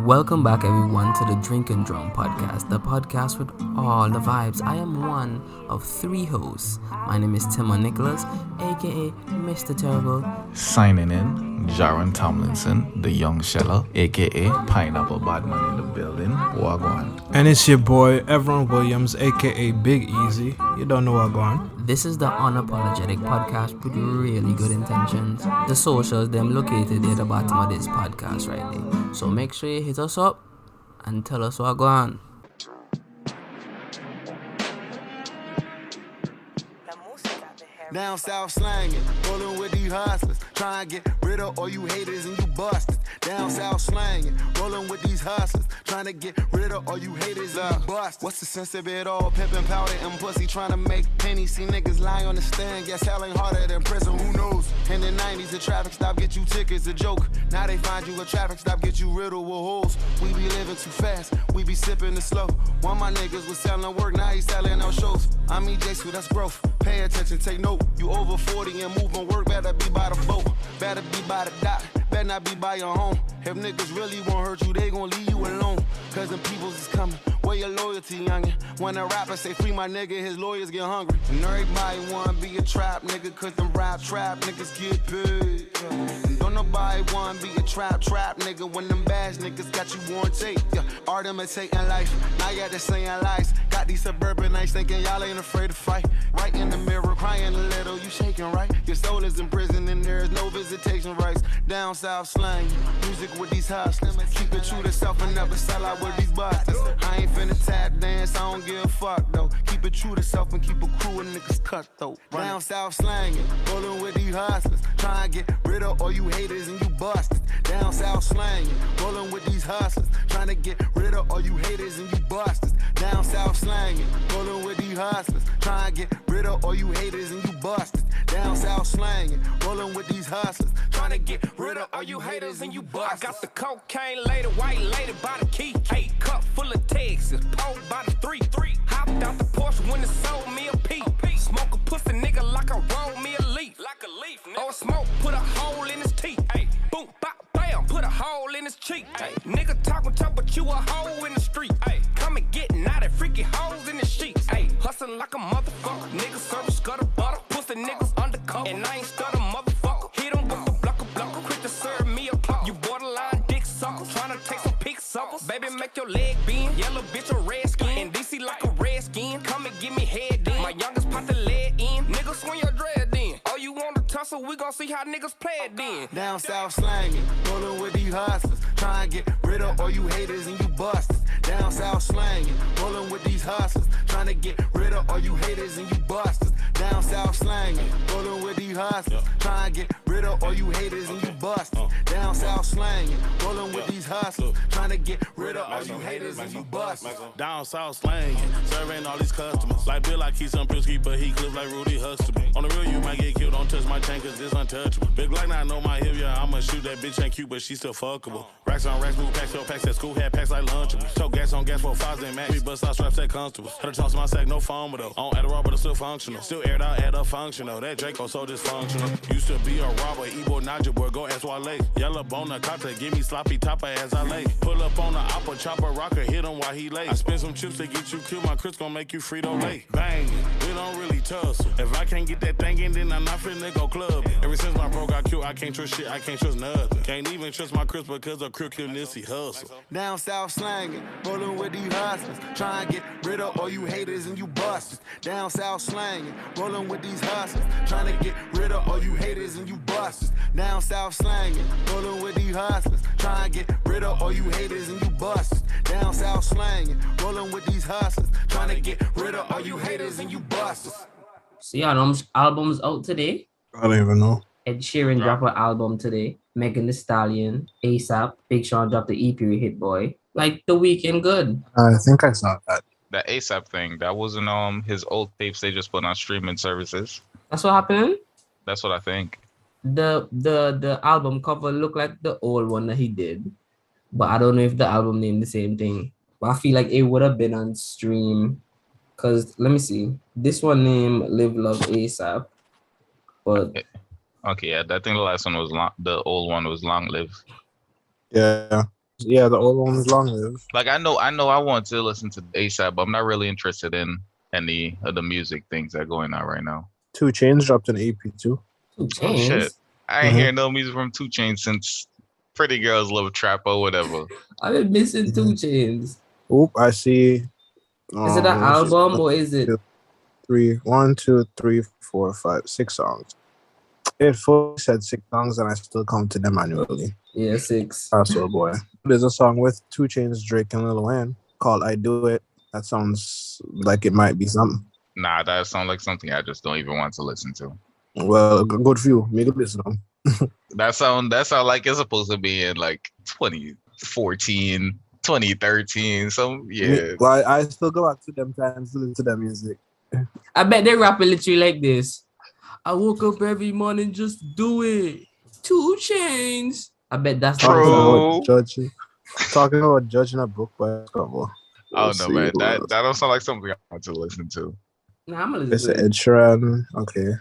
Welcome back, everyone, to the Drink and Drum podcast, the podcast with all the vibes. I am one of three hosts. My name is Timon Nicholas, aka Mr. Terrible. Signing in, Jaron Tomlinson, the young sheller, aka Pineapple Badman in the building. Wagwan. And it's your boy, Everon Williams, aka Big Easy. You don't know Wagwan. This is the unapologetic podcast with really good intentions. The socials, them located at the bottom of this podcast right there. So make sure you hit us up and tell us what going on. Down south slanging, rolling with these hustlers, trying to get rid of all you haters and you busters. Down south slanging, rolling with these hustlers, trying to get rid of all you haters and you busters. What's the sense of it all? Pimpin' powder and pussy, trying to make pennies. See niggas lying on the stand, guess hell ain't harder than prison. Who knows? In the 90s, the traffic stop get you tickets, a joke. Now they find you a traffic stop, get you riddled with holes. We be living too fast, we be sipping the slow. One of my niggas was selling work, now he selling out shows. I mean J-Sue, that's growth. Pay attention, take note. You over 40 and moving work, better be by the boat. Better be by the dock, better not be by your home. If niggas really won't hurt you, they gon' leave you alone. Cause the peoples is coming, where your loyalty, youngin'? When a rapper say free my nigga, his lawyers get hungry. And everybody wanna be a trap nigga, cause them rap trap niggas get paid. And don't nobody wanna be a trap nigga when them bash niggas got you on tape. Art imitating life, now you the saying lies. Got these suburbanites thinking y'all ain't afraid to fight. Right in the mirror, crying a little, you shaking right? Your soul is in prison and there is no visitation rights. Down south slang, music with these hustlers. Keep it true to self and never sell out with these busters. I ain't finna tap dance, I don't give a fuck though. Keep it true to self and keep a crew of niggas cut though. Down south slanging, rolling with these hustlers. Trying to get rid of all you haters and you busters. Down south slanging, rolling with these hustlers. Trying to get rid of all you haters and you busters. Down south slanging, rolling with these hustlers. Trying to get rid of all you haters and you busters. Down south slanging, rolling with these hustlers. Trying to get rid of all you haters and you busters. I got the cocaine lady, white lady by the key. 8 cup full of Texas, pulled by the 3. Hopped out the Porsche when it sold me a P. Smoke a pussy nigga like I roll me a leaf. Or smoke, put a hole in his teeth. Ay, boom, bop, bam, put a hole in his cheek. Ay, nigga talking tough, but you a hoe in the street. Ay, come and get naughty, freaky hoes in the sheets. Ay, hustling like a motherfucker. Nigga serving scuttle butter. Pussy niggas undercover. And I ain't stutter motherfucker. Hit him with the blocker. Quick to serve me a pop. You borderline dick sucker. Tryna take some pics suckers. Baby, make your leg bend. Yellow bitch a red skin. In DC like a red skin. Come and give me head in. My youngest pot the lead in. Nigga swing your dread in. Oh, you want to tussle? We gon' see how niggas play it then. Down south slanging, rolling with these hustlers. Trying to get rid of all you haters and you busters. Down south slanging, rolling with these hustlers. Trying to get rid of all you haters and you busters. Down south slanging, rolling with these hustlers. Trying to get rid of all you haters and you busters. Down south slanging, rolling with these hustlers. Trying to get rid of all you haters and you busters. Down south slanging, serving all these customers. Like Bill, I keep some Pilsky, but he clips like Rudy Huxtable. On the real, you might get killed, don't touch my chain cause it's untouchable. Big Glock, I know my hip, yeah, I'ma shoot that bitch ain't cute, but she still fuckable. Racks on racks, move packs, your packs at school, had packs like Lunchables. Choke gas on gas for fives and max. We bust out straps at constables. Had to toss my sack, no foam though. On Adderall, but it's still functional. Still aired out at a functional. That Draco so dysfunctional. Used to be a robber, Ebo Naja boy, go ask Wale. Yellow bone, a copter, give me sloppy topper as I lay. Pull up on the opera, chopper, rocker, hit him while he lay. I spend some chips to get you killed, my Chris gon' make you Frito Lay. Bang, we don't really tussle. If I can't get that thing in, then I'm not finna go club. Ever since my bro got killed, I can't trust shit, I can't trust nothing. Can't even trust my Chris because of crookedness, he hustle. Down south slanging, rolling with these hustlers. Trying to get rid of all you haters and you busters. Down south slanging, rolling with these hustlers. Trying to get rid of all you haters and you busters. Down south slanging, rolling with these hustlers. Trying to get rid of all you haters and you busters. Down south slanging, rolling with these hustlers. Trying to get rid of all you haters and you busters. So yeah, albums out today. I don't even know. Ed Sheeran dropped an album today. Megan Thee Stallion, ASAP, Big Sean dropped the EP with Hit Boy. Like the weekend good. I think I saw that. That ASAP thing, that wasn't his old tapes they just put on streaming services. That's what happened. That's what I think. The album cover looked like the old one that he did, but I don't know if the album named the same thing. But I feel like it would have been on stream, cause let me see. This one named Live Love ASAP, but Okay, yeah, I think the last one was the old one was Long Live. Yeah. Yeah, the old one was long lived. Like I know I want to listen to ASAP, but I'm not really interested in any of the music things that are going on right now. 2 Chainz dropped an EP too. 2 Oh shit. Chainz. I ain't hear no music from 2 Chainz since Pretty Girls Love Trap or whatever. I've been missing 2 Chainz. Oop, I see. Is it an album or is it? 1, 2, 3, 4, 5, 6 songs. It fully said 6 songs, and I still counted them manually. Yeah, 6. Also, boy, there's a song with 2 Chainz, Drake, and Lil Wayne called "I Do It." That sounds like it might be something. Nah, that sounds like something I just don't even want to listen to. Well, good for you. Make it listen. That sound like it's supposed to be in like 2014, 2013. So yeah. Well, I still go back to them times to listen to their music. I bet they rap literally like this. I woke up every morning, just do it. 2 Chainz. I bet that's Talking about judging a book by its cover. I don't know, man. That don't sound like something I want to listen to. Nah, I'm gonna It's listen to Ed it. Sheeran. Okay.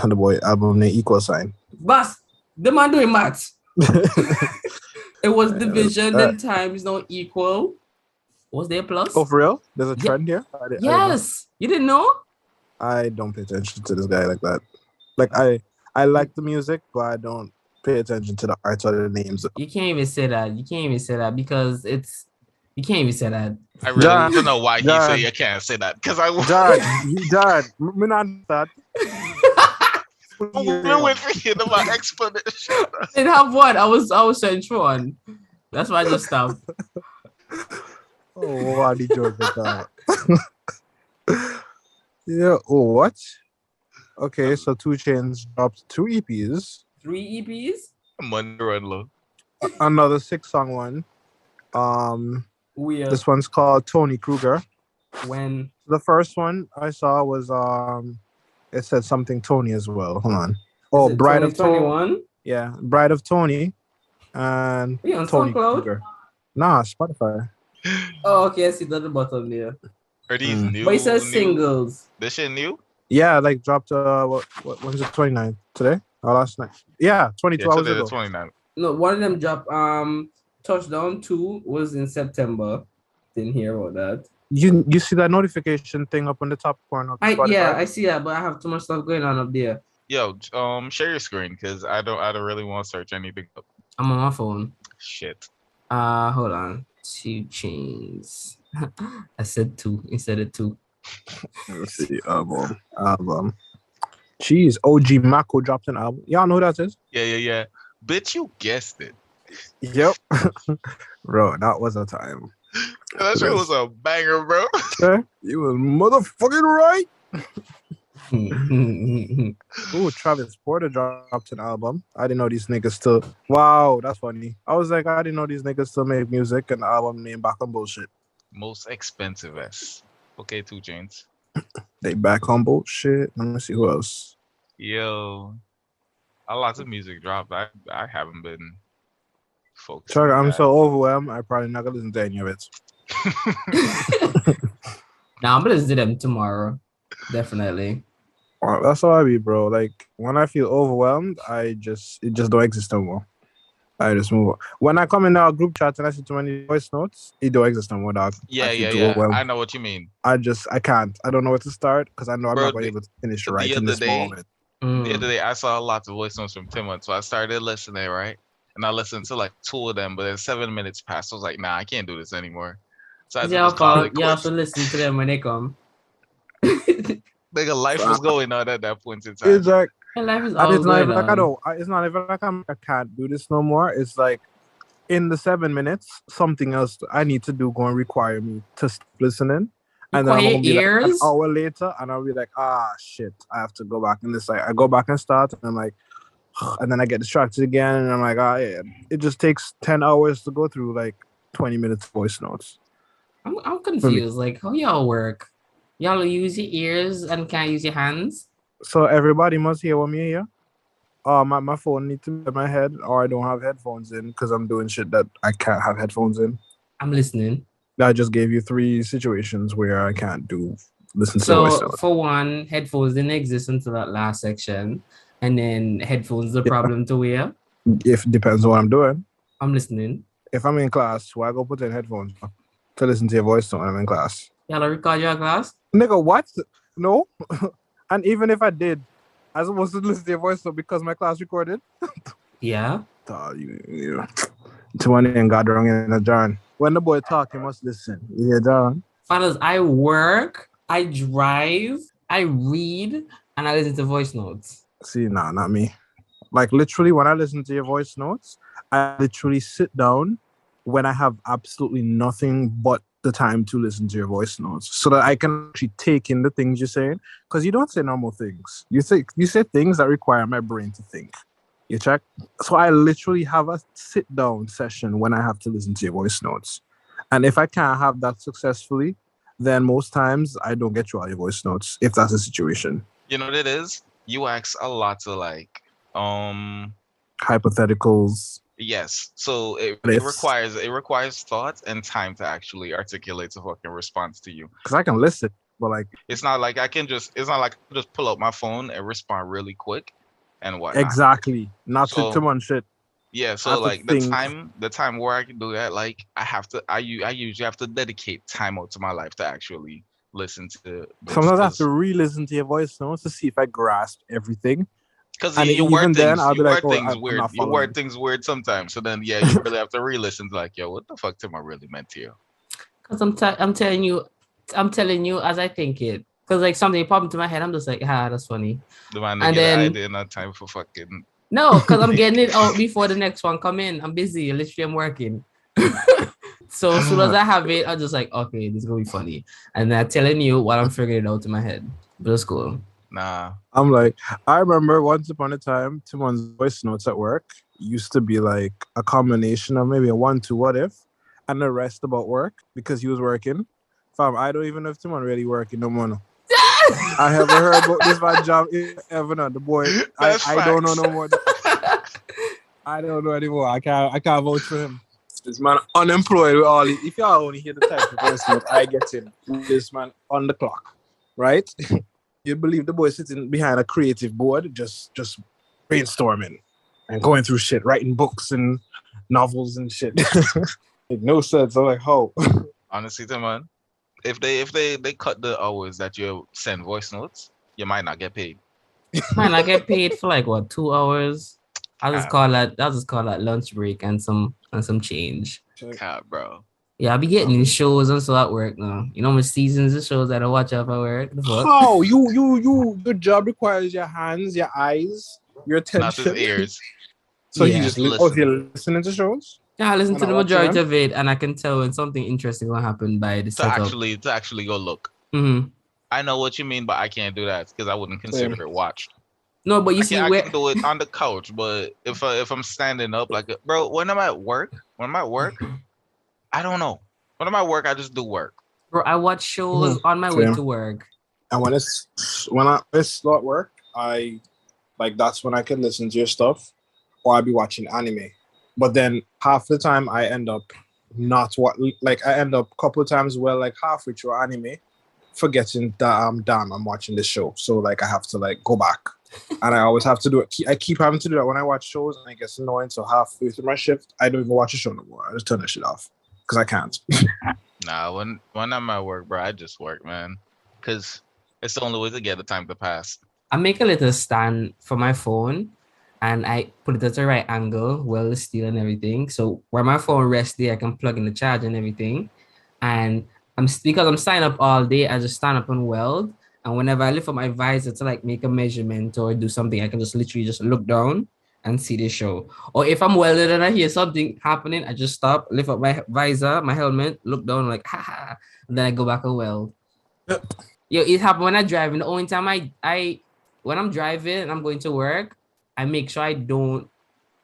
And the boy album name Equal Sign. Boss, the man doing maths. It was division and times not equal. Was there a plus? Oh, for real? There's a trend here? Yes. You didn't know? I don't pay attention to this guy like that. Like I like the music, but I don't pay attention to the arts or the names. You can't even say that. You can't even say that because it's. You can't even say that. I really don't know why he say you can't say that. Because I Dad, me not that. We're waiting for you to my explanation. I didn't have one. I was searching for one. That's why I just stopped. Oh, what the joke with that? Yeah. Oh, what? Okay, so 2 Chainz dropped 2 EPs. 3 EPs? Money run low. Another 6-song one. Weird. This one's called Tony Kruger. When The first one I saw was it said something Tony as well. Hold on. Oh, Bride of Tony. 21? Yeah, Bride of Tony and Are you on Tony SoundCloud? Kruger. Nah, Spotify. Oh, okay. I see that at the bottom there. Are these new? But it says singles. This shit new? Yeah, like dropped what when's it 29 today or last night? Yeah, 22 hours ago. 29. No, one of them dropped. Touchdown 2 was in September. Didn't hear about that. You see that notification thing up on the top corner of Spotify? I see that, but I have too much stuff going on up there. Yo, share your screen because I don't really want to search anything up. I'm on my phone. Shit. Hold on. 2 Chainz. I said 2 instead of 2. Let's see. Album. Jeez, OG Mako dropped an album. Y'all know who that is? Yeah. Bitch, you guessed it. Yep. Bro, that was a time. That shit was a banger, bro. Okay. You was motherfucking right. Ooh, Travis Porter dropped an album. I didn't know these niggas still. Wow, that's funny. I was like, I didn't know these niggas still make music and the album name back on bullshit. Most expensive S. Okay, 2 Chainz. They back on bullshit. Let me see who else. Yo, a lot of music dropped. I haven't been focused. Sorry, I'm so overwhelmed. I probably not gonna listen to any of it. Nah, I'm gonna listen to them tomorrow. Definitely. That's how I be, bro. Like when I feel overwhelmed, it just don't exist no more. I just move on. When I come in our group chat and I see too many voice notes, it don't exist no more, dog. Yeah. I know what you mean. I can't. I don't know where to start because I know I'm not going to be able to finish right in this moment. The other day, I saw a lot of voice notes from Timon, so I started listening, right? And I listened to like 2 of them, but then 7 minutes passed. I was like, nah, I can't do this anymore. So I just called it you have quits. to listen to them when they come. Nigga, life was going on at that point in time. It's like, And life is and always it's not even going like on. it's not even like I can't do this no more. It's like in the 7 minutes, something else I need to do going to require me to stop listening. And then I'm gonna be like an hour later, and I'll be like, shit, I have to go back. And it's like I go back and start, and I'm like, and then I get distracted again, and I'm like, yeah. It just takes 10 hours to go through like 20 minutes voice notes. I'm confused. Like, how y'all work? Y'all use your ears and can't use your hands? So everybody must hear what me hear. My phone needs to be in my head, or I don't have headphones in because I'm doing shit that I can't have headphones in. I'm listening. I just gave you 3 situations where I can't listen to voice So notes. for one, headphones didn't exist until that last section. And then headphones the problem to wear. If it depends on what I'm doing. I'm listening. if I'm in class, why go put in headphones to listen to your voice note when I'm in class? Y'all record your class? Nigga, what? No. And even if I did, I was supposed to listen to your voice note because my class recorded. Yeah. You. To one and got wrong in a John. When the boy talk, you must listen. Yeah, John. Fathers, I work, I drive, I read, and I listen to voice notes. See, nah, not me. Like literally, when I listen to your voice notes, I literally sit down when I have absolutely nothing but the time to listen to your voice notes, so that I can actually take in the things you're saying. Because you don't say normal things. You say things that require my brain to think. You check? So I literally have a sit-down session when I have to listen to your voice notes. And if I can't have that successfully, then most times I don't get you all your voice notes, if that's the situation. You know what it is? You ask a lot of like hypotheticals. Yes. So it requires thought and time to actually articulate a fucking response to you. Because I can listen, but like it's not like I can just pull out my phone and respond really quick. And what exactly, not so, to one shit. Yeah, so like the time where I can do that, like I usually have to dedicate time out to my life to actually listen to. Sometimes I have to re-listen to your voice notes to see if I grasp everything. Because you word things weird sometimes. So then, yeah, you really have to re-listen to like, yo, what the fuck Tim I really meant to you? Because I'm telling you as I think it. Because like something popped into my head, I'm just like, that's funny. The man and then I didn't have time for fucking. No, because I'm getting it out before the next one come in. I'm busy. Literally, I'm working. So as soon as I have it, I'm just like, okay, this is gonna be funny. And I'm telling you while I'm figuring it out in my head. But it's cool. Nah. I'm like, I remember once upon a time, Timon's voice notes at work used to be like a combination of maybe a 1-2 what if and the rest about work because he was working. Fam, I don't even know if Timon really working no more. No. I haven't heard about this my job ever not. The boy, I don't know no more. I don't know anymore. I can't vouch for him. This man unemployed with all. If y'all only hear the type of voice I get in, this man on the clock, right? You believe the boy sitting behind a creative board, just brainstorming and going through shit, writing books and novels and shit. Like, no sense. I'm like, how? Honestly, man. If they cut the hours that you send voice notes, you might not get paid. Might not get paid for like what 2 hours? I'll just call that lunch break and some change. God, bro. Yeah, I'll be getting shows and so at work now. You know how much seasons of shows that I watch off at work? Oh, your job requires your hands, your eyes, your attention. Not his ears. So you just you're listening to shows? Yeah, I listen to the majority of it, and I can tell when something interesting will happen by the setup. To actually go look. Mm-hmm. I know what you mean, but I can't do that because I wouldn't consider it watched. No, but I can do it on the couch. But if I'm standing up, like, bro, when I'm at work, I don't know. When I'm at work, I just do work. Bro, I watch shows on my way to work. And when I start work, that's when I can listen to your stuff, or I'll be watching anime. But then half the time I end up a couple of times halfway through anime, forgetting that I'm watching this show. So like I have to like go back, and I always have to do it. I keep having to do that when I watch shows, and it gets annoying. So halfway through my shift, I don't even watch a show no more. I just turn that shit off because I can't. Nah, when I'm at work, bro, I just work, man, because it's the only way to get the time to pass. I make a little stand for my phone. And I put it at the right angle, well still and everything. So where my phone rests there, I can plug in the charge and everything. And because I'm signed up all day, I just stand up and weld. And whenever I lift up my visor to like make a measurement or do something, I can just literally just look down and see the show. Or if I'm welded and I hear something happening, I just stop, lift up my visor, my helmet, look down like, ha, and then I go back and weld. Yo, it happened when I drive. And the only time when I'm driving and I'm going to work, I make sure I don't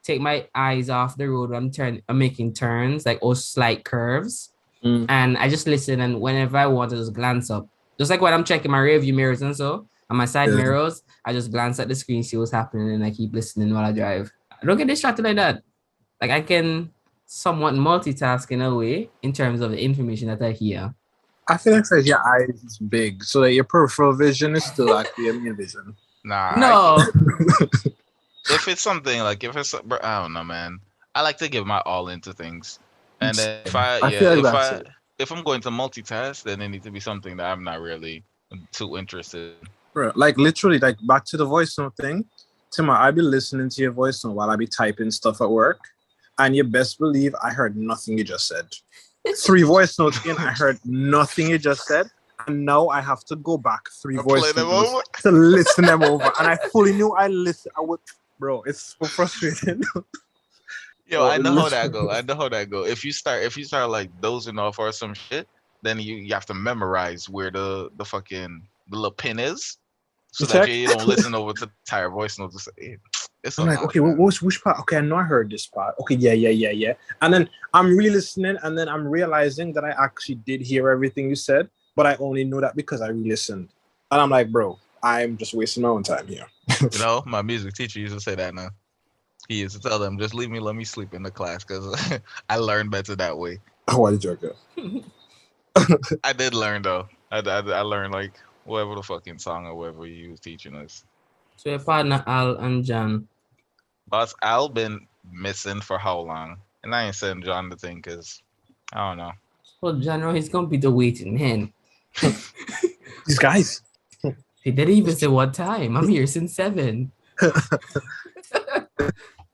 take my eyes off the road when I'm making turns, like slight curves. And I just listen, and whenever I want to just glance up. Just like when I'm checking my rear view mirrors and my side mirrors, I just glance at the screen, see what's happening, and I keep listening while I drive. I don't get distracted like that. Like I can somewhat multitask in a way in terms of the information that I hear. I feel like your eyes is big, so that your peripheral vision is still actually a main vision. Nah. No. If it's something like, I don't know, man. I like to give my all into things. And then if I'm going to multitask, then it needs to be something that I'm not really too interested in. Bro, like literally, like back to the voice note thing. Tima, I be listening to your voice note while I be typing stuff at work, and you best believe I heard nothing you just said. 3 voice notes in, I heard nothing you just said, and now I have to go back 3 voice notes to listen them over. And I fully knew I would, bro. It's so frustrating. Yo, I know how that go. If you start like dozing off or some shit, then you have to memorize where the little pin is, so that you don't listen over to the entire voice note. I'm like, okay, which part? Okay, I know I heard this part. Okay, yeah. And then I'm re-listening, and then I'm realizing that I actually did hear everything you said, but I only know that because I re-listened. And I'm like, bro, I'm just wasting my own time here. You know, my music teacher used to say that now. He used to tell them, just let me sleep in the class, because I learned better that way. Why did you go? I did learn, though. I learned, like, whatever the fucking song or whatever you was teaching us. So your partner, Al and John. Boss, Al been missing for how long? And I ain't sending John the thing, because, I don't know. Well, John, he's going to be the waiting hen. These guys. He didn't even say what time. I'm here since 7.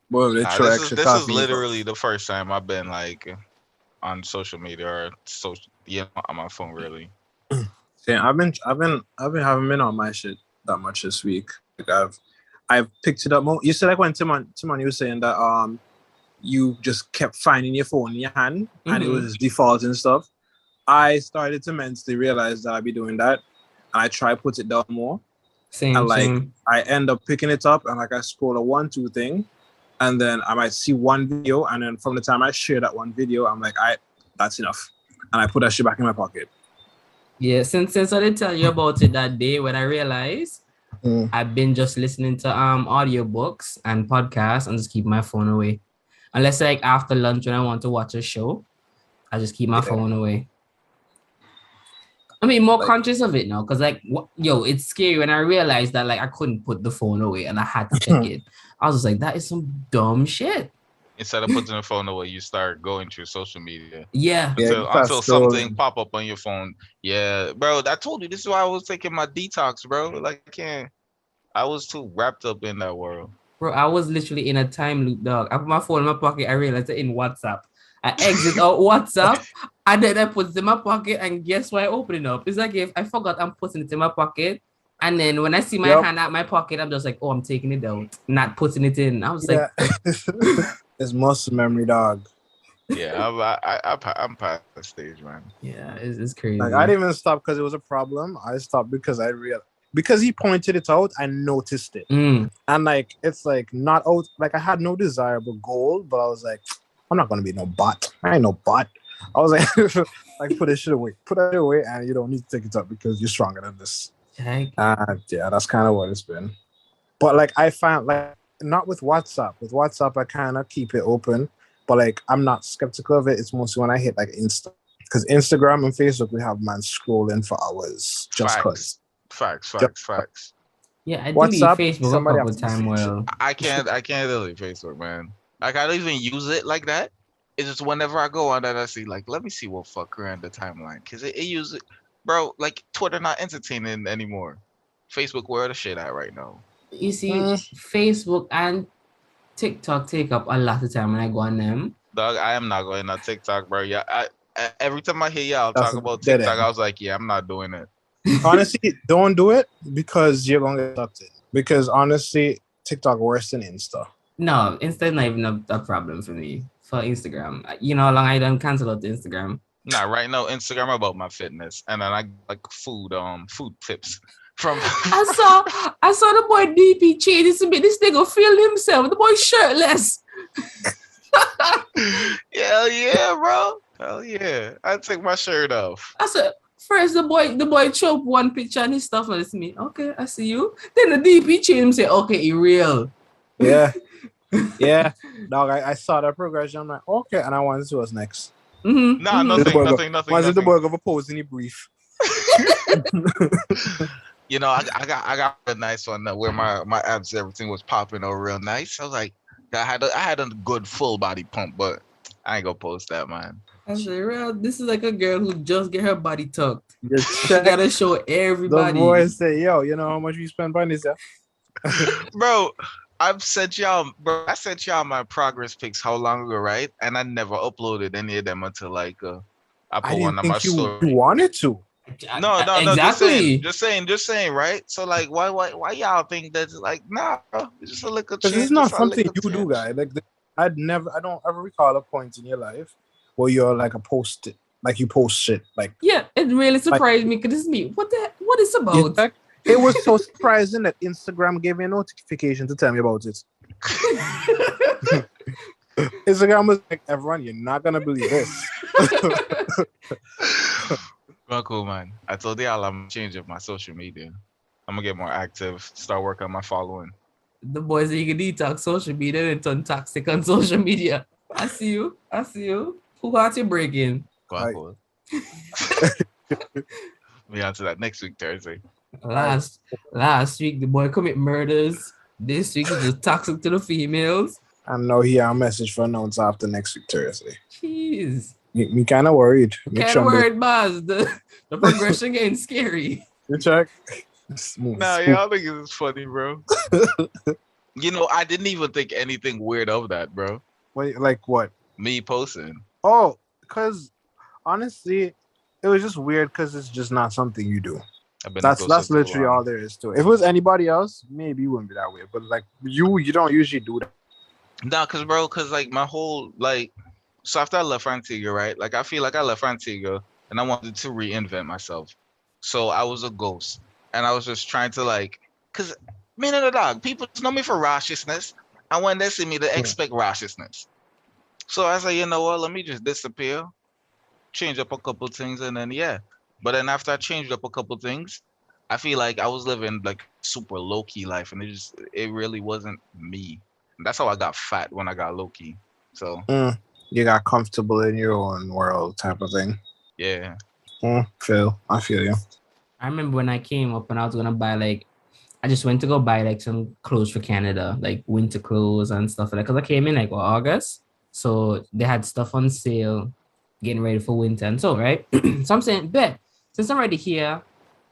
Well, this is literally the first time I've been like on social media or on my phone really. Yeah, haven't been on my shit that much this week. Like I've picked it up more. You said like when Timon you were saying that you just kept finding your phone in your hand and it was default and stuff. I started to mentally realize that I'd be doing that, and I try to put it down more. Same. I end up picking it up and like I scroll a 1-2 thing, and then I might see one video, and then from the time I share that one video, I'm like, that's enough, and I put that shit back in my pocket. Yeah, since I did tell you about it that day when I realized I've been just listening to audiobooks and podcasts and just keep my phone away. Unless like after lunch when I want to watch a show, I just keep my phone away. I mean, more conscious of it now, because like, it's scary when I realized that like I couldn't put the phone away and I had to check it. I was just like, that is some dumb shit. Instead of putting the phone away, you start going through social media. Yeah. Until something pop up on your phone. Yeah, bro, I told you this is why I was taking my detox, bro. Like, I was too wrapped up in that world. Bro, I was literally in a time loop, dog. I put my phone in my pocket. I realized it in WhatsApp. I exit out WhatsApp, and then I put it in my pocket, and guess what I open it up? It's like if I forgot I'm putting it in my pocket, and then when I see my hand out my pocket, I'm just like, oh, I'm taking it out, not putting it in. I was like, it's muscle memory, dog. Yeah, I'm past the stage, man. Yeah, it's crazy. Like I didn't even stop because it was a problem. I stopped because I realized, because he pointed it out, I noticed it, and like it's like not out. Like I had no desirable goal, but I was like, I'm not gonna be no bot. I ain't no bot. I was like, like put this shit away. Put it away, and you don't need to take it up because you're stronger than this. Yeah, that's kind of what it's been. But like I found like not with WhatsApp. With WhatsApp, I kind of keep it open, but like I'm not skeptical of it. It's mostly when I hit like Insta, because Instagram and Facebook we have man scrolling for hours just cause. Facts. Yeah, I delete Facebook a couple times. Well, I can't delete Facebook, man. Like I don't even use it like that. It's just whenever I go on that, I see like, let me see what fuck around the timeline, because it uses it, bro. Like Twitter not entertaining anymore. Facebook, where the shit at right now? You see, Facebook and TikTok take up a lot of time when I go on them. Dog, I am not going on TikTok, bro. Yeah, every time I hear y'all talk about TikTok, I was like, yeah, I'm not doing it. Honestly, don't do it because you're gonna get sucked in. Because honestly, TikTok worse than Insta. No, Insta not even a problem for me. For Instagram, you know how long I done cancel out the Instagram. Nah, right now Instagram about my fitness, and then I like food tips from. I saw the boy DP change this nigga feel himself. The boy shirtless. Hell yeah, bro. Hell yeah. I take my shirt off. I said first the boy chop one picture and his stuff and it's me. Okay, I see you. Then the DP change him say, okay, he real. Yeah. Yeah, dog. I saw that progression. I'm like, okay, and I wanted to see what's next. Nah, nothing. Was it the boy of a pose in the brief? You know, I got a nice one where my abs, everything was popping over real nice. I was like, I had a good full body pump, but I ain't gonna post that, man. I said, well, this is like a girl who just get her body tucked. Just She gotta show everybody. The boys say, yo, you know how much we spend on this? Bro, I sent y'all my progress pics how long ago, right? And I never uploaded any of them until like I put one on my story. You wanted to. No, exactly. Just saying, right? So like, why y'all think that's like, nah, bro, it's just a little change. Because it's not something you do, guy. Like, I don't ever recall a point in your life where you're like like you post shit. Like, yeah, it really surprised me because this is me. What is about? It was so surprising that Instagram gave me a notification to tell me about it. Instagram was like, everyone, you're not gonna believe this. Well, cool, man. I told y'all I'm changing my social media. I'm gonna get more active, start working on my following. The boys that you can detox social media and turn toxic on social media. I see you. Who got you breaking? Cool. We on to that next week, Thursday. Last week, the boy commit murders. This week, he's just toxic to the females. I know he had a message for announce after next week, Thursday. Jeez. Me kind of worried. Boss. The progression getting scary. You check? Nah, y'all think it's funny, bro. You know, I didn't even think anything weird of that, bro. Wait, like what? Me posting. Oh, because honestly, it was just weird because it's just not something you do. That's literally all there is to it. If it was anybody else, maybe it wouldn't be that weird. But like you don't usually do that. Nah, cause like my whole like, so after I left Antigua, right? Like I feel like I left Antigua and I wanted to reinvent myself. So I was a ghost and I was just trying to like, cause me and the dog, people know me for raucousness, and when they see me, they expect raucousness. So I said, you know what? Let me just disappear, change up a couple things, and then yeah. But then after I changed up a couple things, I feel like I was living like super low key life, and it really wasn't me. And that's how I got fat when I got low key. So you got comfortable in your own world, type of thing. Yeah. I feel you. I remember when I came up and I was gonna buy like, I just went to go buy like some clothes for Canada, like winter clothes and stuff like that. Cause I came in like August, so they had stuff on sale, getting ready for winter and so right. So I'm saying, bet since I'm already here,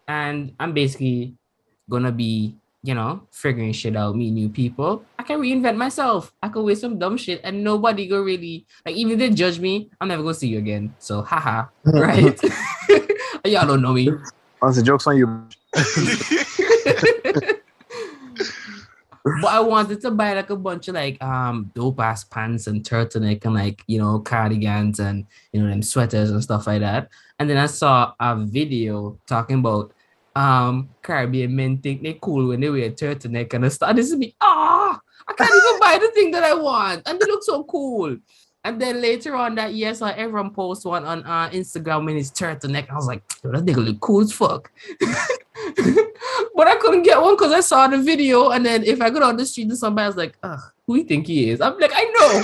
and I'm basically gonna be, you know, figuring shit out, meet new people, I can reinvent myself. I can wear some dumb shit and nobody go really like, even if they judge me, I'm never gonna see you again. So haha, right? Y'all don't know me. That's the joke's on you. But I wanted to buy like a bunch of like dope ass pants and turtleneck and like, you know, cardigans and, you know, them sweaters and stuff like that. And then I saw a video talking about Caribbean men think they cool when they wear turtleneck, and I started to be I can't even buy the thing that I want, and they look so cool. And then later on that year, I saw everyone post one on Instagram when it's turtleneck. I was like, yo, that nigga look cool as fuck. But I couldn't get one because I saw the video, and then if I go down the street and somebody's like, who you think he is? I'm like, I know.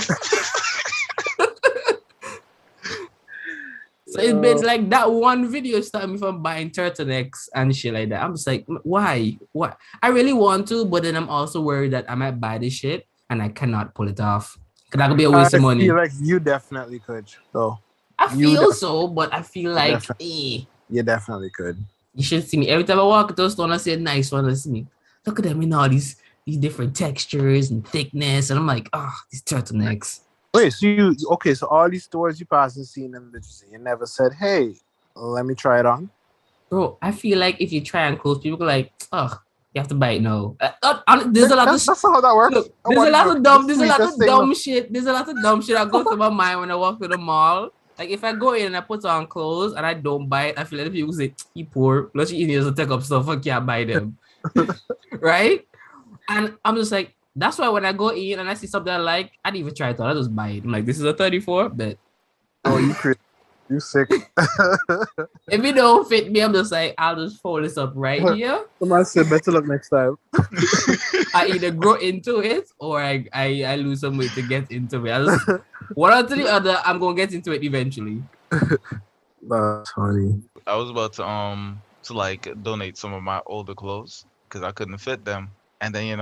So it's been like that one video stopped me from buying turtlenecks and shit like that. I'm just like, why? What? I really want to, but then I'm also worried that I might buy this shit and I cannot pull it off. Because that could be a waste of money. I feel like you definitely could, though. I feel so, but I feel like, you definitely could. You should see me. Every time I walk to a store and I see a nice one, I see me. Look at them in all these different textures and thickness. And I'm like, these turtlenecks. Wait, so all these stores you pass and seen them, you never said, hey, let me try it on? Bro, I feel like if you try on clothes, people are like, you have to buy it now. There's a lot of that's not how that works. Look, there's a lot of dumb shit. There's a lot of dumb shit that goes through my mind when I walk to the mall. Like if I go in and I put on clothes and I don't buy it, I feel like people say, you poor, plus you need to take up stuff, I can't buy them. Right? And I'm just like, that's why when I go in and I see something I like, I didn't even try it on. I just buy it. I'm like, this is a 34, but you crazy. You sick. If it don't fit me, I'm just like, I'll just fold this up right here. Somebody said, better luck next time. I either grow into it or I lose some weight to get into it. One after the other, I'm gonna get into it eventually. That's funny. I was about to like donate some of my older clothes because I couldn't fit them, and then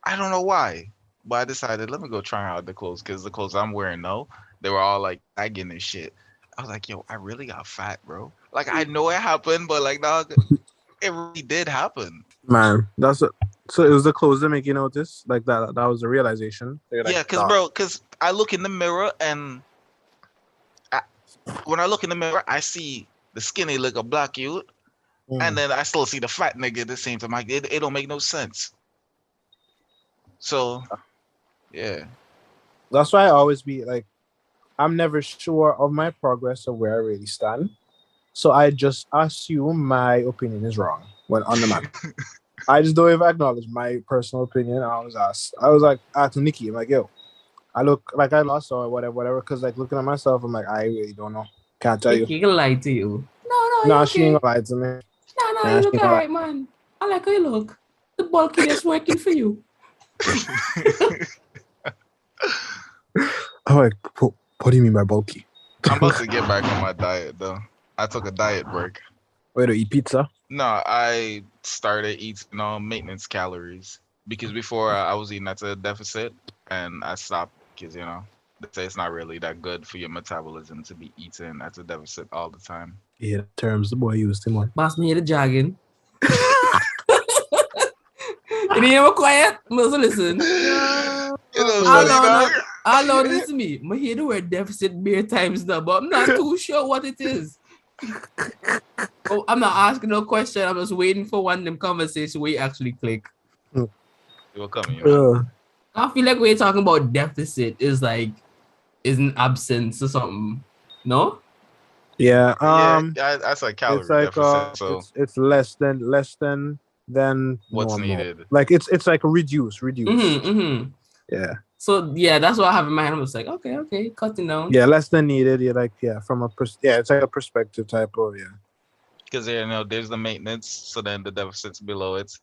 I don't know why, but I decided let me go try out the clothes because the clothes I'm wearing now they were all like tagging and shit. I was like, yo, I really got fat, bro. Like I know it happened, but like, dog, it really did happen. Man, so it was the clothes that make you notice, like that. That was the realization. Like, Yeah, because I look in the mirror and when I look in the mirror, I see the skinny look of black youth, and then I still see the fat nigga at the same time. Like it don't make no sense. So, yeah. That's why I always be like, I'm never sure of my progress or where I really stand. So I just assume my opinion is wrong when on the matter. I just don't even acknowledge my personal opinion. I was like, to Nikki, I'm like, yo, I look like I lost or whatever. Because like looking at myself, I'm like, I really don't know. Can't tell you. She can lie to you. No, she ain't gonna lie to me. No, you look alright, man. I like how you look. The bulkiness working for you. I'm like, what do you mean by bulky? I'm about to get back on my diet though. I took a diet break. Wait, to eat pizza? No, I started eating maintenance calories because before I was eating at a deficit and I stopped because they say it's not really that good for your metabolism to be eating at a deficit all the time. Yeah, the terms the boy used him on. Boss me here the jogging. You didn't hear quiet? Must listen. How long is to me? I hear the word deficit bare times now, but I'm not too sure what it is. Oh, I'm not asking no question. I'm just waiting for one of them conversations where you actually click. You're coming. I feel like we're talking about deficit is an absence or something. No? Yeah. That's like calorie it's like, deficit. So it's less than what's normal. needed. Like it's like a reduce. Yeah. So yeah, that's what I have in mind. I'm just like, okay, cutting down. Yeah, less than needed. You're like, from it's like a perspective type of Because there's the maintenance, so then the deficit's below it.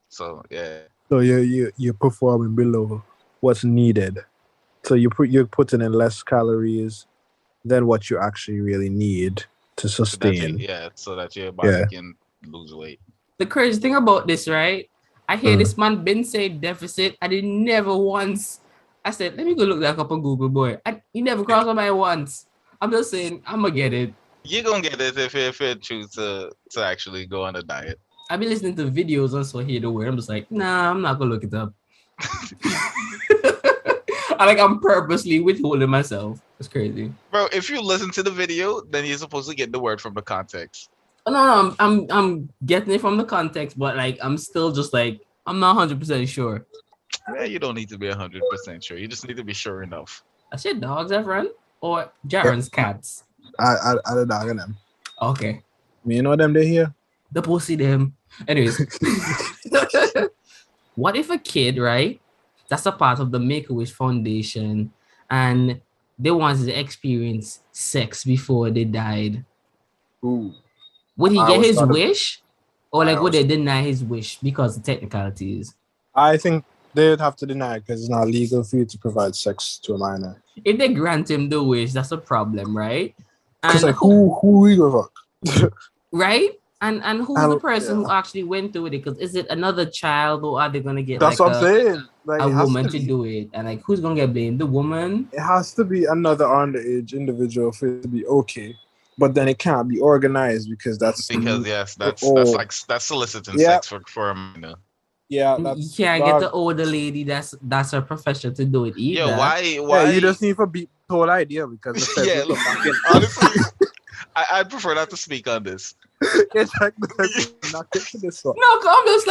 So yeah. So you're performing below what's needed. So you're putting in less calories than what you actually really need to sustain. So that your body can lose weight. The crazy thing about this, right? I hear this man been say deficit. I did never once. I said, let me go look that up on Google, boy. He never crossed my mind once. I'm just saying, I'm gonna get it. You're gonna get it if you choose to actually go on a diet. I've been listening to videos and so hear the word. I'm just like, nah, I'm not gonna look it up. I'm purposely withholding myself. It's crazy. Bro, if you listen to the video, then you're supposed to get the word from the context. No, I'm getting it from the context, but I'm still just I'm not 100% sure. Yeah, you don't need to be 100% sure. You just need to be sure enough. I said dogs, Efren, or Jaron's cats. I the dog in them. Okay. You know them they here? The pussy them. Anyways. What if a kid, right? That's a part of the Make-A-Wish Foundation, and they wanted to experience sex before they died. Ooh. Would he get his wish? Or would they deny his wish because of technicalities? I think they'd have to deny it because it's not legal for you to provide sex to a minor. If they grant him the wish, that's a problem, right? Because who we go fuck? Right? And who's the person who actually went through it? Because is it another child or are they gonna get that's what I'm saying. A woman to do it? And who's gonna get blamed? The woman? It has to be another underage individual for it to be okay. But then it can't be organized because that's soliciting sex for a minor. Yeah, you can't get the older lady that's her profession to do it either. Yeah, why? Yeah, you just need to beat the whole idea because look, honestly, I'd prefer not to speak on this. It's not to this one. No, I'm just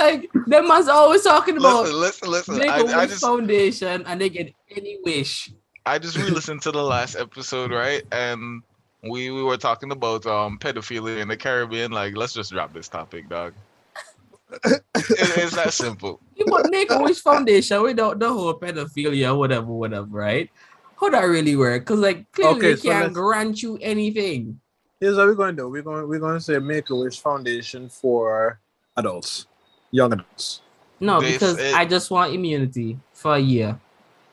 them man's always talking about listen. Make-A-Wish Foundation and they get any wish. I just re-listened to the last episode, right? And we were talking about pedophilia in the Caribbean. Let's just drop this topic, dog. It's that simple. You put Make-A-Wish Foundation without the whole pedophilia, whatever, right? How that really work? Because clearly they can't grant you anything. Here's what we're going to do. We're going to say Make-A-Wish Foundation for adults, young adults. No, because I just want immunity for a year.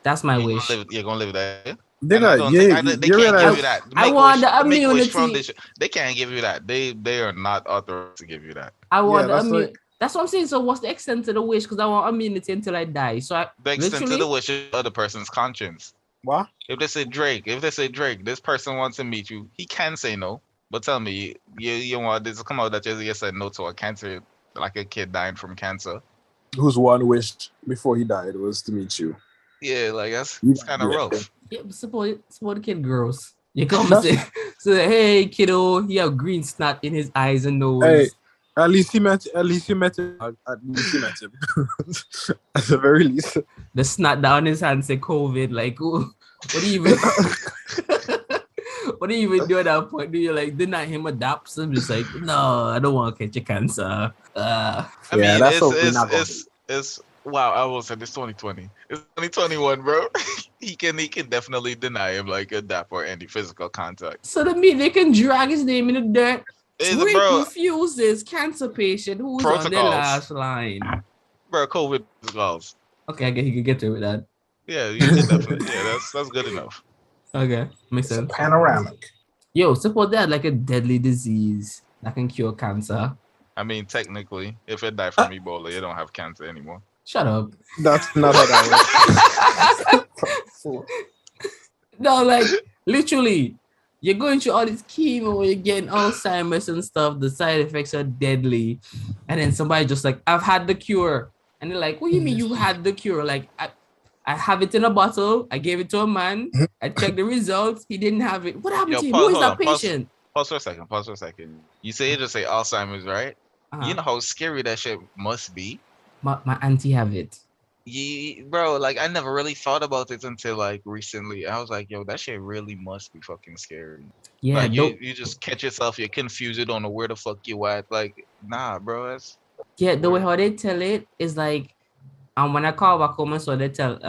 That's my wish. You're going to live there? They can't give you that. I want the immunity. They can't give you that. They are not authorized to give you that. I want the immunity. That's what I'm saying. So what's the extent to the wish? Because I want immunity until I die. So the extent to the wish is the other person's conscience. What? If they say Drake, this person wants to meet you, he can say no. But tell me, you want this to come out that you said no to a cancer, like a kid dying from cancer. Whose one wished before he died was to meet you. Yeah, like it's kind of rough. Yeah, support the kid gross. You come and say, hey kiddo, he have green snot in his eyes and nose. Hey, at least he met him. At least he met him. At the very least. The snot down his hand say COVID. Like, what do you even what do you even do at that point? Do you like deny him adapt? So I'm just like, no, I don't want to catch a cancer. I mean, it's wow, I will say this 2020. It's 2021, bro. he can definitely deny him like adapt or any physical contact. So that mean they can drag his name in the dirt. Rick refuses cancer patient who's protocols on the last line. Bro, COVID protocols. Okay, I guess you can get through with that. Yeah, you can definitely. Yeah, that's good enough. Okay, makes sense. Panoramic. Yo, suppose they had like a deadly disease that can cure cancer. I mean, technically, if it died from Ebola, you don't have cancer anymore. Shut up. That's not how that works. No, like literally, you're going through all this chemo, you're getting Alzheimer's and stuff. The side effects are deadly, and then somebody just like, I've had the cure, and they're like, what do you mean you had the cure? Like, I have it in a bottle. I gave it to a man. I checked the results. He didn't have it. What happened to him? Who is that patient? Pause for a second. You just say Alzheimer's, right? Uh-huh. You know how scary that shit must be. My auntie have it. Yeah, bro, like I never really thought about it until like recently. I was like, yo, that shit really must be fucking scary. Yeah, like you just catch yourself, you're confused, you don't know where the fuck you at. Like, nah, bro, that's the way how they tell it is like, when I call back home, so they tell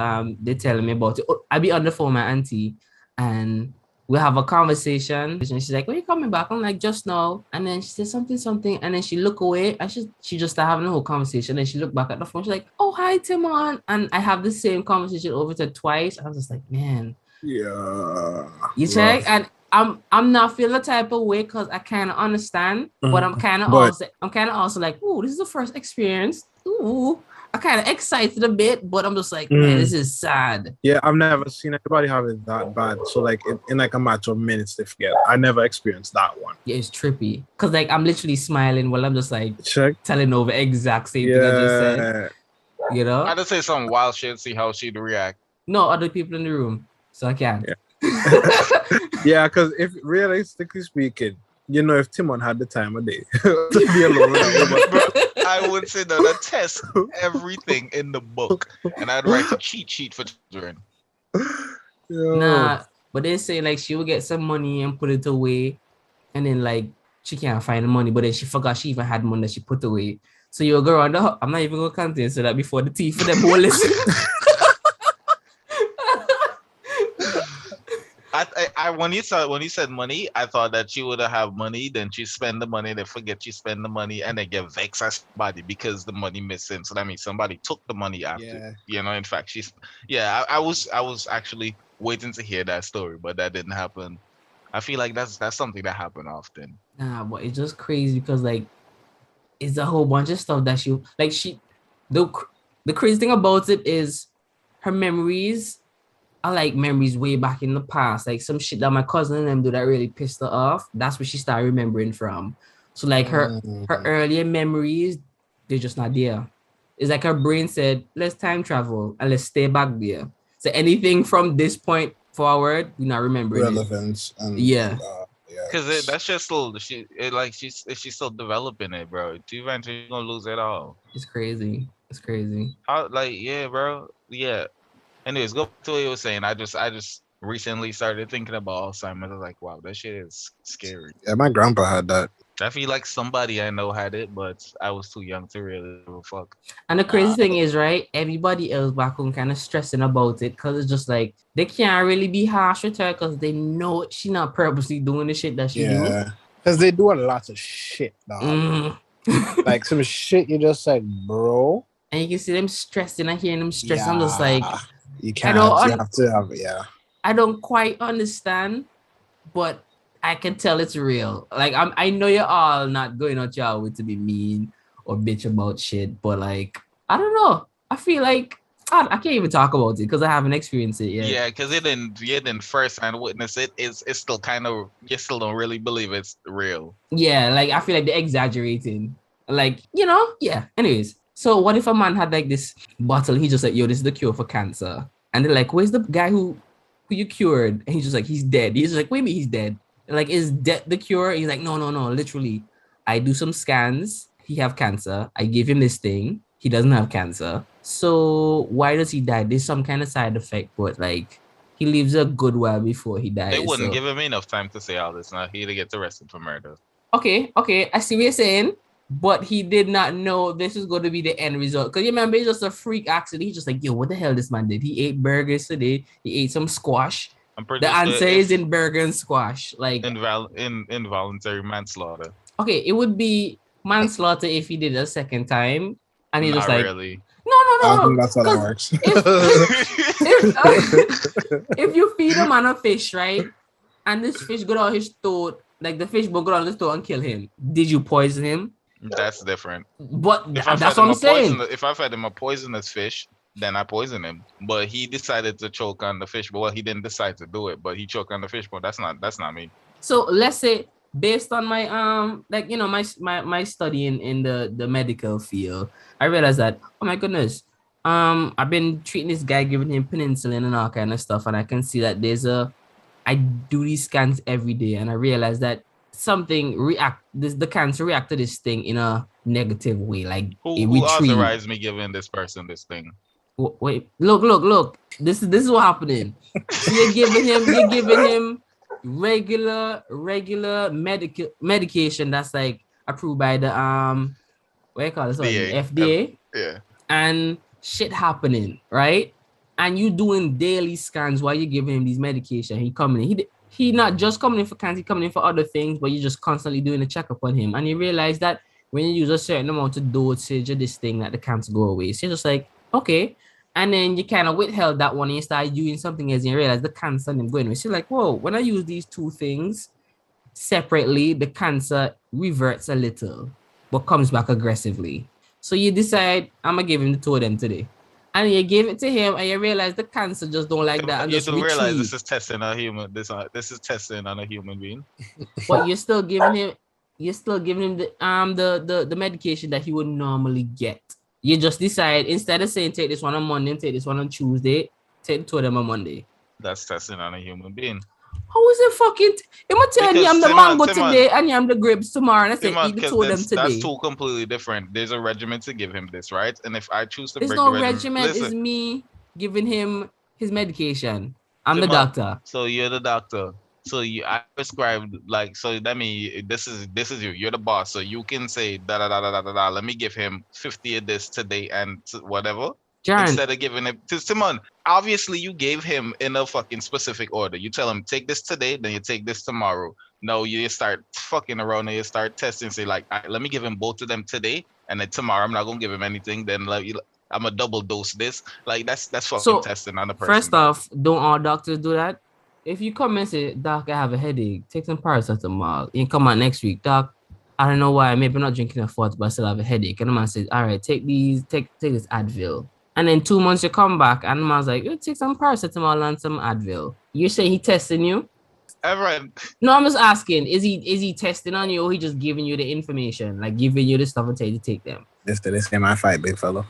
me about it. I be on the phone with my auntie, and we have a conversation. And she's like, when you coming back? I'm like, just now. And then she said something, and then she look away. And she just start having a whole conversation. And she looked back at the phone. She's like, oh, hi, Timon. And I have the same conversation over to twice. I was just like, man. Yeah. You check? And I'm not feeling the type of way because I kind of understand, but I'm kind of also like, ooh, this is the first experience. Ooh. I'm kind of excited a bit, but I'm just like, man, this is sad. Yeah, I've never seen anybody have it that bad. So like in like a matter of minutes they forget. I never experienced that one. Yeah, it's trippy. Cause like I'm literally smiling while I'm just like telling over exact same thing I just said. You know? I just say some wild shit, see how she'd react. No, other people in the room. So I can't. Yeah. Yeah, because if realistically speaking, you know, if Timon had the time of day to be alone, I would say that I test everything in the book, and I'd write a cheat sheet for children. Nah, but they say like she would get some money and put it away, and then like she can't find the money, but then she forgot she even had money that she put away. So you'll go around I'm not even gonna continue so that before the tea for them who listen. I when you said money, I thought that she would have money, then she spend the money, then forget she spend the money, and then get vexed at somebody because the money missing. So that means somebody took the money after. Yeah. You know, in fact, I was actually waiting to hear that story, but that didn't happen. I feel like that's something that happened often. Nah, but it's just crazy because like it's a whole bunch of stuff that the crazy thing about it is her memories. I like memories way back in the past, like some shit that my cousin and them do that really pissed her off. That's where she started remembering from. So like her earlier memories, they're just not there. It's like her brain said, let's time travel and let's stay back there. So anything from this point forward, we're not remembering relevance. Yeah. Because that's just still she's still developing it, bro. Eventually you're gonna lose it all. It's crazy. How bro. Yeah. Anyways, go to what you were saying. I just recently started thinking about Alzheimer's. I was like, wow, that shit is scary. Yeah, my grandpa had that. I feel like somebody I know had it, but I was too young to really give a fuck. And the crazy thing is, right, everybody else back home kind of stressing about it because it's just like they can't really be harsh with her because they know she's not purposely doing the shit that she do. Yeah, because they do a lot of shit, dog. Like some shit you just like, bro. And you can see them stressing and hearing them stress. Yeah. I'm just like, you can't. You have to have it. Yeah. I don't quite understand, but I can tell it's real. Like I know you're all not going out your way to be mean or bitch about shit, but like I don't know. I feel like I can't even talk about it because I haven't experienced it yet. Yeah, because you didn't first hand witness it. It's still kind of, you still don't really believe it's real. Yeah, like I feel like they're exaggerating. Like, yeah. Anyways, so what if a man had like this bottle? He just like, yo, this is the cure for cancer. And they're like, where's the guy who you cured? And he's just like, he's dead. He's just like, wait a minute, he's dead. And like, is death the cure? And he's like, no, literally. I do some scans. He have cancer. I give him this thing. He doesn't have cancer. So why does he die? There's some kind of side effect, but like he lives a good while before he dies. They wouldn't give him enough time to say all this. Now he gets arrested for murder. Okay. I see what you're saying, but he did not know this was going to be the end result. Because you remember, it's just a freak accident. He's just like, yo, what the hell this man did? He ate burgers today. He ate some squash. The answer is in burger and squash. Like involuntary manslaughter. Okay, it would be manslaughter if he did it a second time. And he's just like, really. No. I think that's how that works. If you feed a man a fish, right? And this fish go down his throat, like the fish will go down his throat and kill him. Did you poison him? That's different. But that's what I'm saying. If I fed him a poisonous fish, then I poison him. But he decided to choke on the fish. But well, he didn't decide to do it, but he choked on the fish. But that's not me. So let's say, based on my my study in the medical field, I realized that, oh my goodness, I've been treating this guy, giving him penicillin and all kind of stuff, and I can see that I do these scans every day, and I realized that the cancer react to this thing in a negative way. Like who authorized me giving this person this thing? Wait, look. This is what happening. So you're giving him regular medication that's like approved by the what do you call it? FDA. Yeah. And shit happening, right? And you doing daily scans while you're giving him these medication. He not just coming in for cancer, he coming in for other things, but you're just constantly doing a checkup on him. And you realize that when you use a certain amount of dosage of this thing, that the cancer go away. So you're just like, okay. And then you kind of withheld that one and you start doing something else and you realize the cancer and going away. So you're like, whoa, when I use these two things separately, the cancer reverts a little, but comes back aggressively. So you decide, I'm going to give him the two of them today. And you give it to him and you realize the cancer just don't like that. And you just don't realize this is testing on a human. This is testing on a human being. But you're still giving him the medication that he would normally get. You just decide, instead of saying take this one on Monday and take this one on Tuesday, take the two of them on Monday. That's testing on a human being. How is it fucking? I'm gonna tell you I'm the mango today and I'm the grapes tomorrow. And I say eat the two of them today. That's two completely different. There's a regimen to give him this, right? And if I choose to break the regimen, it's me giving him his medication. I'm the doctor. So you're the doctor. So I prescribed, like, so that means this is you. You're the boss. So you can say da. Let me give him 50 of this today and whatever. John. Instead of giving it to Simon. Obviously, you gave him in a fucking specific order. You tell him take this today, then you take this tomorrow. No, you start fucking around and you start testing. Say like, let me give him both of them today, and then tomorrow I'm not gonna give him anything. Then like, I'm a double dose this. Like that's fucking testing on the person. First off, don't all doctors do that? If you come and say, Doc, I have a headache, take some paracetamol. You come out next week, Doc, I don't know why, maybe I'm not drinking enough water, but I still have a headache. And the man says, all right, take this Advil. And then 2 months you come back and the man's like, take some paracetamol and some Advil. You're saying he testing you? Everyone. No, I'm just asking, is he testing on you or he just giving you the information, like giving you the stuff and tell you to take them? This is my fight, big fella.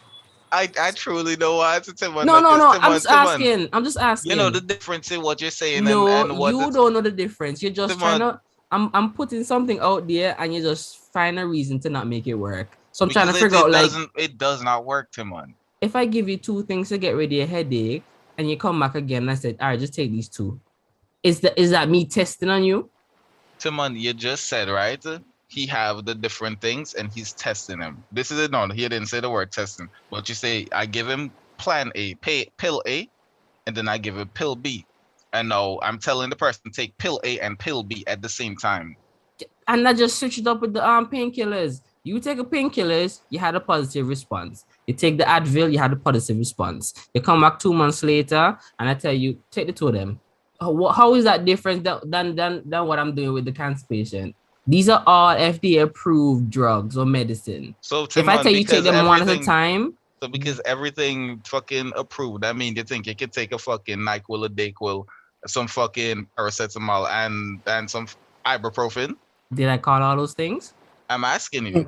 I truly know why it's a Timon. No. I'm just asking. You know the difference in what you're saying and what you don't know the difference. You're just trying to. I'm putting something out there, and you just find a reason to not make it work. So I'm trying to figure out like it does not work, Timon. If I give you 2 things to get rid of your headache, and you come back again, and I said, all right, just take these 2. Is that me testing on you? Timon, you just said right. He have the different things and he's testing them. This is it. No, he didn't say the word testing. But you say, I give him plan A, pill A, and then I give him pill B. And no, I'm telling the person take pill A and pill B at the same time. And I just switch it up with the painkillers. You take a painkillers, you had a positive response. You take the Advil, you had a positive response. You come back 2 months later, and I tell you, take the 2 of them. How is that different than what I'm doing with the cancer patient? These are all FDA approved drugs or medicine. So if I tell you take them one at a time, So because everything fucking approved, that means you think you could take a fucking NyQuil, a DayQuil, some fucking paracetamol, and some ibuprofen. Did I call all those things? I'm asking you.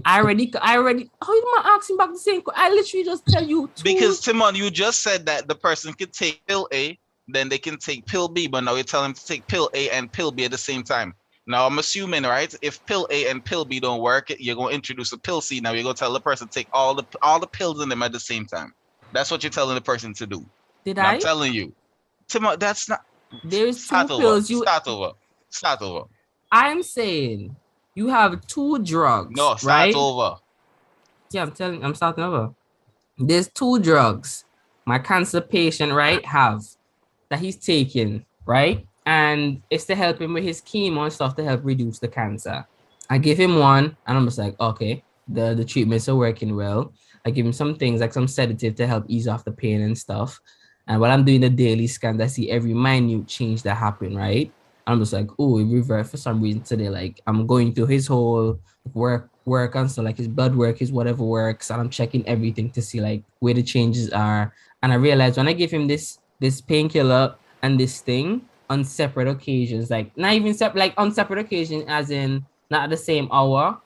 I already. How you not asking back the same? I literally just tell you. Because Timon, you just said that the person could take pill A, then they can take pill B, but now you're telling them to take pill A and pill B at the same time. Now I'm assuming, right? If pill A and pill B don't work, you're gonna introduce a pill C. Now you're gonna tell the person to take all the pills in them at the same time. That's what you're telling the person to do. I'm telling you, Timon, that's not. There's two pills. Start over. I'm saying you have 2 drugs. No, start over. Yeah, I'm starting over. There's 2 drugs my cancer patient, right, that he's taking, right? And it's to help him with his chemo and stuff to help reduce the cancer. I give him one, and I'm just like, okay, the treatments are working well. I give him some things like some sedative to help ease off the pain and stuff. And while I'm doing the daily scans, I see every minute change that happen, right? I'm just like, oh, it reversed for some reason today. Like I'm going through his whole work and so like his blood work, his whatever works, and I'm checking everything to see like where the changes are. And I realized when I give him this painkiller and this thing on separate occasions, like not even on separate occasions, as in not at the same hour,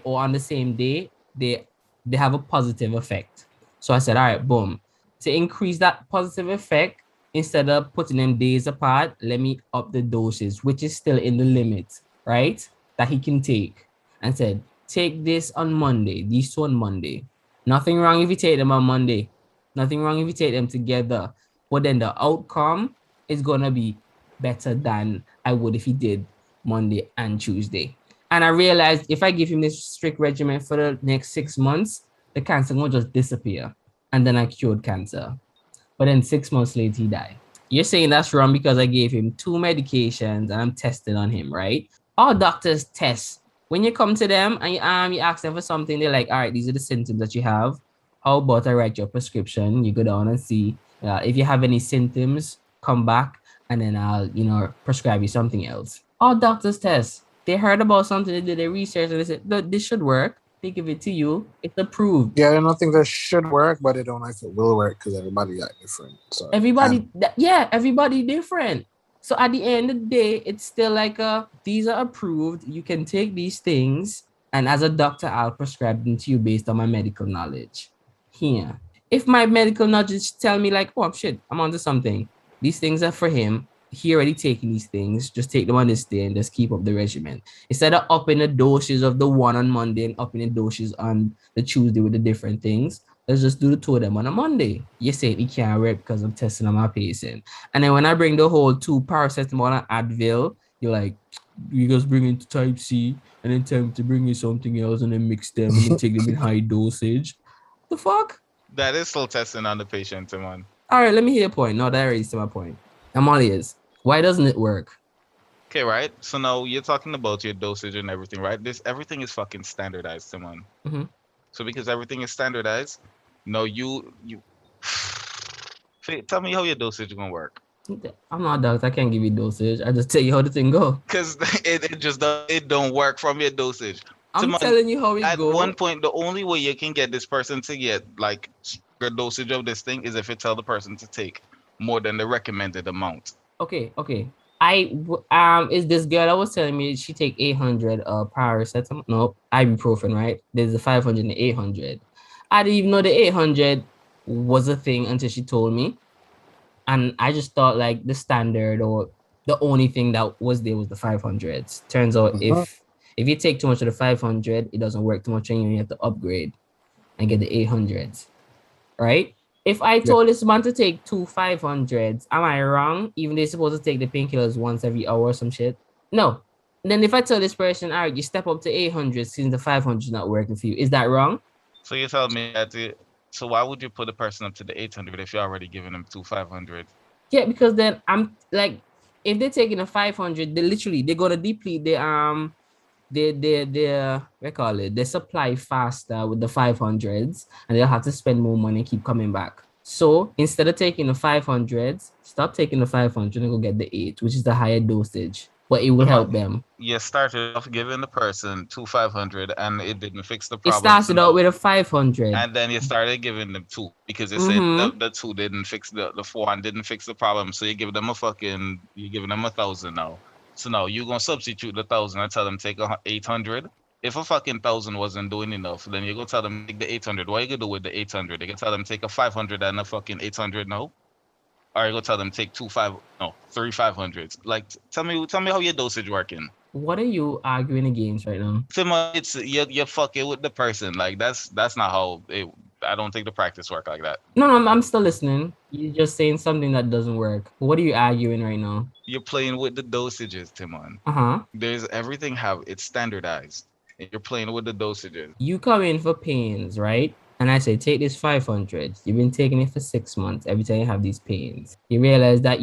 or on the same day, they have a positive effect. So I said, all right, boom. To increase that positive effect, instead of putting them days apart, let me up the doses, which is still in the limit, right? That he can take. And said, take this on Monday, these 2 on Monday. Nothing wrong if you take them on Monday. Nothing wrong if you take them together. But then the outcome is going to be better than I would if he did Monday and Tuesday. And I realized if I give him this strict regimen for the next 6 months, the cancer won't just disappear. And then I cured cancer. But then 6 months later, he died. You're saying that's wrong because I gave him 2 medications and I'm testing on him, right? All doctors test. When you come to them and you ask them for something, they're like, all right, these are the symptoms that you have. How about I write your prescription? You go down and see if you have any symptoms, come back and then I'll, prescribe you something else. All doctors test. They heard about something, they did their research and they said, look, this should work. They give it to you. It's approved. Yeah, I don't think that should work, but I don't know if it will work because everybody got different. So everybody different. So at the end of the day, it's still like these are approved. You can take these things, and as a doctor, I'll prescribe them to you based on my medical knowledge. Here, if my medical knowledge tell me like, oh shit, I'm onto something. These things are for him. He already taking these things. Just take them on this day and just keep up the regimen. Instead of upping the doses of the one on Monday and upping the doses on the Tuesday with the different things, let's just do the 2 of them on a Monday. You say it can't work because I'm testing on my patient. And then when I bring the whole 2 paracetamol and Advil, you're like, you just bring it to type C and then tell me to bring you something else and then mix them and then take them in high dosage. The fuck? That is still testing on the patient, man. All right, let me hear your point. No, that already is my point. I'm all ears. Why doesn't it work? Okay, right? So now you're talking about your dosage and everything, right? Everything is fucking standardized, Timon. Mm-hmm. So because everything is standardized, no, you tell me how your dosage is gonna work. I'm not a doctor. I can't give you dosage. I just tell you how the thing go. Because it don't work from your dosage. I'm telling you how it goes. go. At one point, the only way you can get this person to get like a dosage of this thing is if you tell the person to take more than the recommended amount. Okay. Is this girl that was telling me she take 800 paracetamol? No, ibuprofen, right? There's the 500 and the 800. I didn't even know the 800 was a thing until she told me. And I just thought like the standard or the only thing that was there was the 500s. Turns out if you take too much of the 500, it doesn't work too much and you have to upgrade and get the 800s, right? If I told this man to take 2 500s, am I wrong? Even though they're supposed to take the painkillers once every hour or some shit? No. Then if I tell this person, all right, you step up to 800 since the 500 is not working for you, is that wrong? So you tell me that. So why would you put the person up to the 800 if you're already giving them 2 500? Yeah, because then I'm like, if they're taking a 500, they're gonna deplete their their supply faster with the 500s, and they'll have to spend more money and keep coming back. So instead of taking the 500s, stop taking the 500 and go get the 8, which is the higher dosage. but it will help them. You started off giving the person 500 and it didn't fix the It problem. started out with a 500. And then you started giving them 2 because you said the 2 didn't fix the 4 and didn't fix the problem. So you give them you're giving them 1,000 now. So now you're going to substitute the 1,000 and tell them take 800. If a fucking 1,000 wasn't doing enough, then you're going to tell them take the 800. What are you going to do with the 800? You can tell them take a 500 and a fucking 800 now. Or you going to tell them take 3 500s. Like, tell me how your dosage working. What are you arguing against right now? It's you're fucking with the person. Like that's not how it. I don't think the practice work like that. No, I'm still listening. You're just saying something that doesn't work. What are you arguing right now? You're playing with the dosages, Timon. There's everything it's standardized. And you're playing with the dosages. You come in for pains, right? And I say, take this 500. You've been taking it for 6 months. Every time you have these pains, you realize that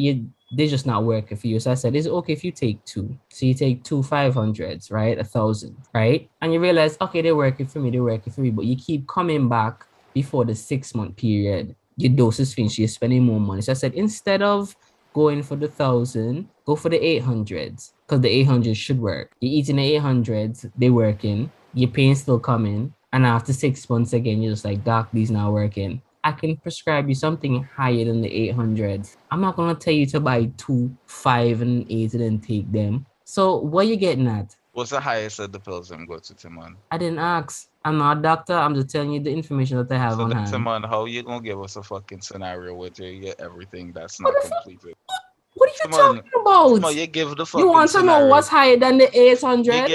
they're just not working for you. So I said, it's okay if you take 2. So you take 2 500s, right? 1,000, right? And you realize, okay, they're working for me. But you keep coming back before the 6-month period. Your dose is finished. You're spending more money. So I said, instead of going for the 1,000, go for the 800s because the 800s should work. You're eating the 800s, they're working. Your pain's still coming. And after 6 months again, you're just like, doc, these not working. I can prescribe you something higher than the 800s. I'm not going to tell you to buy 2, 5, and 8 and then take them. So what are you getting at? What's the highest of the pills I'm going to, Timon? I didn't ask. I'm not a doctor. I'm just telling you the information that I have on hand. Timon, how you going to give us a fucking scenario where you get everything that's not completed? What are you talking about? Timon, you give the fucking You want to know what's higher than the 800? You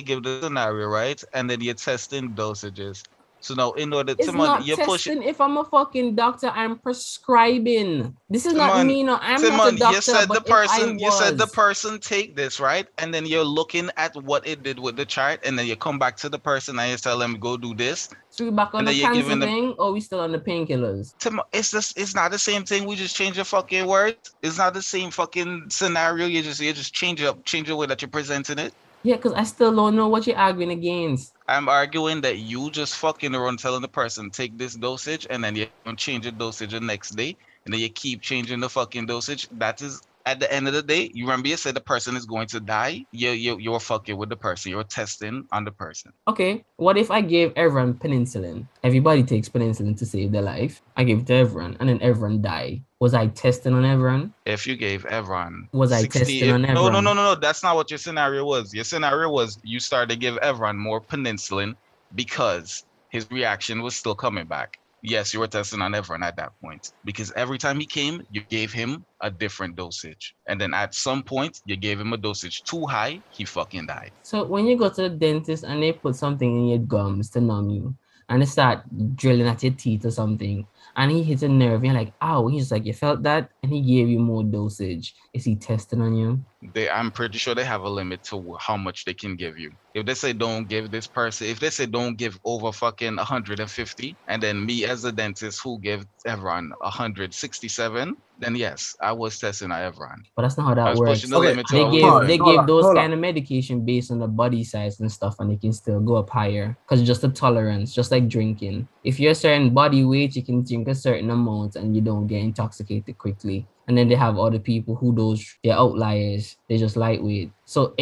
give the scenario, right? And then you're testing dosages. So now, in order it's not you're testing. If I'm a fucking doctor, I'm prescribing. This is not me. No, I'm not a doctor. You said the person take this, right? And then you're looking at what it did with the chart, and then you come back to the person and you tell them go do this. So we back on the cancer thing, or we still on the painkillers? It's not the same thing. We just change the fucking words. It's not the same fucking scenario. You just change the way that you're presenting it. Yeah, because I still don't know what you're arguing against. I'm arguing that you just fucking around telling the person, take this dosage, and then you don't change the dosage the next day, and then you keep changing the fucking dosage. That is, at the end of the day, you remember you said the person is going to die? You're fucking with the person. You're testing on the person. Okay, what if I gave everyone penicillin? Everybody takes penicillin to save their life. I gave it to everyone, and then everyone died. Was I testing on everyone? If you gave everyone... Was I testing on everyone? No. That's not what your scenario was. Your scenario was you started to give everyone more penicillin because his reaction was still coming back. Yes, you were testing on everyone at that point. Because every time he came, you gave him a different dosage. And then at some point, you gave him a dosage too high, he fucking died. So when you go to the dentist and they put something in your gums to numb you, and they start drilling at your teeth or something, and he hits a nerve, and you're like, ow, he's like, you felt that? And he gave you more dosage. Is he testing on you? I'm pretty sure they have a limit to how much they can give you. If they say don't give this person, if they say don't give over fucking 150, and then me as a dentist who gave everyone 167, then yes, I was testing on everyone. But that's not how that works. They give those kind of medication based on the body size and stuff, and they can still go up higher because it's just a tolerance, just like drinking. If you're a certain body weight, you can drink a certain amount and you don't get intoxicated quickly. And then they have other people who they're outliers. They're just lightweight. So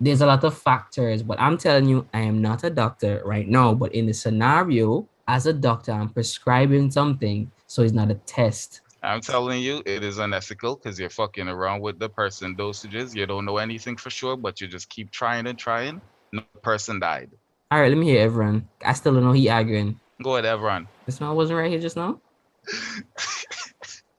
there's a lot of factors. But I'm telling you, I am not a doctor right now. But in the scenario, as a doctor, I'm prescribing something. So it's not a test. I'm telling you, it is unethical because you're fucking around with the person dosages. You don't know anything for sure, but you just keep trying and trying. No person died. All right, let me hear everyone. I still don't know he arguing. Go ahead, everyone. This man wasn't right here just now?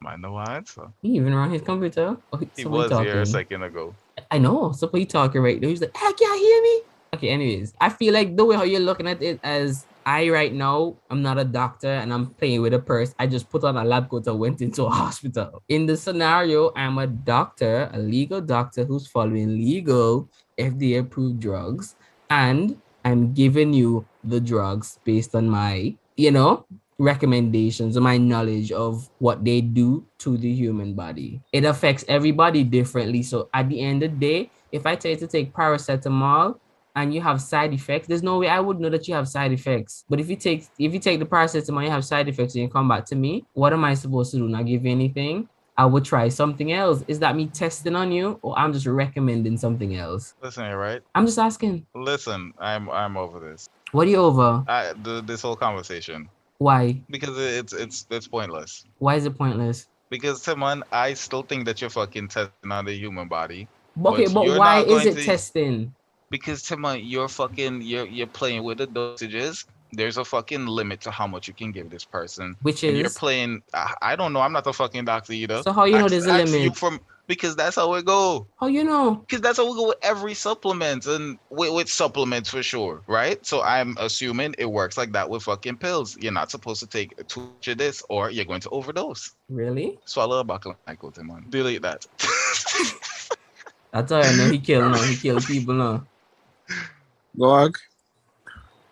I know answer. He even around his computer? He was here a second ago. I know. So he talking right now. He's like, heck yeah, hear me? Okay, anyways. I feel like the way how you're looking at it as right now, I'm not a doctor and I'm playing with a purse. I just put on a lab coat and went into a hospital. In the scenario, I'm a doctor, a legal doctor who's following legal FDA-approved drugs. And I'm giving you the drugs based on my, recommendations or my knowledge of what they do to the human body. It affects everybody differently. So at the end of the day, if I tell you to take paracetamol and you have side effects, there's no way I would know that you have side effects. But if you take the paracetamol and you have side effects and you come back to me, what am I supposed to do? Not give you anything? I would try something else. Is that me testing on you, or I'm just recommending something else? Listen here, right? I'm just asking. Listen, I'm over this. What are you over? This whole conversation. Why? Because it's pointless. Why is it pointless? Because Timon, I still think that you're fucking testing on the human body. Okay, but why is it testing? Because Timon, you're playing with the dosages. There's a fucking limit to how much you can give this person. Which is? And you're playing. I don't know. I'm not a fucking doctor either. So how you know there's a limit? Because that's how it go. How you know? Because that's how we go with every supplement and with supplements for sure, right? So I'm assuming it works like that with fucking pills. You're not supposed to take too much of this or you're going to overdose. Really? Swallow a buckle of Nycotin. Delete that. That's all I know. He killed people now. Log,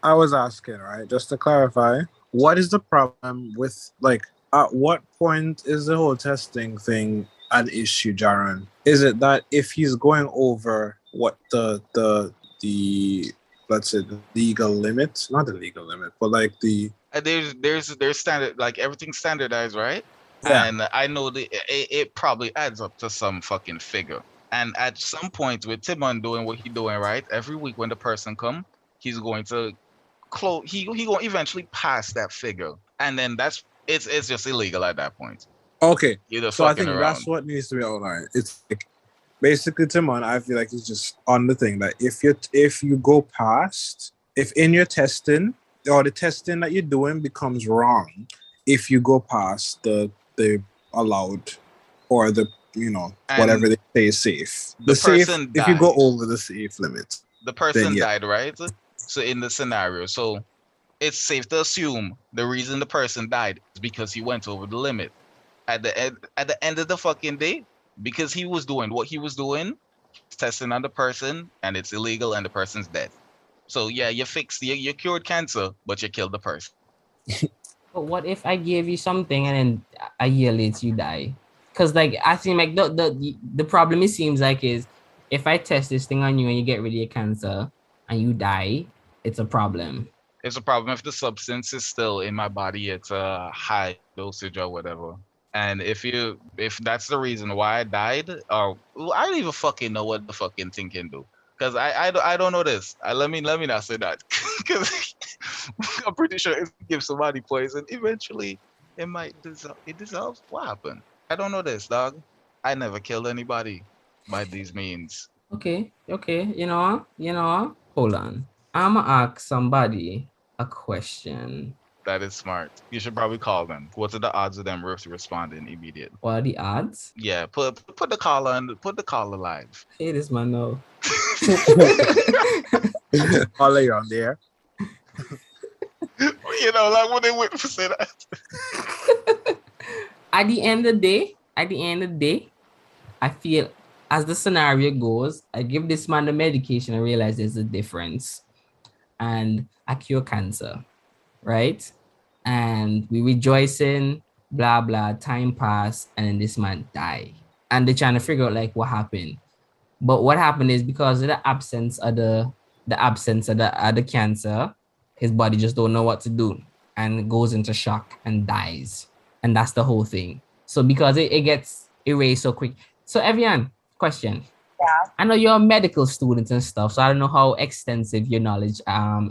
I was asking, right? Just to clarify, what is the problem with, like, at what point is the whole testing thing an issue, Jaron? Is it that if he's going over what the let's say the legal limit, not the legal limit, but like the there's standard, like everything's standardized, right? Yeah. And I know it probably adds up to some fucking figure. And at some point with Timon doing what he's doing, right? Every week when the person come, he's going to close. He going to eventually pass that figure, and then it's just illegal at that point. Okay, so I think around. that's what needs to be outlined. It's like basically Timon, I feel like it's just on the thing that if you go past, if in your testing or the testing that you're doing becomes wrong, if you go past the allowed or the whatever they say is safe. The safe person if you go over the safe limit. The person died, right? So in the scenario, so it's safe to assume the reason the person died is because he went over the limit. At the end of the fucking day, because he was doing what he was doing, testing on the person, and it's illegal, and the person's dead. So yeah, you cured cancer, but you killed the person. But what if I gave you something and then a year later you die? Because like I think like the problem it seems like is if I test this thing on you and you get rid of your cancer and you die, it's a problem. It's a problem if the substance is still in my body, it's a high dosage or whatever. And if that's the reason why I died, or I don't even fucking know what the fucking thing can do, because I don't know this. Let me not say that, because I'm pretty sure if you give somebody poison, eventually it might dissolve. It dissolves. What happened? I don't know this, dog. I never killed anybody by these means. Okay. You know what? Hold on. I'ma ask somebody a question. That is smart. You should probably call them. What are the odds of them responding immediately? What are the odds? Yeah, put the caller on. Put the caller live. Hey, this man no. Caller, you're on there. Like when they wait for say that. At the end of the day, I feel as the scenario goes, I give this man the medication and realize there's a difference, and I cure cancer. Right? And we rejoicing, blah, blah, time pass, and then this man die. And they're trying to figure out like what happened. But what happened is because of the absence of the cancer, his body just don't know what to do and goes into shock and dies. And that's the whole thing. So because it gets erased so quick. So everyone, question. Yeah. I know you're a medical student and stuff, so I don't know how extensive your knowledge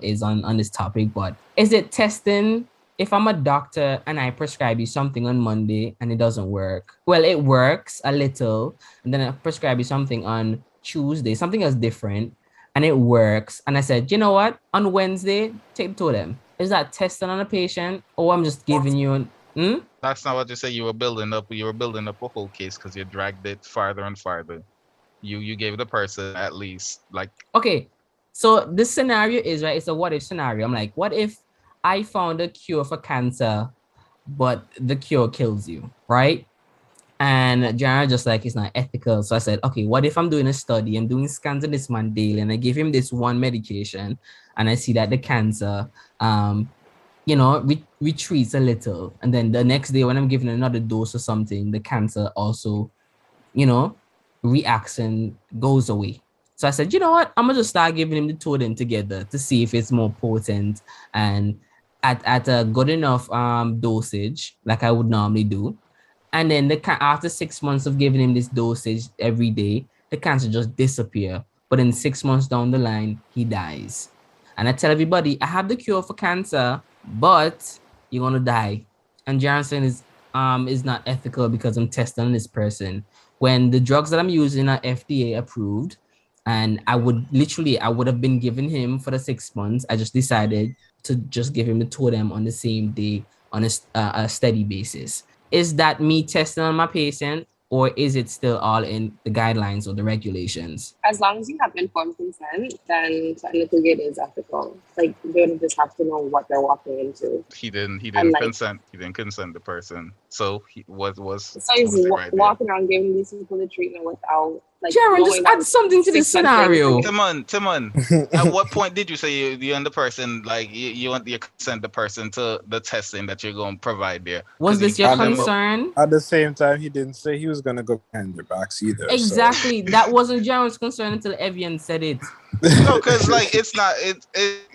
is on this topic, but is it testing? If I'm a doctor and I prescribe you something on Monday and it doesn't work, well, it works a little, and then I prescribe you something on Tuesday, something else different, and it works, and I said, you know what, on Wednesday, take it to them. Is that testing on a patient, or I'm just giving you That's not what you say. You were building up a whole case because you dragged it farther and farther. You gave the person at least like... Okay, so this scenario is, right, it's a what if scenario. I'm like, what if I found a cure for cancer, but the cure kills you, right? And Jared just like, it's not ethical. So I said, okay, what if I'm doing a study, I'm doing scans of this man daily, and I give him this one medication, and I see that the cancer, retreats a little. And then the next day when I'm giving another dose or something, the cancer also, reacts and goes away. So I said, you know what? I'm gonna just start giving him the two of them together to see if it's more potent and at a good enough dosage, like I would normally do. And then after 6 months of giving him this dosage every day, the cancer just disappear. But in 6 months down the line, he dies. And I tell everybody, I have the cure for cancer, but you're gonna die. And Janssen is not ethical because I'm testing on this person. When the drugs that I'm using are FDA approved, and I would have been giving him for the 6 months. I just decided to just give him the two of them on the same day on a steady basis. Is that me testing on my patient, or is it still all in the guidelines or the regulations? As long as you have informed consent, then technically it is ethical. Like, they don't just have to know what they're walking into. He didn't consent. He didn't consent the person. So he was. So he's walking around giving these people the treatment without. Like, Jaron, just add something to this scenario. Timon. At what point did you say you and the person, like, you want your consent the person to the testing that you're going to provide there? Was this your concern? At the same time, he didn't say he was going to go behind your backs either. Exactly. So. That wasn't Jaron's concern until Evian said it. No, because like it's not.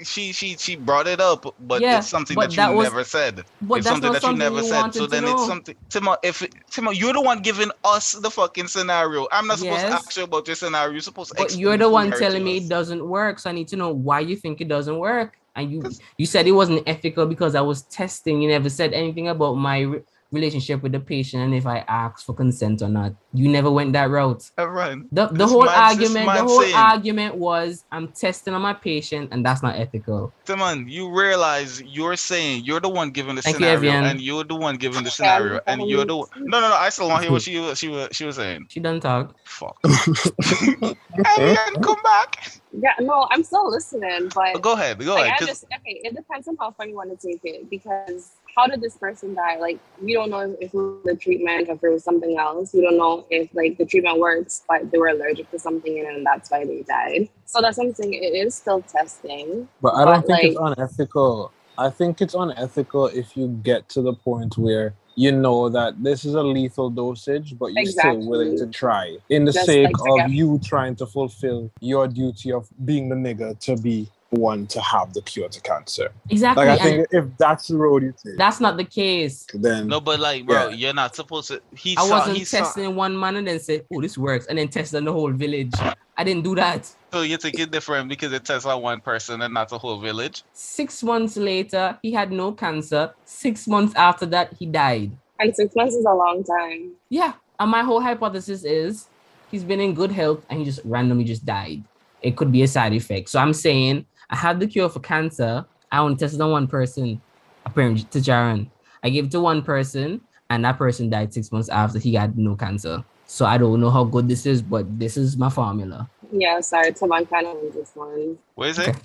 She brought it up, but it's something that you never said. But it's that's something not that you never said. So then it's something. Timo, you're the one giving us the fucking scenario. I'm not supposed to ask you about your scenario. You're supposed to. But you're the one telling me it doesn't work. So I need to know why you think it doesn't work. And you said it wasn't ethical because I was testing. You never said anything about my relationship with the patient and if I asked for consent or not. You never went that route. The whole argument was I'm testing on my patient and that's not ethical. Timon, you realize you're the one giving the scenario and you're the one giving the scenario and you're the one. No, I still want to hear what she was saying. She done talk. Fuck. Evian, come back. Yeah, no, I'm still listening, but go ahead. It depends on how far you want to take it, because how did this person die? Like, we don't know if it was the treatment, if it was something else. We don't know if like the treatment works, but they were allergic to something and that's why they died. So that's something. It is still testing. But I don't think it's unethical. I think it's unethical if you get to the point where you know that this is a lethal dosage, but you're still willing to try in the sake of you trying to fulfill your duty of being the nigga to be one to have the cure to cancer. Exactly. Like, I think if that's the road you take, that's not the case. Then no, but like, bro, you're not supposed to. I wasn't testing one man and then said, "Oh, this works," and then testing the whole village. I didn't do that. So you think it's different because it tests on one person and not the whole village? 6 months later, he had no cancer. 6 months after that, he died. And 6 months is a long time. Yeah. And my whole hypothesis is he's been in good health and he just randomly just died. It could be a side effect. So I'm saying I have the cure for cancer. I only tested on one person, apparently to Jaron. I gave it to one person and that person died 6 months after he had no cancer. So I don't know how good this is, but this is my formula. Yeah, sorry, Timon kind of on this one. What is it?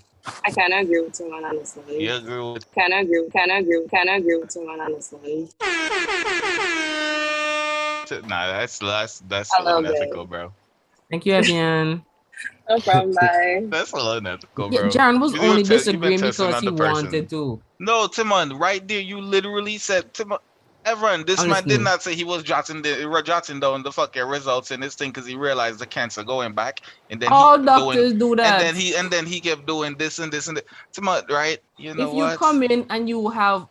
I kind of agree with Timon on this one. You agree with? Kind of agree with Timon on this one. Nah, that's unethical, bro. Thank you, Evian. No problem, bye. That's a little unethical, bro. Jaron was only disagreeing because he wanted to. No, Timon, right there, you literally said, Timon, everyone, this man did not say he was jotting down the fucking results in this thing because he realized the cancer going back, and then all doctors do that. And then he kept doing this and this and that. Timon, right? You know if you come in and you have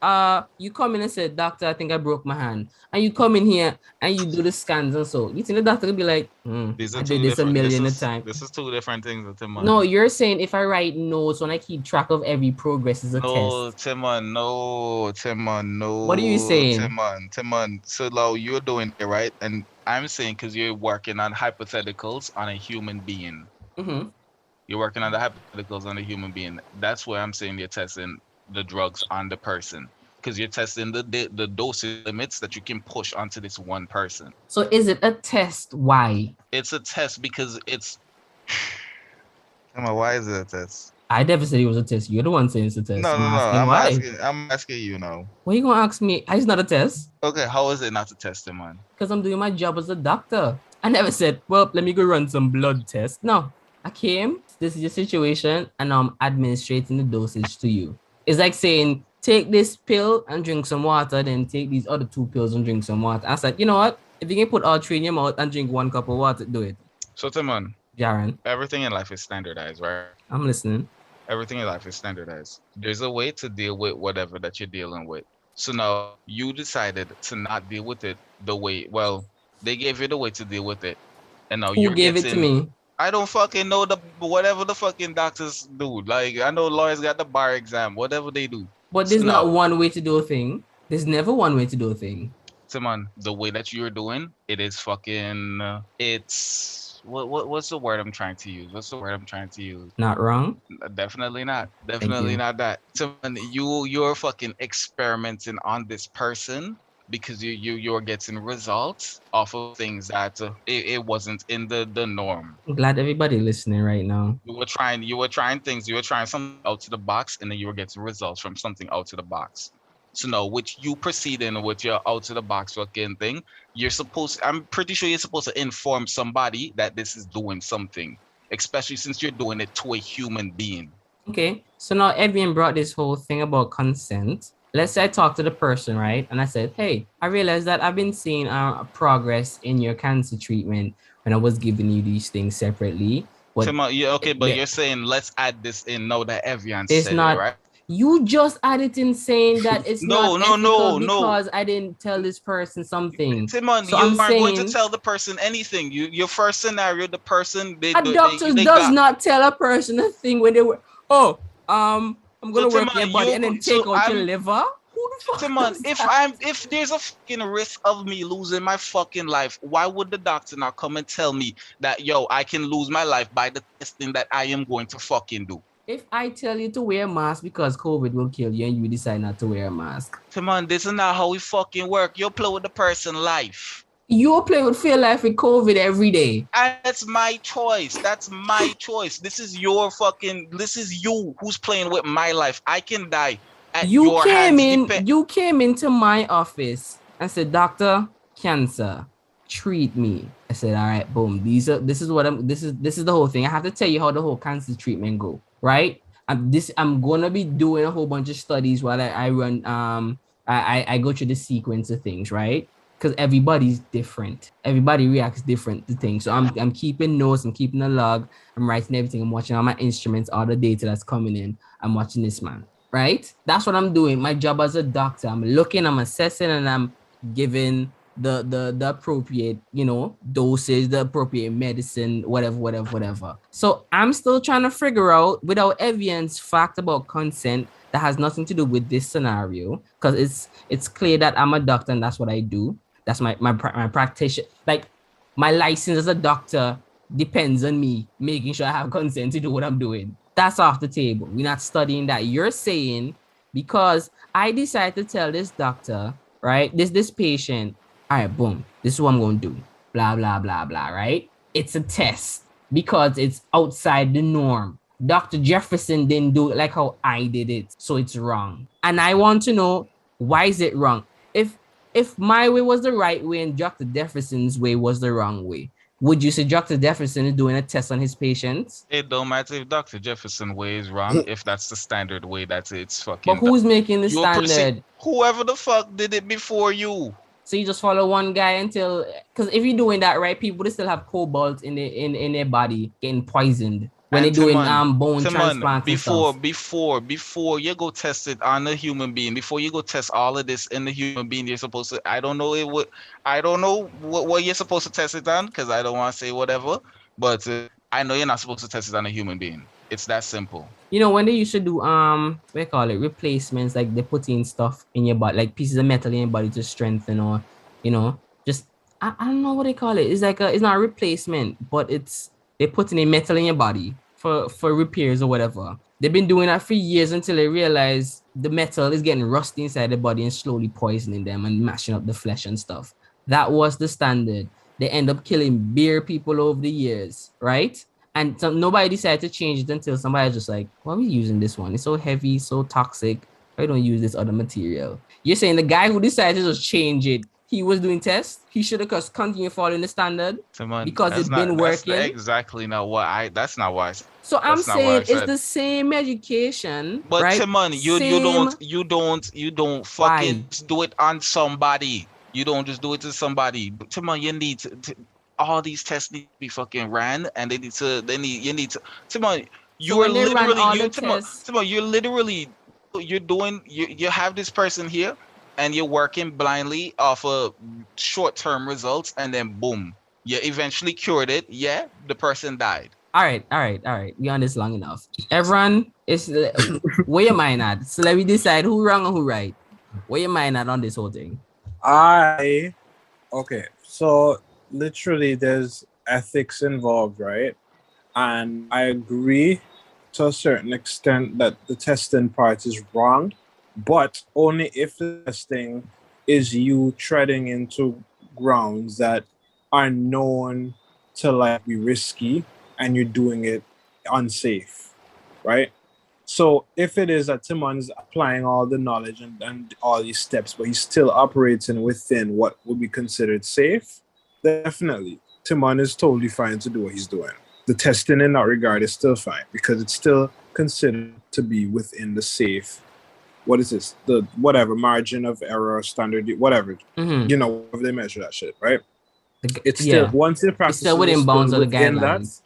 you come in and say, "Doctor, I think I broke my hand," and you come in here and you do the scans and so, you think the doctor will be like, I did this a million times. This is two different things, Timon. No, you're saying if I write notes when I keep track of every progress is a test. Timon, no. What are you saying? Timon. So now you're doing it right, and I'm saying because you're working on hypotheticals on a human being. Mm-hmm. You're working on the hypotheticals on a human being. That's where I'm saying you're testing the drugs on the person, because you're testing the dosage limits that you can push onto this one person. So is it a test? Why? It's a test because it's. Come on, why is it a test? I never said it was a test. You're the one saying it's a test. No. I'm asking you now. What are you gonna ask me? It's not a test. Okay, how is it not a test, man? Because I'm doing my job as a doctor. I never said, well, let me go run some blood tests. No, I came. This is your situation, and I'm administrating the dosage to you. It's like saying, take this pill and drink some water, then take these other 2 pills and drink some water. I said, you know what? If you can put all 3 in your mouth and drink 1 cup of water, do it. So, Timon, Jaron, everything in life is standardized, right? I'm listening. Everything in life is standardized. There's a way to deal with whatever that you're dealing with. So now you decided to not deal with it the way. Well, they gave you the way to deal with it, and now Who gave it to me? I don't fucking know whatever the fucking doctors do. Like I know lawyers got the bar exam, whatever they do. But there's not one way to do a thing. There's never one way to do a thing. Simon, the way that you're doing it is fucking. It's what's the word I'm trying to use? What's the word I'm trying to use? Not wrong. Definitely not. Definitely not that. Simon, you're fucking experimenting on this person because you're getting results off of things that it wasn't in the norm. I'm glad everybody listening right now. You were trying things. You were trying something out of the box, and then you were getting results from something out of the box. So now, which you proceeding with your out of the box fucking thing, I'm pretty sure you're supposed to inform somebody that this is doing something, especially since you're doing it to a human being. Okay, so now Evian brought this whole thing about consent. Let's say I talked to the person, right? And I said, hey, I realized that I've been seeing progress in your cancer treatment when I was giving you these things separately. But you're saying let's add this in now that Evian said not, it, right? You just added in saying that it's no, because I didn't tell this person something. Timon, so you aren't going to tell the person anything. Your first scenario, the person doctor does not tell a person a thing when they were I'm gonna work your body and then take out your liver. Who the fuck? Timon, if there's a fucking risk of me losing my fucking life, why would the doctor not come and tell me that I can lose my life by the testing that I am going to fucking do? If I tell you to wear a mask because COVID will kill you and you decide not to wear a mask. Come on, this is not how we fucking work. You play with the person's life. You play with your life with COVID every day. That's my choice. That's my choice. This is you who's playing with my life. I can die at your hands. You came into my office and said, Doctor, cancer, treat me. I said, all right, boom. This is the whole thing. I have to tell you how the whole cancer treatment go. Right? I'm gonna be doing a whole bunch of studies while I run. I go through the sequence of things, right? Because everybody's different. Everybody reacts different to things. So I'm keeping notes. I'm keeping a log. I'm writing everything. I'm watching all my instruments, all the data that's coming in. I'm watching this man, right? That's what I'm doing. My job as a doctor. I'm looking. I'm assessing, and I'm giving the appropriate, dosage, the appropriate medicine, whatever. So I'm still trying to figure out, without evidence, fact about consent that has nothing to do with this scenario, because it's clear that I'm a doctor and that's what I do. That's my practitioner. Like, my license as a doctor depends on me making sure I have consent to do what I'm doing. That's off the table. We're not studying that. You're saying because I decided to tell this doctor, right, this patient, all right, boom, this is what I'm going to do. Blah, blah, blah, blah, right? It's a test because it's outside the norm. Dr. Jefferson didn't do it like how I did it, so it's wrong. And I want to know, why is it wrong? If my way was the right way and Dr. Jefferson's way was the wrong way, would you say Dr. Jefferson is doing a test on his patients? It don't matter if Dr. Jefferson's way is wrong, if that's the standard way, it's fucking... But who's making the standard? Whoever the fuck did it before you. So you just follow one guy until, because if you're doing that right, people still have cobalt in their body getting poisoned when they're doing bone transplants. Before you go test it on a human being, before you go test all of this in the human being, you're supposed to. I don't know what you're supposed to test it on, because I don't want to say whatever, but I know you're not supposed to test it on a human being. It's that simple. When they used to do replacements, like they put in stuff in your body, like pieces of metal in your body to strengthen, or just I don't know what they call it. It's like it's not a replacement, but they put in a metal in your body for repairs or whatever. They've been doing that for years until they realize the metal is getting rusty inside the body and slowly poisoning them and mashing up the flesh and stuff. That was the standard. They end up killing bare people over the years, right? And so nobody decided to change it until somebody was just like, why are we using this one? It's so heavy, so toxic. Why don't use this other material? You're saying the guy who decided to just change it, he was doing tests? He should have just continued following the standard because it's been working? That's exactly not what that's not why. So I'm saying it's the same medication, but right? Timon, you don't fucking do it on somebody. You don't just do it to somebody. But Timon, you need to all these tests need to be fucking ran, and you need to Timon, you have this person here, and you're working blindly off of short-term results, and then boom, you eventually cured it. Yeah, the person died. All right. We on this long enough. Everyone is where your mind at? So let me decide who wrong and who right. Where your mind at on this whole thing? Okay, so literally there's ethics involved, right? And I agree to a certain extent that the testing part is wrong, but only if the testing is you treading into grounds that are known to like be risky and you're doing it unsafe, right? So if it is that Timon's applying all the knowledge and all these steps, but he's still operating within what would be considered safe, definitely Timon is totally fine to do what he's doing. The testing in that regard is still fine because it's still considered to be within the safe. What is this? The whatever margin of error, standard, whatever. You know, they measure that shit, right? It's still once your practices it's still within bounds of the guidelines.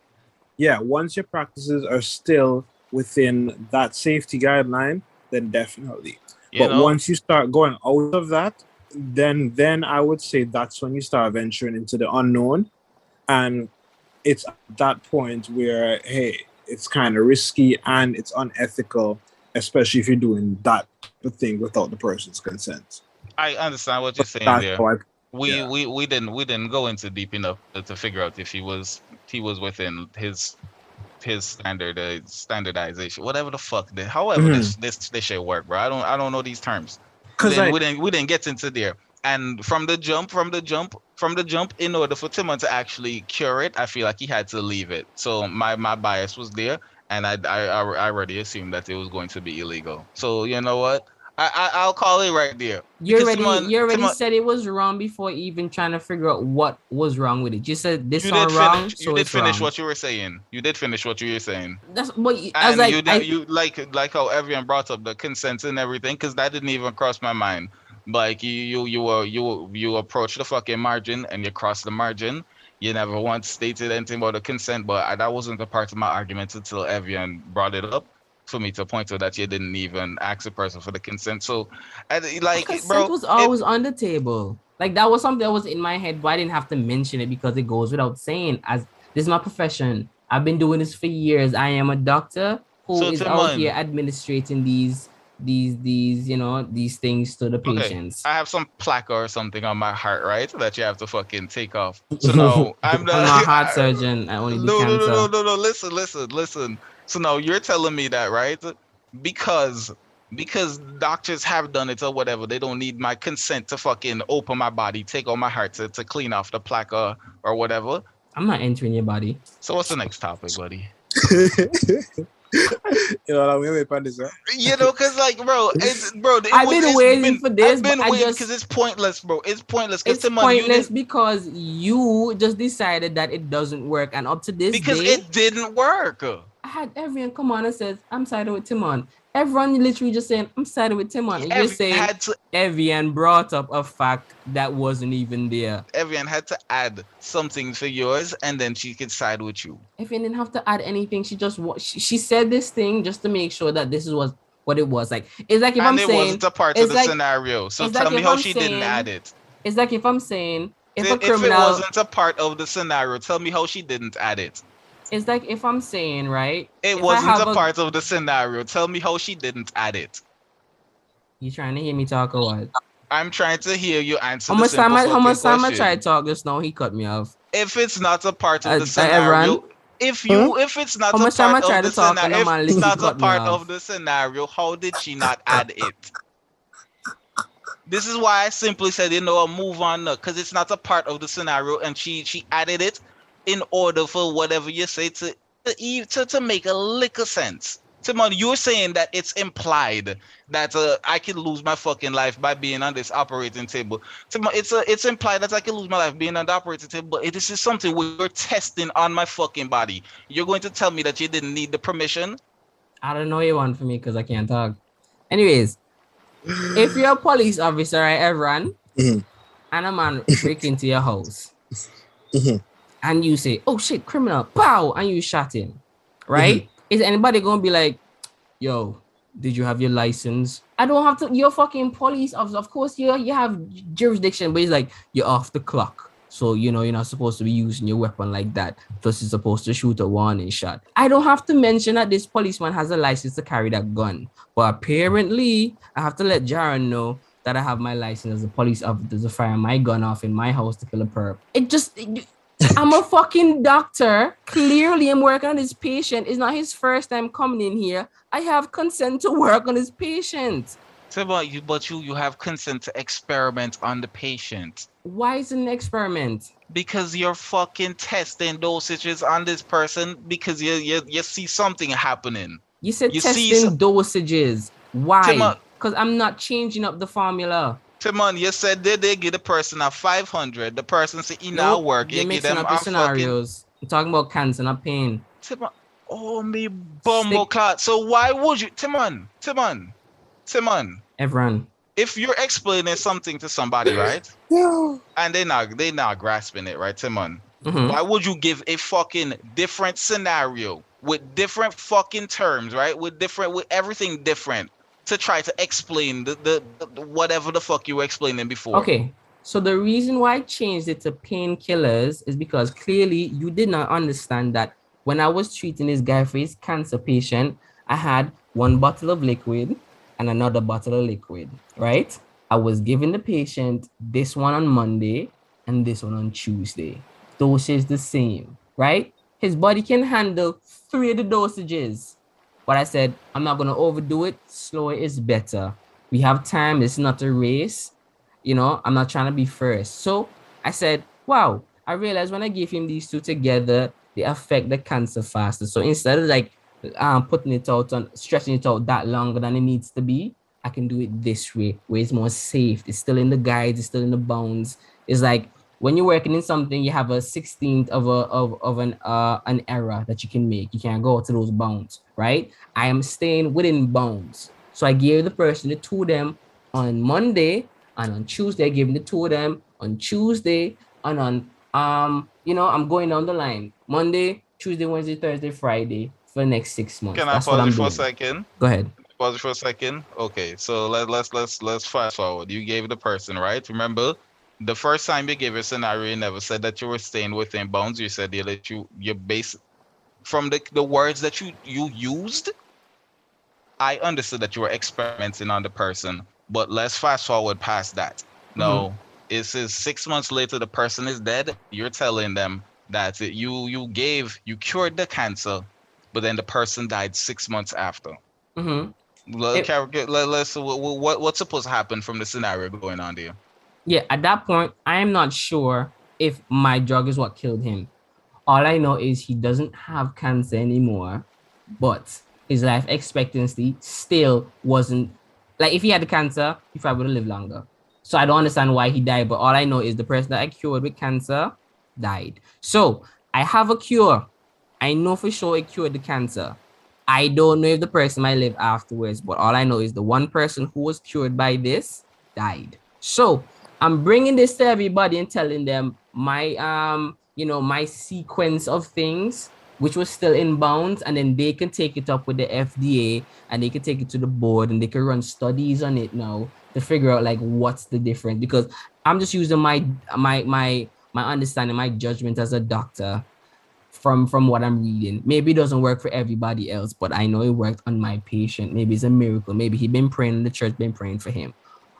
Once your practices are still within that safety guideline, then definitely. Once you start going out of that, then I would say that's when you start venturing into the unknown, and it's at that point where, hey, it's kind of risky and it's unethical, especially if you're doing that thing without the person's consent. I understand what you're saying there. We didn't go into deep enough to figure out if he was within his standardization, whatever the fuck. However, this shit work, bro. I don't know these terms. We didn't get into there. And from the jump, in order for Timon to actually cure it, I feel like he had to leave it. So my bias was there, and I already assumed that it was going to be illegal. So you know what? I'll call it right there. You already said it was wrong before even trying to figure out what was wrong with it. You said this is wrong. You did finish what you were saying. That's what I was like. You like how everyone brought up the consent and everything, because that didn't even cross my mind. Like you approach the fucking margin and you cross the margin. You never once stated anything about the consent, but that wasn't a part of my argument until Evian brought it up for me to point out that you didn't even ask a person for the consent. So, consent was always on the table. Like that was something that was in my head, but I didn't have to mention it because it goes without saying. As this is my profession, I've been doing this for years. I am a doctor who is out here administrating these things to the patients. I have some plaque or something on my heart, right? That you have to fucking take off. So no, I'm not a heart surgeon. I only do cancer. No. Listen. So now you're telling me that, right? Because doctors have done it or whatever, they don't need my consent to fucking open my body, take out my heart to clean off the plaque or whatever. I'm not entering your body. So what's the next topic, buddy? You know what I mean? Because I've been waiting for this. I've been waiting because it's pointless, bro. It's pointless. It's pointless because you just decided that it doesn't work, and up to this because day, it didn't work. I had everyone come on and says, I'm siding with Timon. Everyone literally just saying, I'm siding with Timon. And you're saying Evian brought up a fact that wasn't even there. Evian had to add something for yours, and then she could side with you. Evian didn't have to add anything. She said this thing just to make sure that this is what it was. Like, it's like if I'm saying... it wasn't a part of the scenario. So tell me how she didn't add it. It's like if I'm saying... If it wasn't a part of the scenario, tell me how she didn't add it. It's like if I'm saying, right? It wasn't a part of the scenario. Tell me how she didn't add it. You trying to hear me talk or what? I'm trying to hear you answer how much time I try to talk just now, he cut me off. If it's not a part of the scenario, if it's not a part of the scenario, how did she not add it? This is why I simply said, I'll move on, because it's not a part of the scenario, and she added it in order for whatever you say to make a lick of sense. Timon, you're saying that it's implied that I can lose my fucking life by being on this operating table. Timon, it's implied that I can lose my life being on the operating table, but this is something we're testing on my fucking body. You're going to tell me that you didn't need the permission? I don't know you want from me because I can't talk. Anyways, if you're a police officer, right, everyone, and a man break into your house, and you say, oh shit, criminal, pow, and you shot him, right? Is anybody gonna be like, yo, Did you have your license? I don't have to. You're fucking police officer. Of course, you have jurisdiction, but it's like you're off the clock. So, you know, you're not supposed to be using your weapon like that. Plus, you're supposed to shoot a warning shot. I don't have to mention that this policeman has a license to carry that gun. But apparently, I have to let Jaron know that I have my license as a police officer to fire my gun off in my house to kill a perp. I'm a fucking doctor. Clearly, I'm working on this patient. It's not his first time coming in here. I have consent to work on this patient. So, but you have consent to experiment on the patient. Why is it an experiment? Because you're fucking testing dosages on this person because you see something happening. You said testing dosages. Why? Because I'm not changing up the formula. Timon, you said they give the person a 500. The person say he now work. You're mixing up the scenarios. You're talking about cancer, not pain. Timon, oh me bumbo clot. So why would you, Timon? Everyone. If you're explaining something to somebody, right? Yeah. And they not grasping it, right, Timon? Mm-hmm. Why would you give a fucking different scenario with different fucking terms, right? With everything different to try to explain the whatever the fuck you were explaining before? Okay. So the reason why I changed it to painkillers is because clearly you did not understand that when I was treating this guy for his cancer patient, I had one bottle of liquid and another bottle of liquid, right? I was giving the patient this one on Monday and this one on Tuesday. Dosage the same, right? His body can handle 3 of the dosages. But I said, I'm not going to overdo it. Slower is better. We have time. It's not a race. You know, I'm not trying to be first. So I said, wow, I realized when I gave him these 2 together, they affect the cancer faster. So instead of like putting it out on stretching it out that longer than it needs to be, I can do it this way where it's more safe. It's still in the guides, it's still in the bounds. It's like when you're working in something, you have a 16th of an error that you can make. You can't go to those bounds, right? I am staying within bounds. So I gave the person the 2 of them on Monday, and on Tuesday I gave him the 2 of them on Tuesday, and on I'm going down the line. Monday, Tuesday, Wednesday, Thursday, Friday. For the next 6 months. Can I pause it for a second? Go ahead. Pause it for a second. Okay, so let's fast forward. You gave the person, right? Remember, the first time you gave a scenario, you never said that you were staying within bounds. You said that you base from the words that you used. I understood that you were experimenting on the person, but let's fast forward past that. No, it says 6 months later the person is dead. You're telling them that you cured the cancer. But then the person died 6 months after. What's supposed to happen from the scenario going on there? Yeah, at that point, I am not sure if my drug is what killed him. All I know is he doesn't have cancer anymore, but his life expectancy still wasn't like if he had the cancer, he probably would have lived longer. So I don't understand why he died, but all I know is the person that I cured with cancer died. So I have a cure. I know for sure it cured the cancer. I don't know if the person might live afterwards, but all I know is the one person who was cured by this died. So I'm bringing this to everybody and telling them my, my sequence of things, which was still in bounds, and then they can take it up with the FDA and they can take it to the board and they can run studies on it now to figure out like what's the difference. Because I'm just using my understanding, my judgment as a doctor. From what I'm reading. Maybe it doesn't work for everybody else, but I know it worked on my patient. Maybe it's a miracle. Maybe he'd been praying in the church, been praying for him.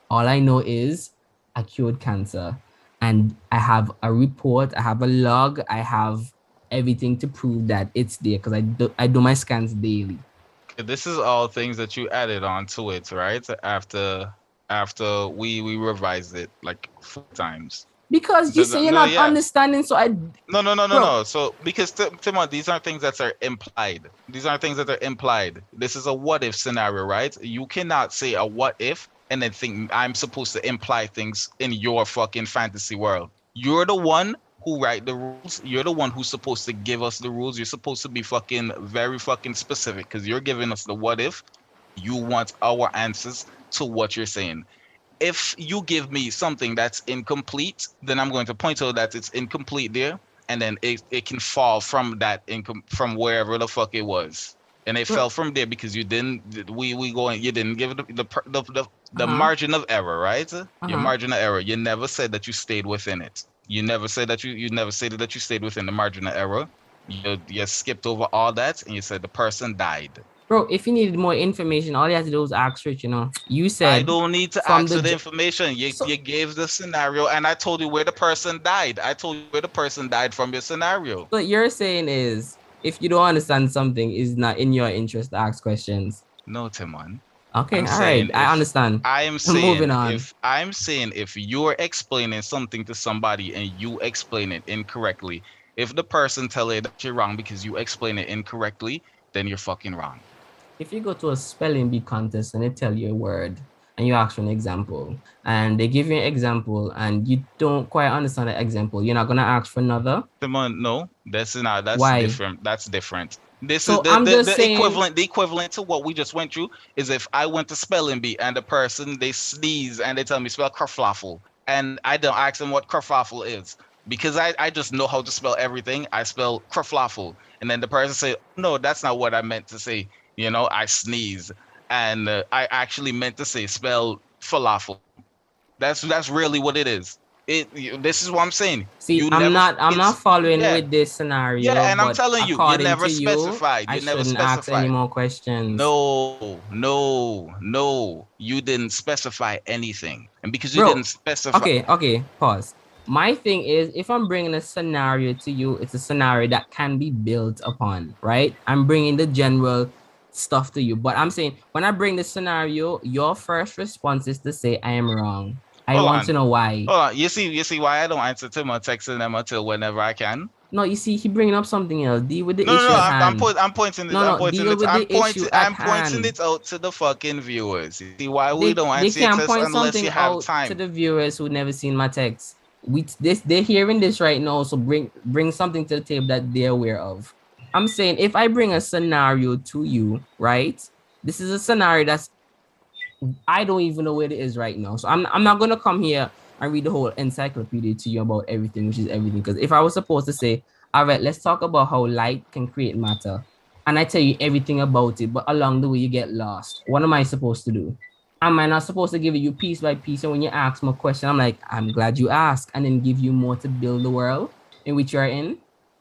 All I know is I cured cancer. And I have a report, I have a log, I have everything to prove that it's there because I do my scans daily. This is all things that you added on to it, right? After we revised it like 4 times. Because you say you're not understanding, so I... No. So, because, Timon, these aren't things that are implied. This is a what-if scenario, right? You cannot say a what-if and then think I'm supposed to imply things in your fucking fantasy world. You're the one who write the rules. You're the one who's supposed to give us the rules. You're supposed to be fucking very fucking specific because you're giving us the what-if. You want our answers to what you're saying. If you give me something that's incomplete, then I'm going to point out that it's incomplete there, and then it can fall from that from wherever the fuck it was. and it fell from there because you didn't. You didn't give it the margin of error, right? Your margin of error. You never said that you stayed within it. You never said that you never stated that you stayed within the margin of error. You skipped over all that and you said the person died. Bro, if you needed more information, all you have to do is ask Rich, you know. You said I don't need to ask for the information. You gave the scenario and I told you where the person died. I told you where the person died from your scenario. What you're saying is if you don't understand something, it's not in your interest to ask questions. No, Timon. Okay, all right. I understand. I'm saying moving on. If you're explaining something to somebody and you explain it incorrectly, if the person tell you that you're wrong because you explain it incorrectly, then you're fucking wrong. If you go to a spelling bee contest and they tell you a word and you ask for an example and they give you an example and you don't quite understand the example, you're not gonna ask for another? No, that's Why? different. That's different. This So is the, I'm the, just the saying- equivalent. The equivalent to what we just went through is if I went to spelling bee and the person they sneeze and they tell me spell kerfluffle and I don't ask them what kerfluffle is because I just know how to spell everything. I spell kerfluffle and then the person say no, that's not what I meant to say. You know, I sneeze and I actually meant to say spell falafel. That's really what it is. This is what I'm saying. See, I'm not following with this scenario. Yeah, and I'm but telling you, you according never to specified. I You never shouldn't ask specified. any more questions. No. You didn't specify anything, and because you Bro, didn't specify. Okay. Pause. My thing is, if I'm bringing a scenario to you, it's a scenario that can be built upon, right? I'm bringing the general stuff to you, but I'm saying when I bring the scenario, your first response is to say I am wrong. I want to know why. Hold on. You see why I don't answer to my texting them until whenever I can. No, you see, he bringing up something else. Deal with the issue. I'm pointing it. I'm pointing It it out to the fucking viewers. You see why we they, don't they answer can text point unless something you have out time. to the viewers who never seen my text. They're hearing this right now, so bring something to the table that they're aware of. I'm saying if I bring a scenario to you, right? This is a scenario that's I don't even know where it is right now. So I'm not gonna come here and read the whole encyclopedia to you about everything, which is everything. Because if I was supposed to say, all right, let's talk about how light can create matter, and I tell you everything about it, but along the way you get lost, what am I supposed to do? Am I not supposed to give you piece by piece? And when you ask me a question, I'm like, I'm glad you asked, and then give you more to build the world in which you're in?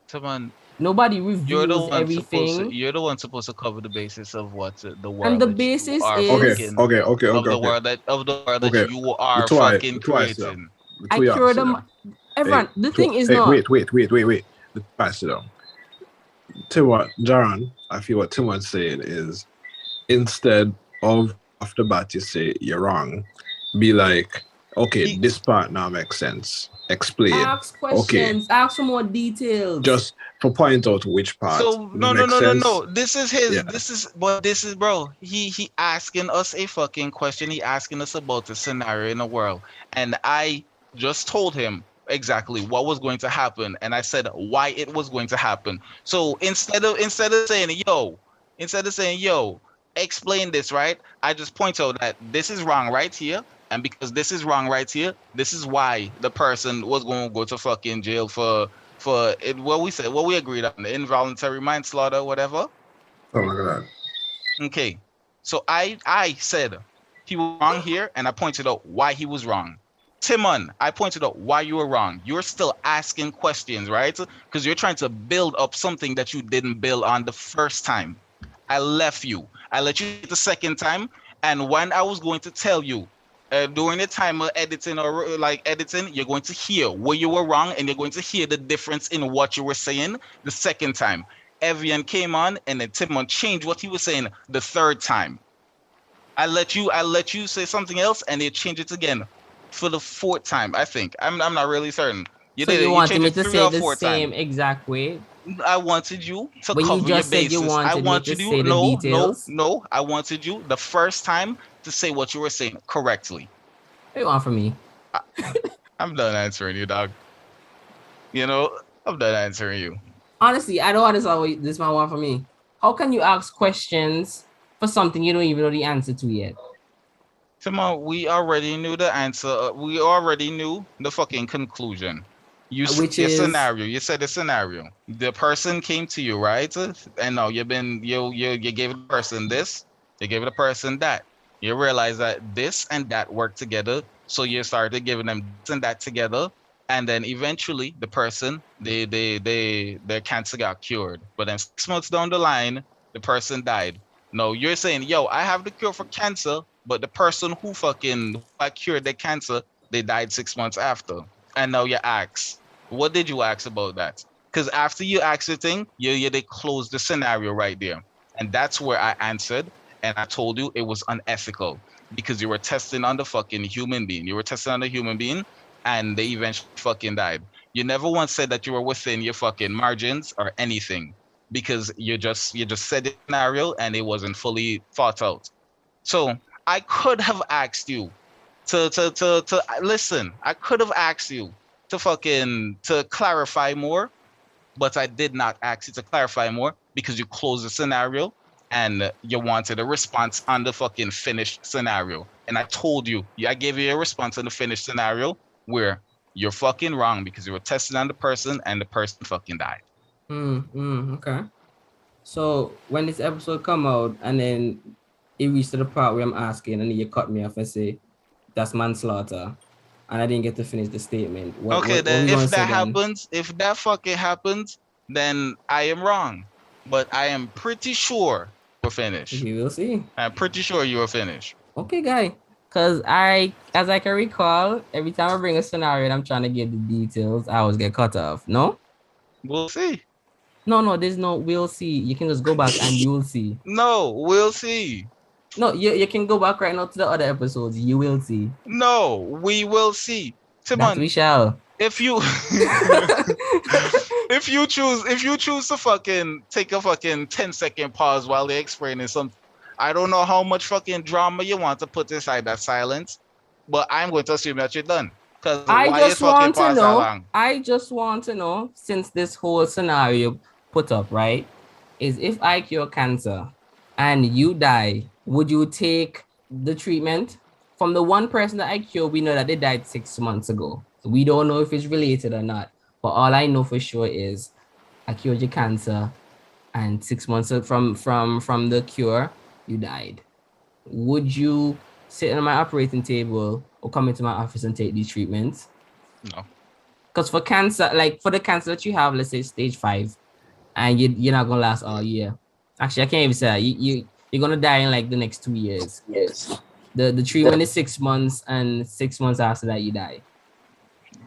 Come on. Nobody reviews everything. You're the one supposed to cover the basis of what the world. And the basis is okay. The world that you are fucking creating. I cure them. Everyone, the thing is not. Wait. Pass it down. Jaron, I feel what Timon saying is instead of off the bat you say you're wrong, be like, okay, this part now makes sense. Explain. Ask questions. Okay. Ask for more details. Just for point out which part. So no. This is his. Yeah. This is bro. He asking us a fucking question. He asking us about the scenario in the world, and I just told him exactly what was going to happen, and I said why it was going to happen. So instead of saying yo, explain this, right? I just point out that this is wrong right here. And because this is wrong right here, this is why the person was going to go to fucking jail for it. What we agreed on, the involuntary manslaughter, whatever. Oh my God. Okay, so I said he was wrong here, and I pointed out why he was wrong. Timon, I pointed out why you were wrong. You're still asking questions, right? Because you're trying to build up something that you didn't build on the first time. I let you the second time, and when I was going to tell you. During the time of editing you're going to hear where you were wrong and you're going to hear the difference in what you were saying the second time. Evian came on and then Timon changed what he was saying the third time. I let you say something else and they changed it again for the fourth time, I think. I'm not really certain. You wanted me to say the same exact way? I wanted you to when cover you just your said bases. You wanted me to say the details? No, I wanted you the first time to say what you were saying correctly. What do you want from me? I'm done answering you, dog. You know, I'm done answering you. Honestly, I don't understand what this man want from me. How can you ask questions for something you don't even know the answer to yet? Come on, we already knew the answer. We already knew the fucking conclusion. Which is scenario. You said the scenario. The person came to you, right? And no, you gave the person this, you gave the person that. You realize that this and that work together, so you started giving them this and that together, and then eventually the person their cancer got cured. But then 6 months down the line, the person died. No, you're saying, yo, I have the cure for cancer, but the person who cured their cancer, they died 6 months after. And now you ask, what did you ask about that? Because after you asked the thing, they closed the scenario right there. And that's where I answered. And I told you it was unethical because you were testing on the fucking human being. You were testing on the human being and they eventually fucking died. You never once said that you were within your fucking margins or anything because you just said the scenario and it wasn't fully thought out. So I could have asked you to listen. I could have asked you to clarify more, but I did not ask you to clarify more because you closed the scenario and you wanted a response on the fucking finished scenario. And I told you, I gave you a response on the finished scenario where you're fucking wrong because you were testing on the person and the person fucking died. Okay. So when this episode come out and then it reached to the part where I'm asking and then you cut me off and say, that's manslaughter. And I didn't get to finish the statement. Then if that happens, if that fucking happens, then I am wrong. But I am pretty sure we're finished. You will see. I'm pretty sure you are finished. Okay, guy. Because as I can recall, every time I bring a scenario and I'm trying to get the details, I always get cut off. No? We'll see. No, there's no we'll see. You can just go back and you'll see. No, we'll see. No, you can go back right now to the other episodes. You will see. No, we will see. Timon, that we shall. If you if you choose to fucking take a fucking 10-second pause while they're explaining something, I don't know how much fucking drama you want to put inside that silence, but I'm going to assume that you're done. I just want to know, since this whole scenario put up, right, is if I cure cancer and you die, would you take the treatment? From the one person that I cured, we know that they died 6 months ago. So we don't know if it's related or not. But all I know for sure is I cured your cancer and 6 months from the cure, you died. Would you sit on my operating table or come into my office and take these treatments? No. Because for cancer, like for the cancer that you have, let's say stage 5, and you're not gonna last all year. Actually, I can't even say that. You're gonna die in like the next 2 years. Yes. The treatment is 6 months, and 6 months after that you die.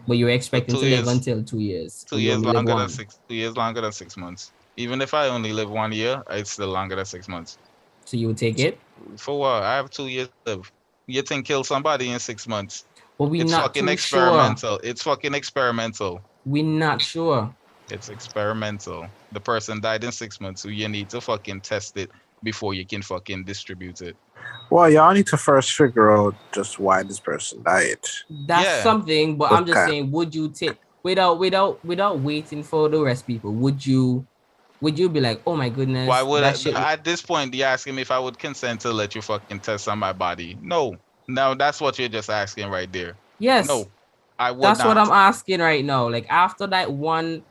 But you're expecting to live until 2 years. 2 years longer than 6. 2 years longer than 6 months. Even if I only live 1 year, it's still longer than 6 months. So you would take it? For what? I have 2 years to live. You think kill somebody in 6 months? Well, we're it's not fucking too experimental. Sure. It's fucking experimental. We're not sure. It's experimental. The person died in 6 months, so you need to fucking test it before you can fucking distribute it. Well, y'all need to first figure out just why this person died. That's something, but I'm just saying, would you take without waiting for the rest people? Would you be like, oh my goodness? Why would at this point you're asking me if I would consent to let you fucking test on my body? No. Now that's what you're just asking right there. Yes. No. I would That's not. what I'm asking right now. Like after that one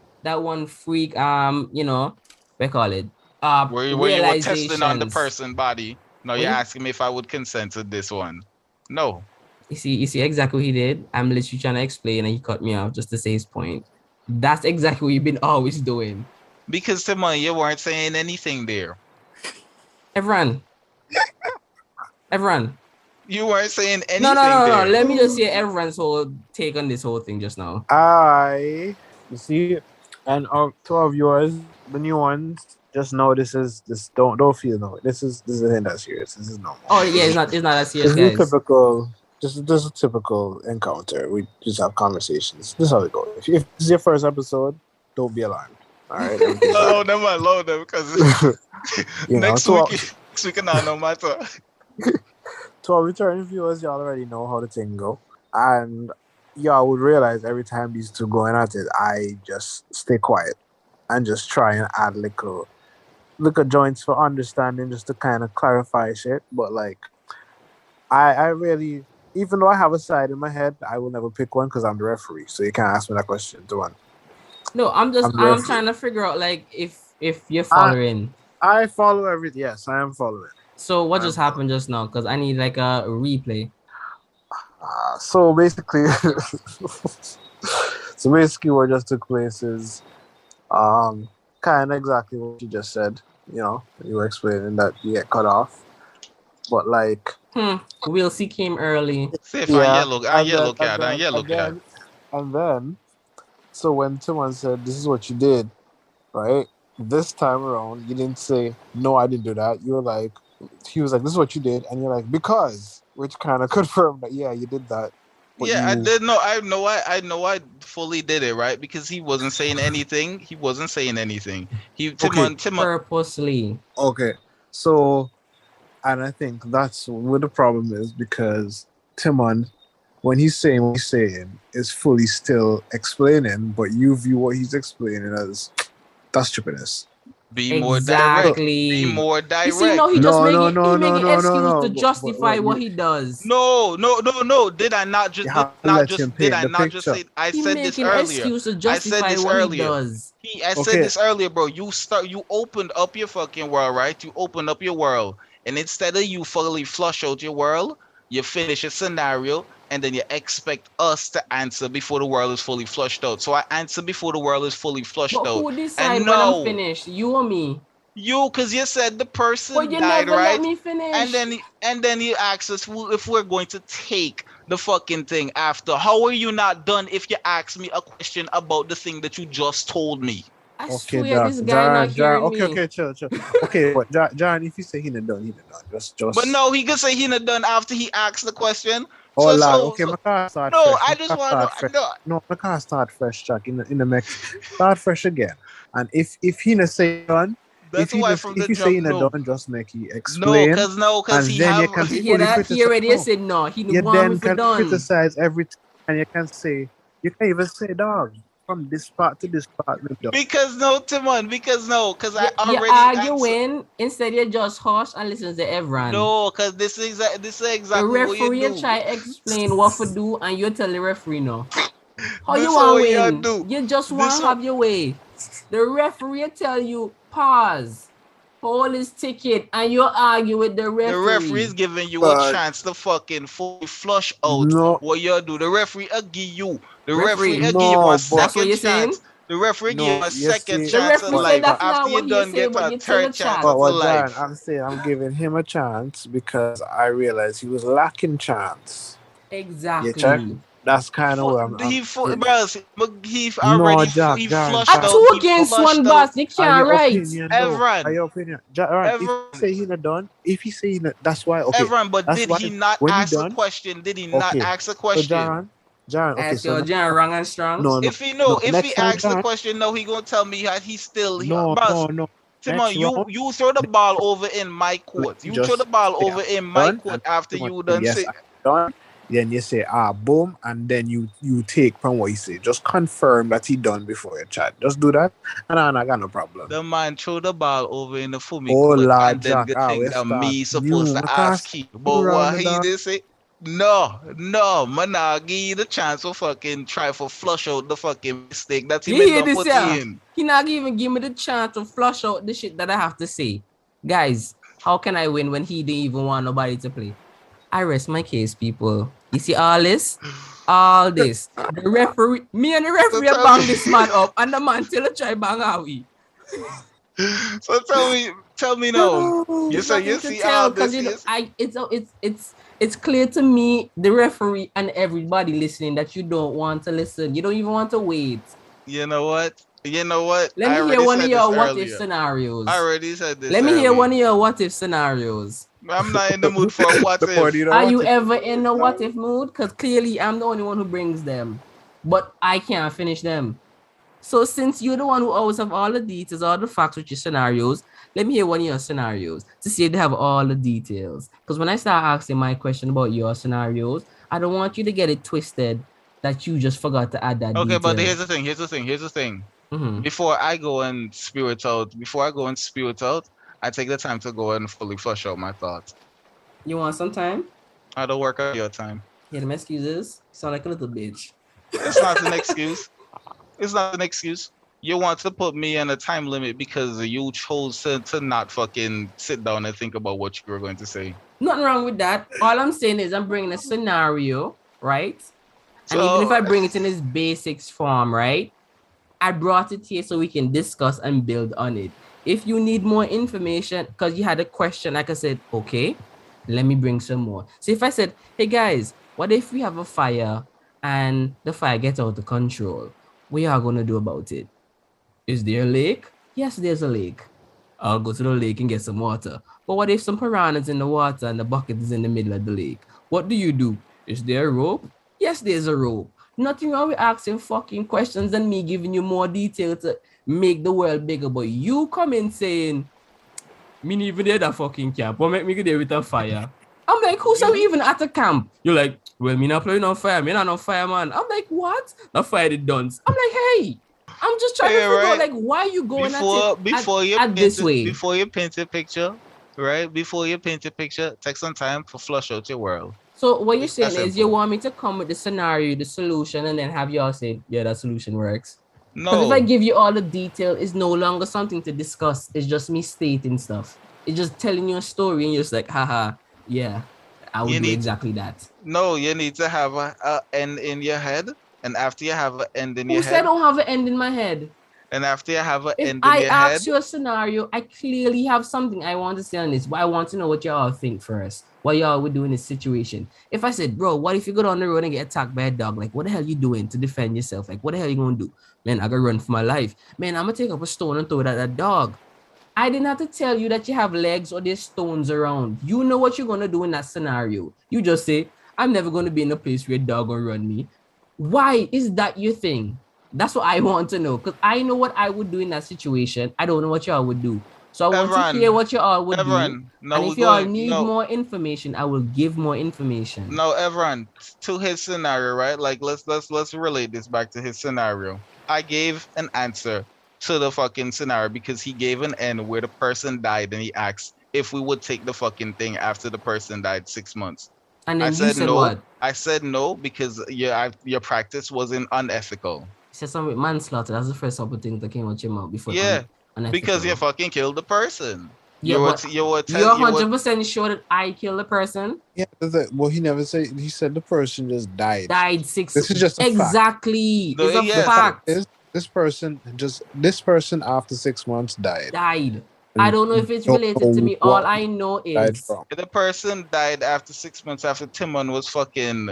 freak we call it where you were testing on the person body. No, you're asking me if I would consent to this one. No. You see exactly what he did. I'm literally trying to explain and he cut me off just to say his point. That's exactly what you've been always doing. Because Timon, you weren't saying anything there. Everyone. You weren't saying anything. No. Let me just hear everyone's whole take on this whole thing just now. You see, and to our viewers, the new ones, just know this. Don't feel no. This is a not serious. This is normal. Oh yeah, it's not that serious. This is typical. Just a typical encounter. We just have conversations. This is how it goes. If this is your first episode, don't be alarmed. All right. Load them because next week and no matter. To our returning viewers, y'all already know how the thing go, and y'all would realize every time these two going at it, I just stay quiet and just try and add little joints for understanding, just to kind of clarify shit. But like, I really even though I have a side in my head, I will never pick one because I'm the referee. So you can't ask me that question to one. No, I'm trying to figure out like if you're following. I follow everything. Yes, I am following. So what just happened just now? Because I need like a replay. So basically, what just took place is, kind of exactly what you just said. You know, you were explaining that you get cut off, but like, Will C came early. Yellow card. And then, so when Timon said, "This is what you did," right? This time around, you didn't say, "No, I didn't do that." You were like, he was like, "This is what you did," and you're like, "Because," which kind of confirmed that, yeah, you did that. Yeah, I did know. I know. I fully did it, right? Because he wasn't saying anything. Timon purposely. Okay, so, and I think that's what the problem is, because Timon, when he's saying what he's saying, is fully still explaining, but you view what he's explaining as that's stupidness. Be more direct. You see, no, he just making excuse to justify what he does. No. Did I not just say? I said this earlier. Excuse to justify what he does. I said this earlier, bro. You opened up your fucking world, right? You opened up your world, and instead of you fully flush out your world, you finish a scenario, and then you expect us to answer before the world is fully flushed out. So I answer before the world is fully flushed out. Who decide when I'm finished? You or me? You, because you said the person but you died, never right? Let me finish. And then you asked us if we're going to take the fucking thing after. How are you not done if you ask me a question about the thing that you just told me? I swear this guy not hearing me. Okay, chill. Okay, but John, if you say he not done. Just. But no, he could say he not done after he asked the question. Oh, okay, I can't start no, fresh. I just want to. No, I can't start fresh, Chuck. In the mix, start fresh again. And if he not say done, that's if why just, from if the you say he not done, just make he explain. No, because he then have. You can hear that? He already said no. He you want then me can done. criticize everything, and you can even say dog. From this part to this part, because I already. You're arguing instead you just hush and listen to everyone. No, because this is exactly the referee what you do. Try explain what to do, and you tell the referee no. How you want win? You just want to have your way. The referee tell you pause. Hold his ticket, and you argue with the referee. The referee is giving you a chance to fucking fully flush out what you do. The referee will give you. The referee will give you a second chance. The referee give you a second chance of life. After you done get a third chance of life. I'm saying I'm giving him a chance because I realized he was lacking chance. Exactly. That's kind of what I'm. He already flushed out. Two against one, boss. You can't write. Everyone. Your opinion. If he say he not done, that's why. Okay. Everyone, but did he not ask a question? Did he not ask a question? John, okay, so John wrong and strong. No, if he asks the question, no, he gonna tell me that he's still. No. Timon, you throw the ball over in my court. You throw the ball over in my court after you done say. Then you say, boom, and then you take from what he say. Just confirm that he done before you chat. Just do that, and I got no problem. The man throw the ball over in the Fumi court, and then the thing that me supposed to ask him. But what he did say, no, man, I give you the chance to fucking try for flush out the fucking mistake that he made put in. He not even give me the chance to flush out the shit that I have to say. Guys, how can I win when he didn't even want nobody to play? I rest my case, people. You see all this? The referee, me and the referee bang this man up, and the man still try bang Howie. So tell me now. You see all this? It's clear to me, the referee and everybody listening, that you don't want to listen. You don't even want to wait. You know what? Let me hear one of your what if scenarios. I already said this. Let me hear one of your what if scenarios. I'm not in the mood for a what if. Are you ever in a what if mood? Because clearly I'm the only one who brings them, but I can't finish them. So since you're the one who always have all the details, all the facts with your scenarios, let me hear one of your scenarios to see if they have all the details. Because when I start asking my question about your scenarios, I don't want you to get it twisted that you just forgot to add that. Okay, detail. but here's the thing. Mm-hmm. Before I go and spew it out, I take the time to go and fully flush out my thoughts. You want some time? I don't work out your time. Yeah, the excuses sound like a little bitch. It's not an excuse. It's not an excuse. You want to put me in a time limit because you chose to not fucking sit down and think about what you were going to say. Nothing wrong with that. All I'm saying is I'm bringing a scenario, right? So, and even if I bring it in its basics form, right? I brought it here so we can discuss and build on it. If you need more information, because you had a question, like I said, okay, let me bring some more. So if I said, hey guys, what if we have a fire and the fire gets out of control? What are you going to do about it? Is there a lake? Yes, there's a lake. I'll go to the lake and get some water. But what if some piranhas in the water and the bucket is in the middle of the lake? What do? Is there a rope? Yes, there's a rope. Nothing wrong with asking fucking questions and me giving you more detail to make the world bigger. But you come in saying, me not even there that fucking camp. What make me go there with a fire? I'm like, who's even at the camp? You're like, well, me not playing on fire. Me not on fire, man. I'm like, what? The fire did done. I'm like, hey, I'm just trying to figure out, like, why you going this way? Before you paint a picture, right? Before you paint a picture, take some time to flush out your world. So what you're saying is you want me to come with the scenario, the solution, and then have y'all say, yeah, that solution works? No. Because if I give you all the detail, it's no longer something to discuss. It's just me stating stuff. It's just telling you a story, and you're just like, haha, yeah, I would do exactly that. No, you need to have a end in your head. And after you have an end in your head... Who said I don't have an end in my head? And after you have an end in your head... If I ask you a scenario, I clearly have something I want to say on this, but I want to know what y'all think first. What y'all would do in this situation. If I said, bro, what if you go down the road and get attacked by a dog? Like, what the hell you doing to defend yourself? Like, what the hell you gonna do? Man, I gotta run for my life. Man, I'm gonna take up a stone and throw it at that dog. I didn't have to tell you that you have legs or there's stones around. You know what you're gonna do in that scenario. You just say, I'm never gonna be in a place where a dog will run me. Why is that your thing? That's what I want to know. Because I know what I would do in that situation. I don't know what y'all would do. So I want to hear what you all would do. No, and if you all need more information, I will give more information. No, everyone, to his scenario, right? Like let's relate this back to his scenario. I gave an answer to the fucking scenario because he gave an end where the person died and he asked if we would take the fucking thing after the person died 6 months. And then you said no. What? I said no because your practice wasn't unethical. You said something with manslaughter. That's the first couple things that came out your mouth before. Yeah. Because you fucking killed the person. Yeah, you're 100% sure that I killed the person? Yeah, well, he never said. He said the person just died. Died 6 This is just a exactly. Fact. It's a fact. This person after 6 months died. I don't know if it's related to me. All I know is the person died after 6 months after Timon was testing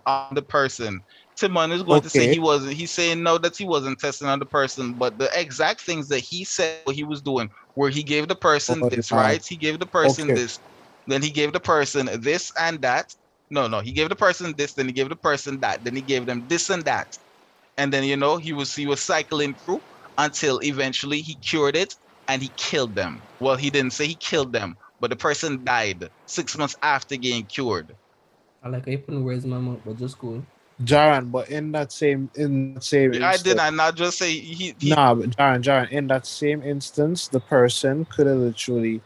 on the person. Timon is going to say he's saying no, that he wasn't testing on the person, but the exact things that he said what he was doing, where he gave the person this, right? He gave the person this, then he gave the person this and that. No, he gave the person this, then he gave the person that, then he gave them this and that. And then, he was cycling through until eventually he cured it and he killed them. Well, he didn't say he killed them, but the person died 6 months after getting cured. I like how you put words in my mouth, but just cool. Jaron, but in that same instance, I not just say he but Jaron, in that same instance, the person could have literally,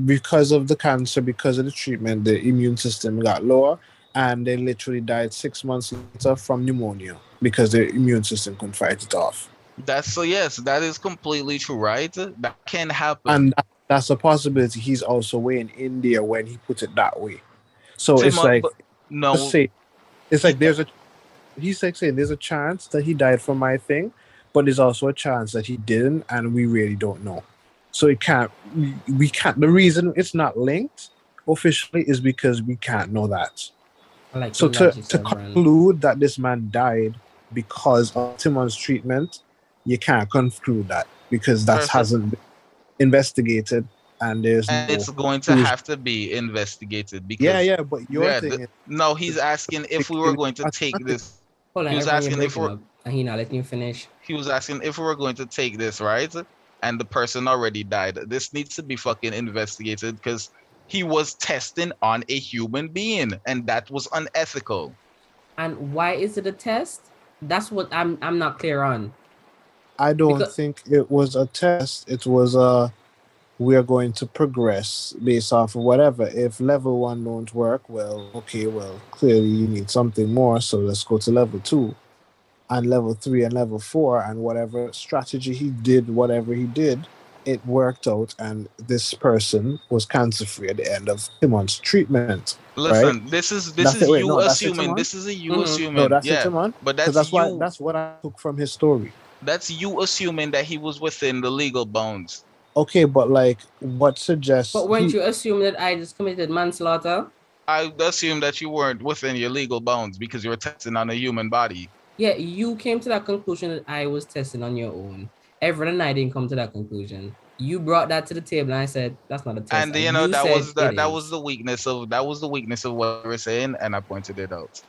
because of the cancer, because of the treatment, the immune system got lower, and they literally died 6 months later from pneumonia because their immune system couldn't fight it off. Yes, that is completely true, right? That can happen, and that's a possibility. He's also way in India when he put it that way. So it's like he's like saying there's a chance that he died from my thing, but there's also a chance that he didn't, and we really don't know. So we can't. The reason it's not linked officially is because we can't know that. So to conclude that this man died because of Timon's treatment, you can't conclude that because that hasn't been investigated. And it's going to have to be investigated because but your thing no, he's asking if we were going to take this. Hold on, he was asking if we're and he not letting you finish. He was asking if we were going to take this, right? And the person already died. This needs to be fucking investigated because he was testing on a human being, and that was unethical. And why is it a test? That's what I'm not clear on. I don't think it was a test. It was a we are going to progress based off of whatever. If level 1 don't work, well, okay, well, clearly you need something more, so let's go to level 2 and level 3 and level 4, and whatever strategy he did, whatever he did, it worked out, and this person was cancer-free at the end of Timon's treatment. Listen, right? this is you assuming. This is you assuming. No, that's yeah, it, Timon. but that's what I took from his story. That's you assuming that he was within the legal bounds. Okay, but like, what suggests? But weren't you assuming that I just committed manslaughter? I assume that you weren't within your legal bounds because you were testing on a human body. Yeah, you came to that conclusion that I was testing on your own. Everyone and I didn't come to that conclusion. You brought that to the table, and I said that's not a test. And you know that was the weakness of what you were saying, and I pointed it out.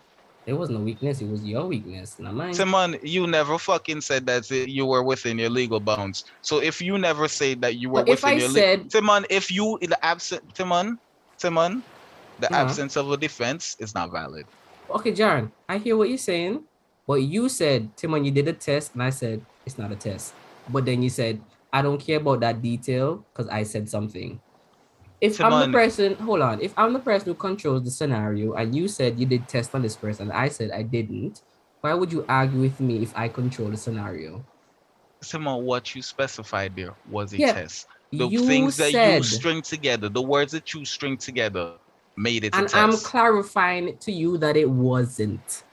It wasn't a weakness; it was your weakness, not mine. Timon, you never fucking said that you were within your legal bounds. So if you never said that you were within your legal, Timon, if you in the absence, Timon, the absence of a defense is not valid. Okay, Jaron, I hear what you're saying, but you said, Timon, you did a test, and I said it's not a test. But then you said, I don't care about that detail because I said something. If Timon, I'm the person, hold on. If I'm the person who controls the scenario and you said you did test on this person and I said I didn't, why would you argue with me if I control the scenario? Timon, what you specified there was a test. The things that you string together, the words that you string together made it a test. And I'm clarifying it to you that it wasn't.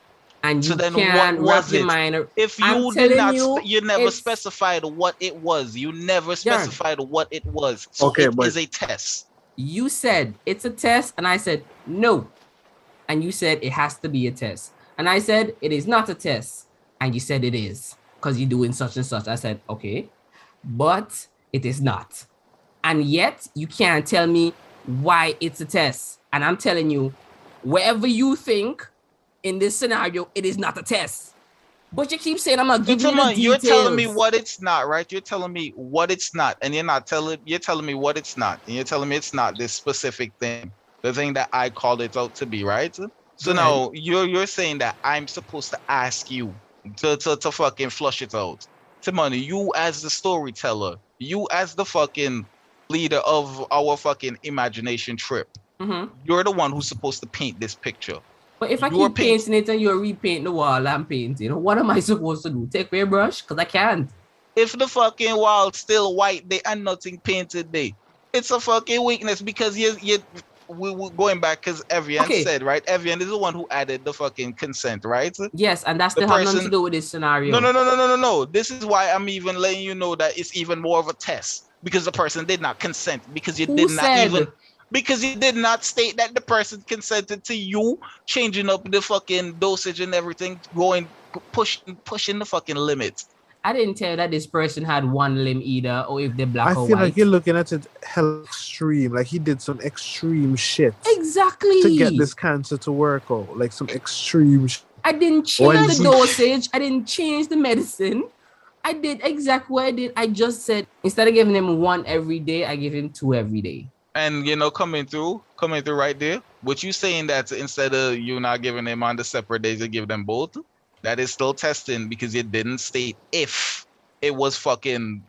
And so you then can't what was it? If you did not, you never specified what it was. You never specified what it was. So it is a test. You said it's a test, and I said no. And you said it has to be a test. And I said it is not a test. And you said it is because you're doing such and such. I said, okay, but it is not. And yet you can't tell me why it's a test. And I'm telling you, wherever you think in this scenario, it is not a test. But you keep saying I'm not giving you the details. You're telling me what it's not, right? You're telling me what it's not, and you're telling me what it's not, and you're telling me it's not this specific thing, the thing that I called it out to be, right? So now you're saying that I'm supposed to ask you to fucking flush it out. Timon, you as the storyteller, you as the fucking leader of our fucking imagination trip, you're the one who's supposed to paint this picture. But if I keep painting it and you're repainting the wall I'm painting, what am I supposed to do? Take away a brush? Because I can't. If the fucking wall's still white there and nothing painted there, it's a fucking weakness because we're going back because Evian said, right? Evian is the one who added the fucking consent, right? Yes, and that's still have nothing to do with this scenario. No. This is why I'm even letting you know that it's even more of a test because the person did not consent because you did not state that the person consented to you changing up the fucking dosage and everything, pushing the fucking limit. I didn't tell you that this person had one limb either, or if they're black or white. I feel like you're looking at it hell extreme. Like he did some extreme shit. Exactly. To get this cancer to work out. Like some extreme shit. I didn't change the dosage. I didn't change the medicine. I did exactly what I did. I just said, instead of giving him 1 every day, I give him 2 every day. And coming through right there, what you saying that instead of you not giving them on the separate days, you give them both, that is still testing because you didn't state if it was fucking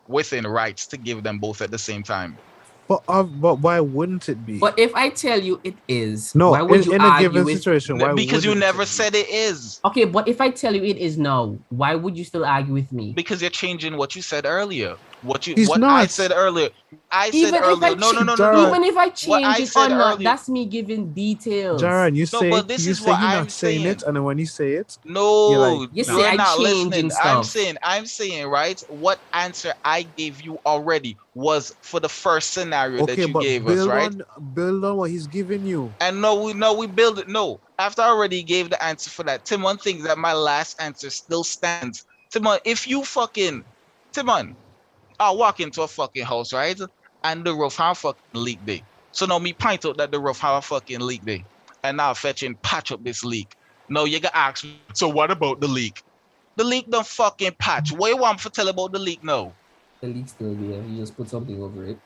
within rights to give them both at the same time. But why wouldn't it be? But if I tell you it is, no, why would you in a given situation? Why because you never said it is. Okay, but if I tell you it is no, why would you still argue with me? Because you're changing what you said earlier. What not. I said earlier. No. Even if I change it or not, that's me giving details. Jaron, you say you're not saying it, and then when you say it, you say I'm not listening. I'm saying, right? What answer I gave you already was for the first scenario that you gave us, right? Build on what he's giving you. And we build it. No, after I already gave the answer for that, Timon thinks that my last answer still stands. Timon, if you fucking I walk into a fucking house, right? And the roof have fucking leak there. So now me point out that the roof have a fucking leak there. And now fetch and patch up this leak. Now you gotta ask me, so what about the leak? The leak don't fucking patch. What you want to tell about the leak now? The leak's still there. You just put something over it.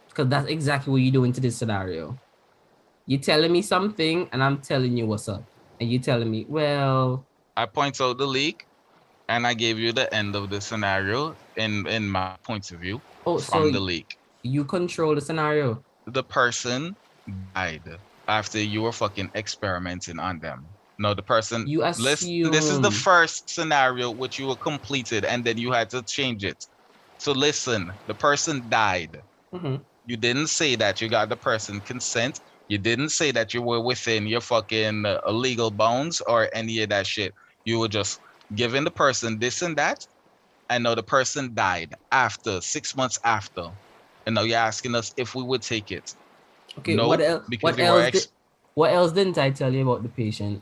Because that's exactly what you do into this scenario. You're telling me something and I'm telling you what's up. And you're telling me, well... I point out the leak. And I gave you the end of the scenario in my point of view from the leak. You control the scenario. The person died after you were fucking experimenting on them. No, the person. You Listen, this is the assume. first scenario which you were completed, and then you had to change it. So listen, the person died. Mhm. You didn't say that you got the person consent. You didn't say that you were within your fucking legal bounds or any of that shit. You were just giving the person this and that, and now the person died after 6 months after, and now you're asking us if we would take it. Okay, No, what else? because What you were else? What else didn't I tell you about the patient?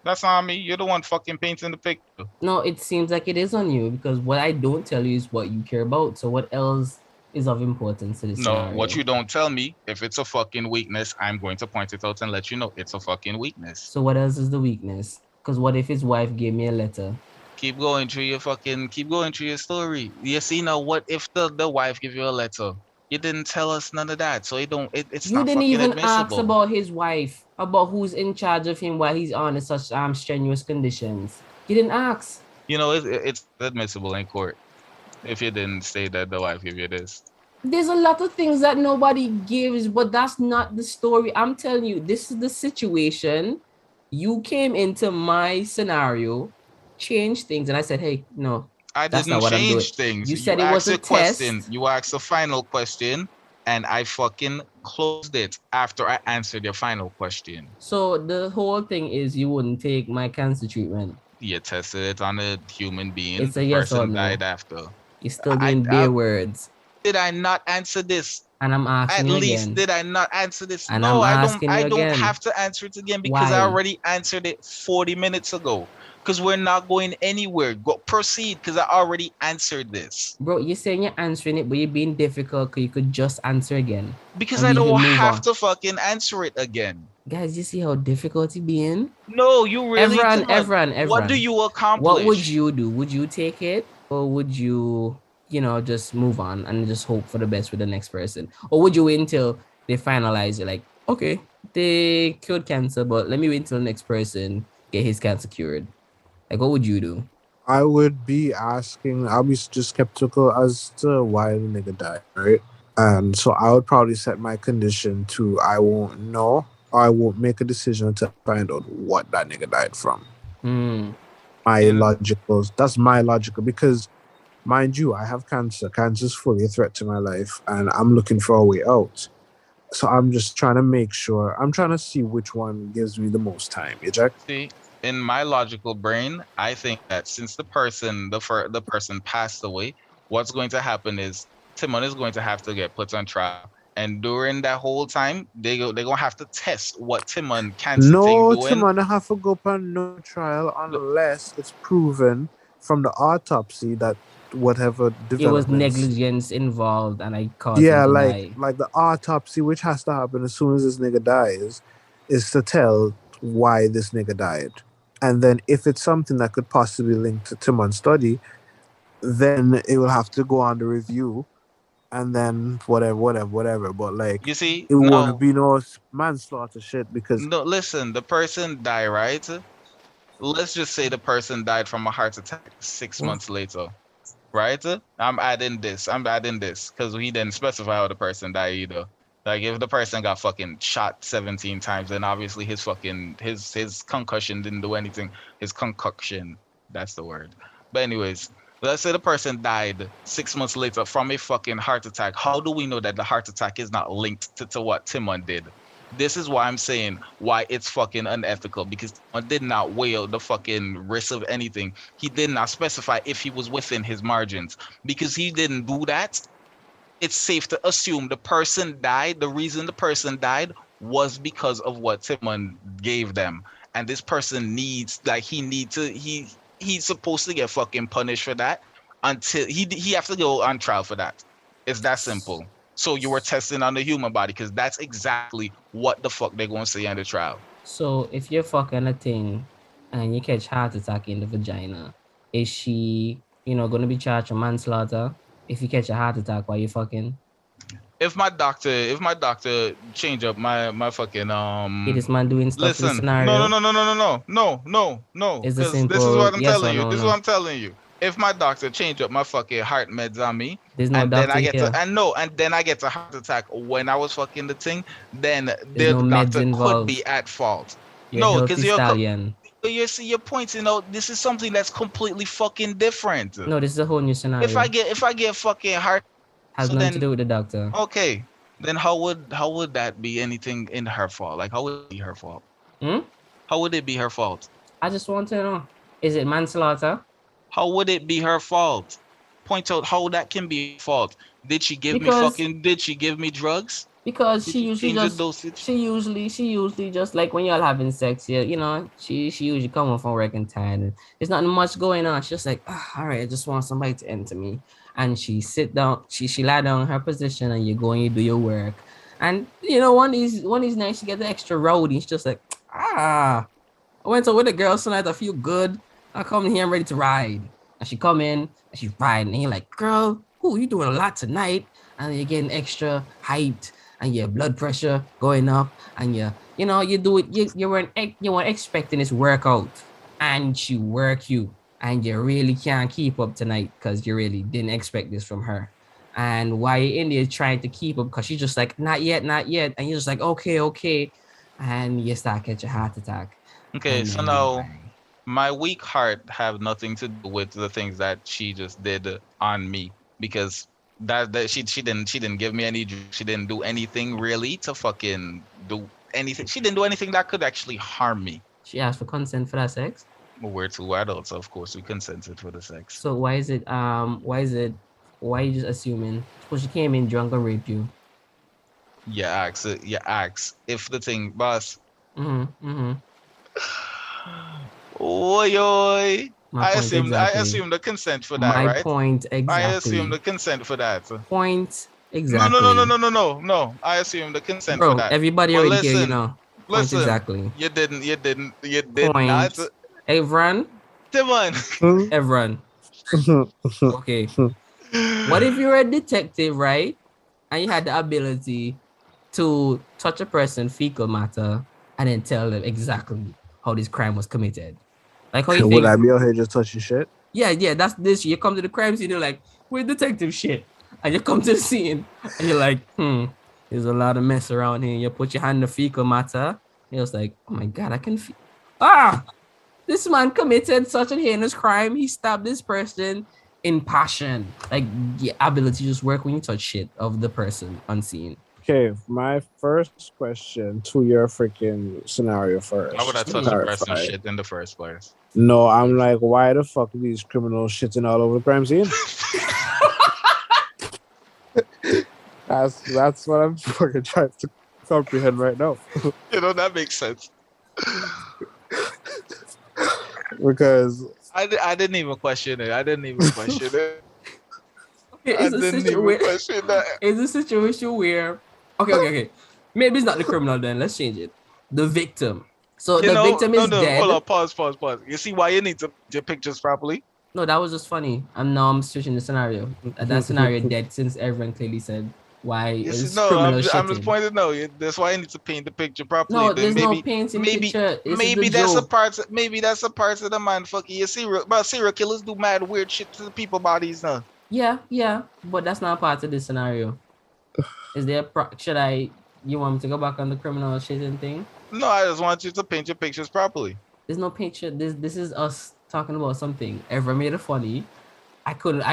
That's not me. You're the one fucking painting the picture. No, it seems like it is on you because what I don't tell you is what you care about. So what else is of importance to this No, scenario? what you don't tell me, if it's a fucking weakness, I'm going to point it out and let you know it's a fucking weakness. So what else is the weakness? Because what if his wife gave me a letter? Keep going through your story. You see now, what if the wife give you a letter? You didn't tell us none of that, so it's You not didn't fucking even admissible. ask about his wife, about who's in charge of him while he's on such strenuous conditions. You didn't ask. You know, it's admissible in court if you didn't say that the wife give you this. There's a lot of things that nobody gives, but that's not the story. I'm telling you, this is the situation. You came into my scenario, changed things, and I said, hey, no, I that's didn't not what I'm doing. change things. You said it was a question. test. You asked a final question, and I fucking closed it after I answered your final question. So the whole thing is you wouldn't take my cancer treatment. You tested it on a human being. It's a yes or person no. died after. You're still doing bare words. Did I not answer this? And I'm asking you At least again. did I not answer this? And No, I'm I asking don't. you I don't again. have to answer it again because I Why? already answered it 40 minutes ago. Because we're not going anywhere. Go proceed. Because I already answered this. Bro, you're saying you're answering it, but you're being difficult because you could just answer again. Because And I we don't can move have on. to fucking answer it again. Guys, you see how difficult you being? No, you really. Everyone. What do you accomplish? What would you do? Would you take it? Or would you, just move on and just hope for the best with the next person? Or would you wait until they finalize it? Like, okay, they cured cancer, but let me wait until the next person get his cancer cured. Like, what would you do? I would be asking, I'll be just skeptical as to why the nigga died, right? And so I would probably set my condition to I won't know, or I won't make a decision until I find out what that nigga died from. That's my logical, because mind you, I have cancer. Cancer is fully a threat to my life, and I'm looking for a way out. So I'm just trying to make sure, I'm trying to see which one gives me the most time. You check? See, in my logical brain, I think that since the person passed away, what's going to happen is Timon is going to have to get put on trial. And during that whole time, they're gonna have to test what Timon cancer thing No, doing. Timon, I have to go on no trial unless it's proven from the autopsy that whatever It was developments. negligence involved, and I caused Yeah, him to like die. the autopsy, which has to happen as soon as this nigga dies, is to tell why this nigga died. And then if it's something that could possibly link to Timon's study, then it will have to go on the review, and then whatever. But like, You see, it won't be no manslaughter shit because no, listen, the person died, right? Let's just say the person died from a heart attack 6 months later, right? I'm adding this because he didn't specify how the person died either. Like, if the person got fucking shot 17 times, then obviously his concussion didn't do anything. His concoction, that's the word. But anyways, let's say the person died 6 months later from a fucking heart attack. How do we know that the heart attack is not linked to what Timon did? This is why I'm saying why it's fucking unethical, because Timon did not weigh the fucking risk of anything. He did not specify if he was within his margins. Because he didn't do that, it's safe to assume the person died. The reason the person died was because of what Timon gave them. And this person he's supposed to get fucking punished for that until he have to go on trial for that. It's that simple. So you were testing on the human body because that's exactly what the fuck they're going to say on the trial. So if you're fucking a thing and you catch heart attack in the vagina, is she, going to be charged for manslaughter if you catch a heart attack while you're fucking? If my doctor change up my fucking Is this man doing stuff in the listen, scenario? no. It's a This is simple what I'm yes telling or you. no, This is no. what I'm telling you. if my doctor change up my fucking heart meds on me, there's no and then doctor I get here. and then I get a heart attack when I was fucking the thing, then There's the no meds doctor could involved. be at fault. You're No, healthy because you're stallion. you see your points. This is something that's completely fucking different. No, this is a whole new scenario. If I get fucking heart, has so nothing then, to do with the doctor. Okay, then how would that be anything in her fault? Like how would it be her fault? How would it be her fault? I just want to know, is it manslaughter? How would it be her fault? Point out how that can be fault. Did she give me drugs? Because she usually just like when y'all having sex, yeah, she usually come home from work and tired. And there's not much going on. She's just like, all right, I just want somebody to enter me. And she sit down, she lie down in her position, and you go and you do your work. And one is nice, she get the extra rowdy. She's just like, I went out with a girl tonight, I feel good. I come in here, I'm ready to ride. And she come in and she's riding, and you're like, girl, you doing a lot tonight. And you're getting extra hyped, and your blood pressure going up, and you weren't expecting this workout, and she work you, and you really can't keep up tonight because you really didn't expect this from her. And while you're in there trying to keep up, because she's just like, not yet, and you're just like, okay, and you start catching a heart attack. Okay, so now my weak heart have nothing to do with the things that she just did on me, because that she didn't give me any, she didn't do anything really to fucking do anything. She didn't do anything that could actually harm me. She asked for consent for that sex? Well, we're two adults, so of course we consented for the sex. So why are you just assuming? Because she came in drunk and raped you. You ask if the thing, boss. Oi. I assume the consent for that, right? My point exactly. I assume the consent for that. Point exactly. No. I assume the consent for that. Everybody already here, Listen, exactly. You did point. Not. Evran. Timon. Evran. Okay. What if you're a detective, right? And you had the ability to touch a person's fecal matter and then tell them exactly how this crime was committed? Like how you think? Would I be out here just touching shit? Yeah, that's this. You come to the crime scene, you're like, we're detective shit. And you come to the scene and you're like, there's a lot of mess around here. You put your hand in the fecal matter. You're just like, oh my God, I can feel. This man committed such a heinous crime. He stabbed this person in passion. Like the ability to just work when you touch shit of the person unseen. Okay, my first question to your freaking scenario first. How would I touch a person's shit in the first place? No, I'm like, why the fuck are these criminals shitting all over the crime scene? That's what I'm fucking trying to comprehend right now. That makes sense. Because I didn't even question it. Okay, it's a situation where okay. Maybe it's not the criminal then. Let's change it. The victim. So the victim is dead. Hold on, pause. You see why you need to your pictures properly? No, that was just funny. I'm switching the scenario. That scenario dead since everyone clearly said why is criminal shitting. I'm just pointing that's why I need to paint the picture properly. No, there's no painting picture. Maybe that's a part of the man fucking you see, but serial killers do mad weird shit to the people bodies now. Yeah, but that's not part of this scenario. Is there you want me to go back on the criminal shitting thing? No, I just want you to paint your pictures properly. There's no picture. This is us talking about something. Ever made it funny? I couldn't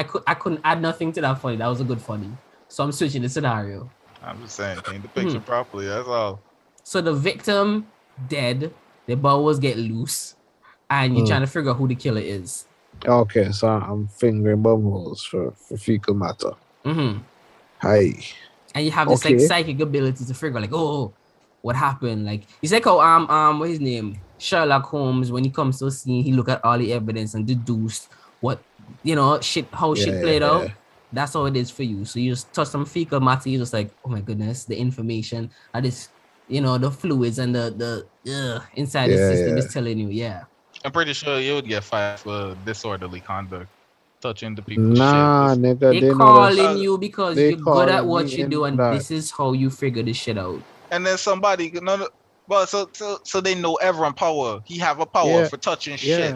add nothing to that funny. That was a good funny. So I'm switching the scenario. I'm just saying, paint the picture properly. That's all. So the victim dead, the bowels get loose, and you're trying to figure out who the killer is. Okay, so I'm fingering bumholes for fecal matter. Hi. And you have this like psychic ability to figure like, what happened? Like it's like how what's his name? Sherlock Holmes, when he comes to a scene, he look at all the evidence and deduce what shit played out. That's how it is for you. So you just touch some fecal matter, you're just like, oh my goodness, the information and this, the fluids and the inside the system is telling you, I'm pretty sure you would get fired for disorderly conduct, touching the people's shit. Nigga, they calling you because you're good at what you do, and this is how you figure this shit out. And then somebody, so they know everyone power. He have a power for touching shit.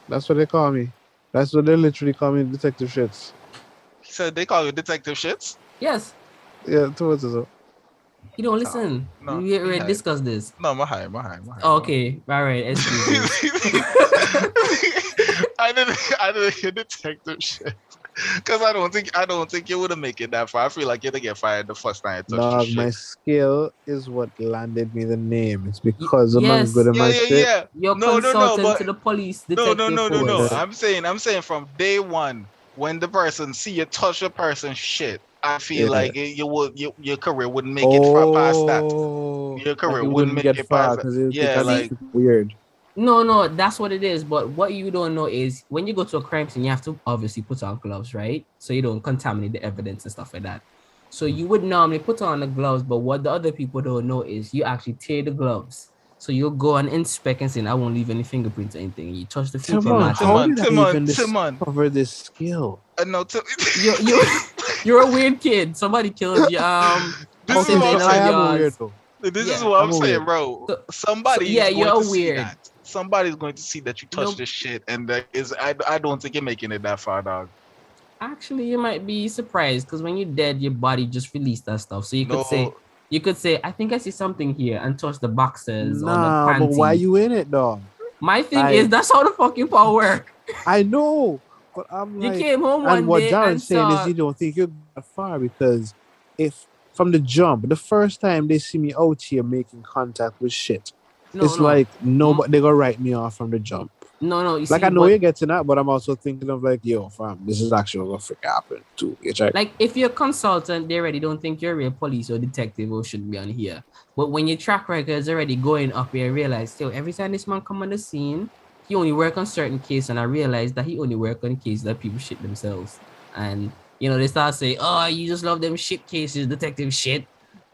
That's what they call me. That's what they literally call me, detective shits. He said they call you detective shits? Yes. Yeah, towards it. You don't listen. No, We already discussed this. No, my high. Okay, all right, excuses. I didn't hear detective shit. Cause I don't think you would have make it that far. I feel like you'd get fired the first time you touched your shit. My skill is what landed me the name. It's because I'm not good at my shit. Yeah. You're consultant to the police detective. No. I'm saying from day one, when the person see you touch a person's shit, I feel like your career wouldn't make it past that. Your career wouldn't make it past that. Yeah, like weird. No, that's what it is. But what you don't know is when you go to a crime scene, you have to obviously put on gloves, right? So you don't contaminate the evidence and stuff like that. So you would normally put on the gloves, but what the other people don't know is you actually tear the gloves. So you'll go and inspect and say, I won't leave any fingerprints or anything. You touch the feet. Timon, cover this skill. No, you're a weird kid. Somebody killed you. This is what I'm saying, bro. You're weird. Somebody's going to see that you touched this shit, and I don't think you're making it that far, dog. Actually, you might be surprised because when you're dead, your body just released that stuff. So you could say, I think I see something here, and touch the boxes or the panties. But why you in it, dog? My thing is that's how the fucking power work. I know, but I'm like, you came home one day what Darren's saying is you don't think you're that far because if from the jump, the first time they see me out here making contact with shit, nobody they gonna write me off from the jump. No. I know you're getting that, but I'm also thinking of like, yo, fam, this is actually gonna freak happen too. Like if you're a consultant, they already don't think you're a real police or detective or shouldn't be on here. But when your track record is already going up, you realize, still every time this man come on the scene, he only work on certain cases, and I realized that he only work on cases that people shit themselves. And they start saying, oh, you just love them shit cases, detective shit,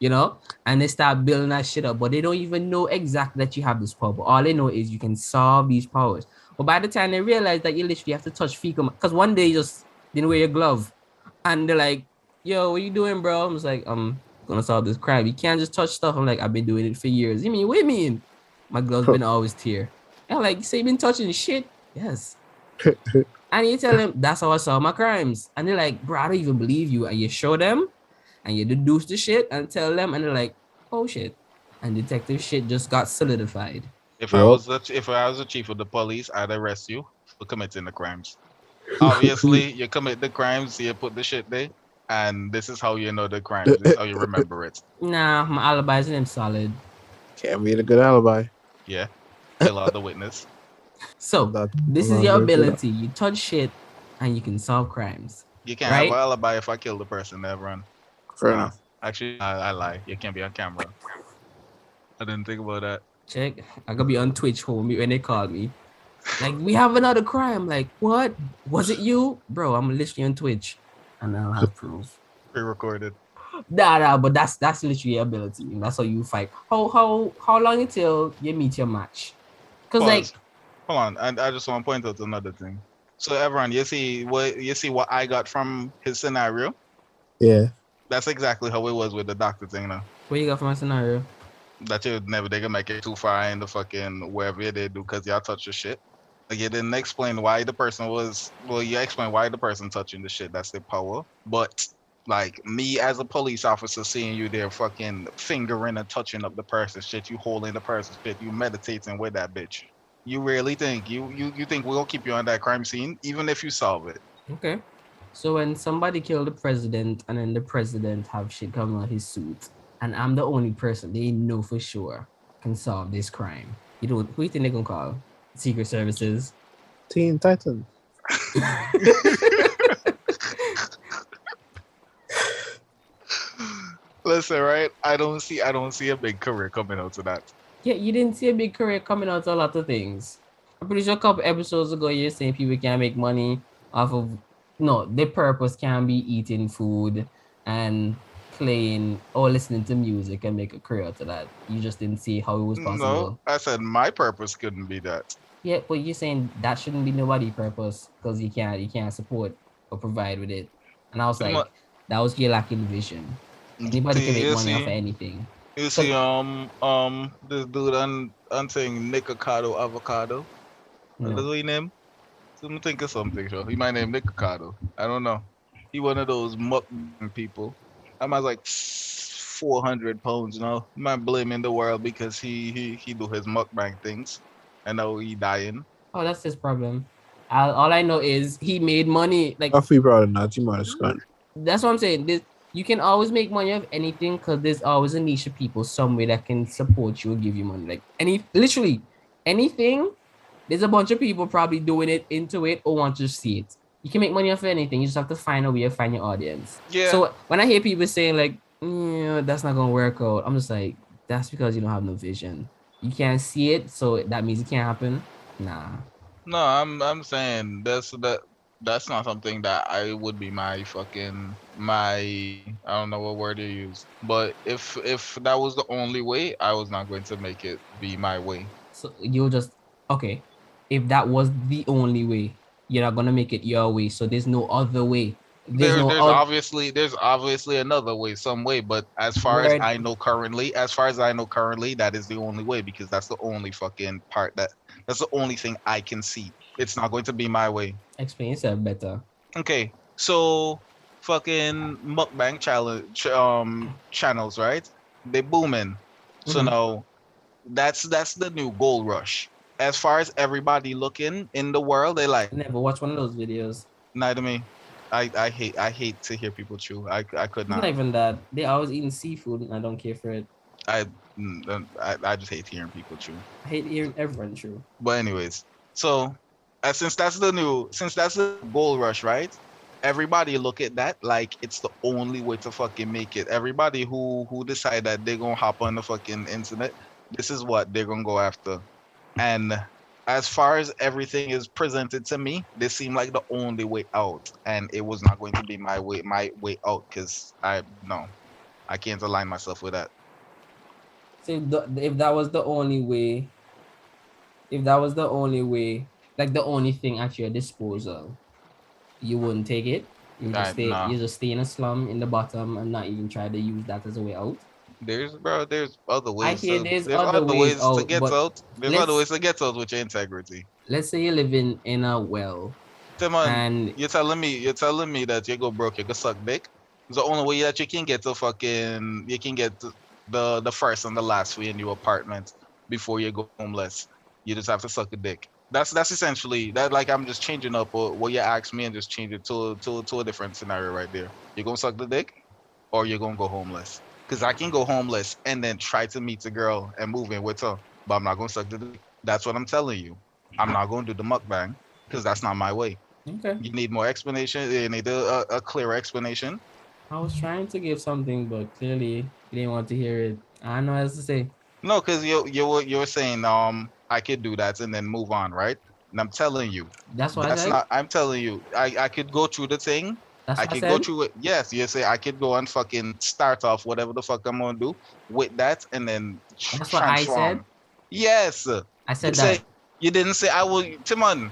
and they start building that shit up, but they don't even know exactly that you have this power. All they know is you can solve these powers. But by the time they realize that you literally have to touch fecal, because one day you just didn't wear your glove, and they're like, yo, what you doing, bro? I'm just like, I'm gonna solve this crime. You can't just touch stuff. I'm like, I've been doing it for years. You mean, what do you mean? My glove's been always tear. And I'm like, you say you been touching shit? Yes. And you tell them, that's how I solve my crimes. And they're like, bro, I don't even believe you. And you show them, and you deduce the shit, and tell them, and they're like, oh shit. And detective shit just got solidified. If I was the chief of the police, I'd arrest you for committing the crimes. Obviously, you commit the crimes, you put the shit there, and this is how you know the crime. This is how you remember it. Nah, my alibi's in solid. Can't be a good alibi. Yeah, kill all the witness. So this is your ability. You touch shit, and you can solve crimes. You can't have an alibi if I kill the person that run. Fair enough. Actually, I lie. You can't be on camera. I didn't think about that. Check. I could be on Twitch, homie, when they call me. Like, we have another crime. Like, what? Was it you? Bro, I'm literally on Twitch. And I'll have proof. Pre-recorded. Nah, but that's literally your ability. That's how you fight. How long until you meet your match? Because hold on, and I just want to point out another thing. So everyone, you see what I got from his scenario? Yeah. That's exactly how it was with the doctor thing now. What you got from my scenario? That they can make it too far in the fucking wherever they do because y'all touch the shit. Like you didn't explain why the person you explained why the person touching the shit, that's their power. But like me as a police officer seeing you there fucking fingering and touching up the person's shit, you holding the person's shit, you meditating with that bitch. You really think you think we'll keep you on that crime scene even if you solve it? Okay. So when somebody killed the president and then the president have shit coming out his suit, and I'm the only person they know for sure can solve this crime, who do you think they're gonna call? Secret Services? Teen Titans. Listen, right? I don't see a big career coming out of that. Yeah, you didn't see a big career coming out of a lot of things. I'm pretty sure a couple episodes ago you're saying people can't make money off of their purpose can be eating food and playing or listening to music and make a career out of that. You just didn't see how it was possible. No, I said my purpose couldn't be that. Yeah, but you're saying that shouldn't be nobody's purpose because you can't support or provide with it. And I was like, that was your lacking vision. Anybody can make money off of anything. You see, this dude on saying Nikocado Avocado. What is his name? Let me think of something, sure. He might name Nick Ricardo. I don't know. He one of those mukbang people. I'm like 400 pounds, you know. I'm not blaming the world because he do his mukbang things. I know he dying. Oh, that's his problem. All I know is he made money. Like, Coffee brother, not you gone. That's what I'm saying. You can always make money of anything because there's always a niche of people somewhere that can support you and give you money. Like literally anything. There's a bunch of people probably doing it into it or want to see it. You can make money off anything. You just have to find a way to find your audience. Yeah. So when I hear people saying like, that's not gonna work out, I'm just like, that's because you don't have no vision. You can't see it, so that means it can't happen. Nah. No, I'm saying that's not something that I would be my I don't know what word to use. But if that was the only way, I was not going to make it be my way. So you'll just okay. If that was the only way, you're not gonna make it your way. So there's no other way. There's obviously another way, some way, but as far as I know currently, that is the only way because that's the only fucking part that's the only thing I can see. It's not going to be my way. Explain yourself better. Okay, so fucking mukbang channels, right? They booming. So now that's the new gold rush. As far as everybody looking in the world, they like. I never watched one of those videos. Neither me. I hate to hear people chew. I could not. Not even that. They always eating seafood and I don't care for it. I just hate hearing people chew. I hate hearing everyone chew. But anyways, so since that's the gold rush, right? Everybody look at that like it's the only way to fucking make it. Everybody who decide that they're gonna hop on the fucking internet, this is what they're gonna go after. And as far as everything is presented to me, this seemed like the only way out, and it was not going to be my way out because I can't align myself with that. So if that was the only way, like the only thing at your disposal, you wouldn't take it. You just stay in a slum in the bottom and not even try to use that as a way out. There's other ways. There's other ways to get out. There's other ways to get out with your integrity. Let's say you're living in a well. Timon, and you're telling me that you go broke, you go suck dick. It's the only way that you can get the first and the last way in your apartment before you go homeless. You just have to suck a dick. That's essentially that. Like I'm just changing up what you asked me and just change it to a different scenario right there. You're gonna suck the dick, or you're gonna go homeless. Because I can go homeless and then try to meet a girl and move in with her, but I'm not going to suck the dick. That's what I'm telling you. I'm not going to do the mukbang because that's not my way. Okay. You need more explanation. You need a clearer explanation. I was trying to give something, but clearly you didn't want to hear it. I don't know what else to say. No, because you were saying I could do that and then move on, right? And I'm telling you. That's what I said? I'm telling you. I could go through the thing. I could go through it. Yes, you say I could go and fucking start off whatever the fuck I'm gonna do with that, and then that's what I said. Yes, I said that. You didn't say I will. Timon,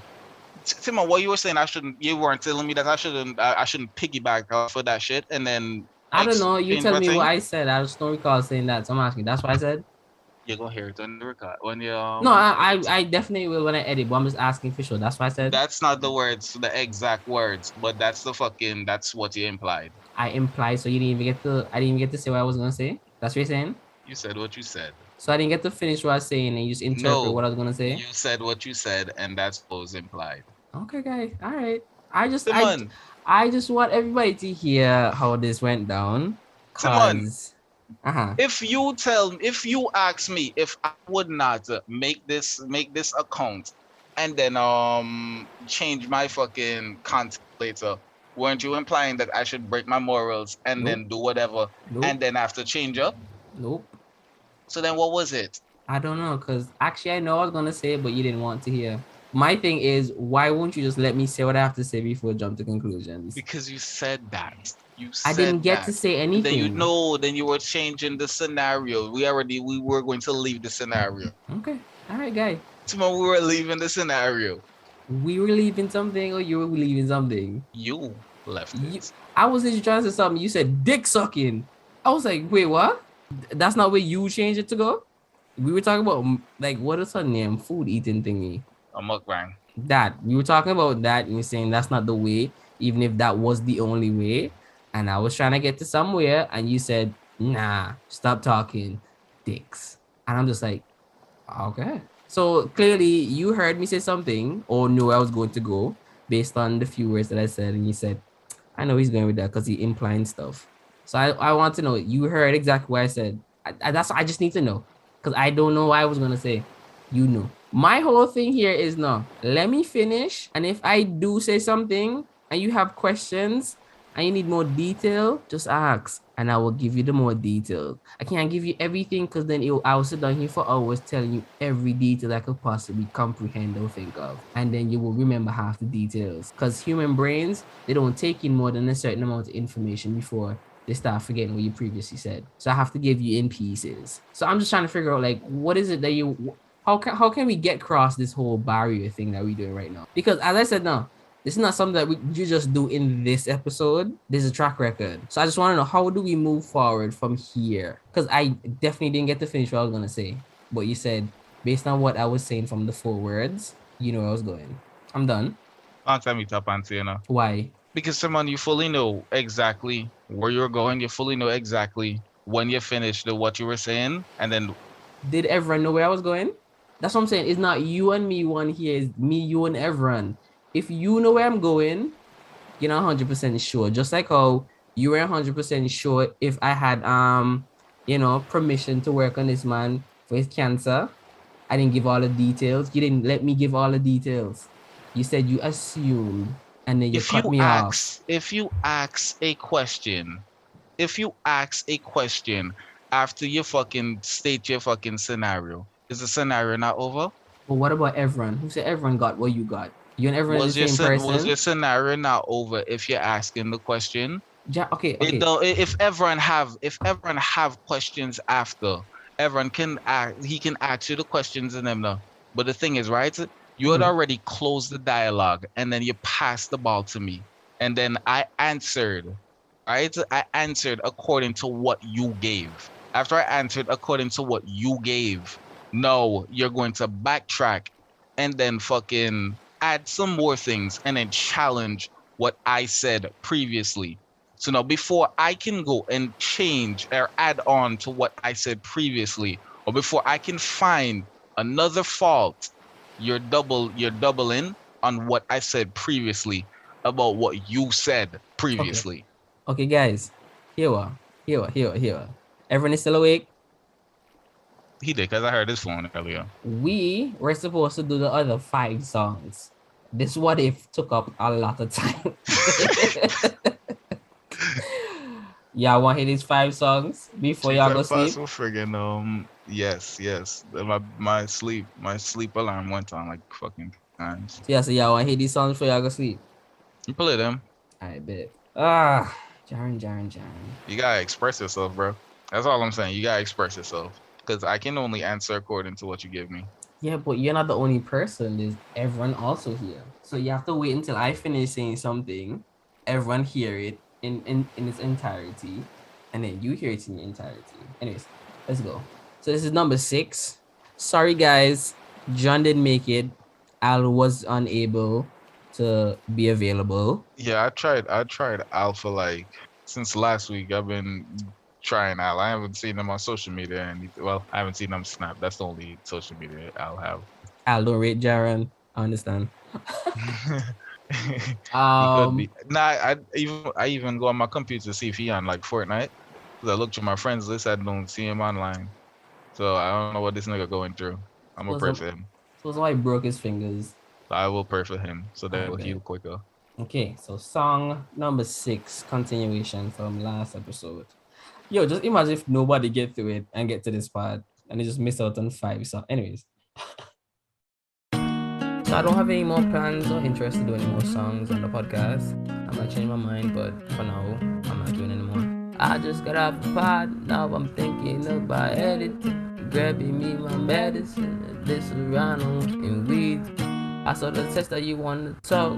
what you were saying? You weren't telling me that I shouldn't piggyback off of that shit, and then I don't know. You tell me what I said. I just don't recall saying that. So I'm asking. That's what I said. You're gonna hear it on the record when you. No, I definitely will when I edit. But I'm just asking for sure. That's what I said. That's not the words, the exact words, but that's what you implied. I implied, so I didn't even get to say what I was gonna say. That's what you're saying. You said what you said. So I didn't get to finish what I was saying, and you just interpret what I was gonna say. You said what you said, and that's what was implied. Okay, guys. All right. I just want everybody to hear how this went down. If you ask me if I would not make this account and then change my fucking content later, weren't you implying that I should break my morals and then do whatever and then have to change up? Nope. So then what was it? I don't know, because actually I know I was gonna say it, but you didn't want to hear. My thing is, why won't you just let me say what I have to say before I jump to conclusions? Because you said that. I didn't get to say anything. Then you were changing the scenario. We were going to leave the scenario. Okay. All right, guy. Tomorrow we were leaving the scenario. We were leaving something, or you were leaving something? You left it. I was just trying to say something. You said dick sucking. I was like, wait, what? That's not where you changed it to go? We were talking about, like, what is her name? Food eating thingy. A mukbang. That we were talking about that, and you're saying that's not the way, even if that was the only way. And I was trying to get to somewhere, and you said, nah, stop talking, dicks. And I'm just like, okay. So clearly you heard me say something or knew where I was going to go based on the few words that I said, and you said, I know he's going with that because he implying stuff. So I want to know, you heard exactly what I said. I just need to know, because I don't know what I was going to say. You know. My whole thing here is no, let me finish. And if I do say something and you have questions and you need more detail, just ask and I will give you the more detail. I can't give you everything because then I will sit down here for hours telling you every detail I could possibly comprehend or think of. And then you will remember half the details, because human brains, they don't take in more than a certain amount of information before they start forgetting what you previously said. So I have to give you in pieces. So I'm just trying to figure out, like, what is it that you... How can we get across this whole barrier thing that we're doing right now? Because as I said, no, this is not something that you just do in this episode. This is a track record. So I just want to know, how do we move forward from here? Because I definitely didn't get to finish what I was going to say. But you said, based on what I was saying from the 4 words, you know where I was going. I'm done. Long time you tap answer, you know. Why? Because someone, you fully know exactly where you're going. You fully know exactly when you finished what you were saying. And then... Did everyone know where I was going? That's what I'm saying. It's not you and me one here. It's me, you, and everyone. If you know where I'm going, you're not 100% sure. Just like how you were 100% sure if I had, permission to work on this man for his cancer. I didn't give all the details. You didn't let me give all the details. You said you assumed, and then you cut me off. If you ask a question after you fucking state your fucking scenario, is the scenario not over? But what about everyone? Who said everyone got what you got? You and everyone is the same person? Was your scenario not over if you're asking the question? Okay. If everyone have questions after, everyone can he can ask you the questions in them now. But the thing is, right? You had already closed the dialogue, and then you passed the ball to me, and then I answered. Right? I answered according to what you gave. After I answered according to what you gave, no, you're going to backtrack and then fucking add some more things and then challenge what I said previously. So now before I can go and change or add on to what I said previously, or before I can find another fault, you're doubling on what I said previously about what you said previously. Okay, guys, here we are. Everyone is still awake? He did, because I heard his phone earlier. We were supposed to do the other 5 songs. This what if took up a lot of time. Y'all want to hear these 5 songs before y'all go sleep? Friggin' yes. My sleep alarm went on like fucking times. Yeah, so y'all want to hear these songs before y'all go sleep? You play them. I bet. Jaren. You gotta express yourself, bro. That's all I'm saying. You gotta express yourself. Because I can only answer according to what you give me. Yeah, but you're not the only person. There's everyone also here. So you have to wait until I finish saying something. Everyone hear it in its entirety. And then you hear it in your entirety. Anyways, let's go. So this is number 6. Sorry, guys. John didn't make it. Al was unable to be available. Yeah, I tried Al for like since last week. I've been trying Al. I haven't seen him on social media, and I haven't seen him snap. That's the only social media I'll have. Al don't rate Jaren. I understand. I even go on my computer to see if he on like Fortnite. Cause I looked through my friends list, I don't see him online. So I don't know what this nigga going through. I'm gonna pray for him. So that's why he broke his fingers. I will pray for him so that he'll heal quicker. Okay, so song number 6, continuation from last episode. Yo, just imagine if nobody get through it and get to this part and they just miss out on 5 songs. Anyways. So I don't have any more plans or interest to do any more songs on the podcast. I might change my mind, but for now, I'm not doing anymore. I just got off the pod, now I'm thinking about editing. Grabbing me my medicine, and this around in weeds. I saw the text that you wanted to talk.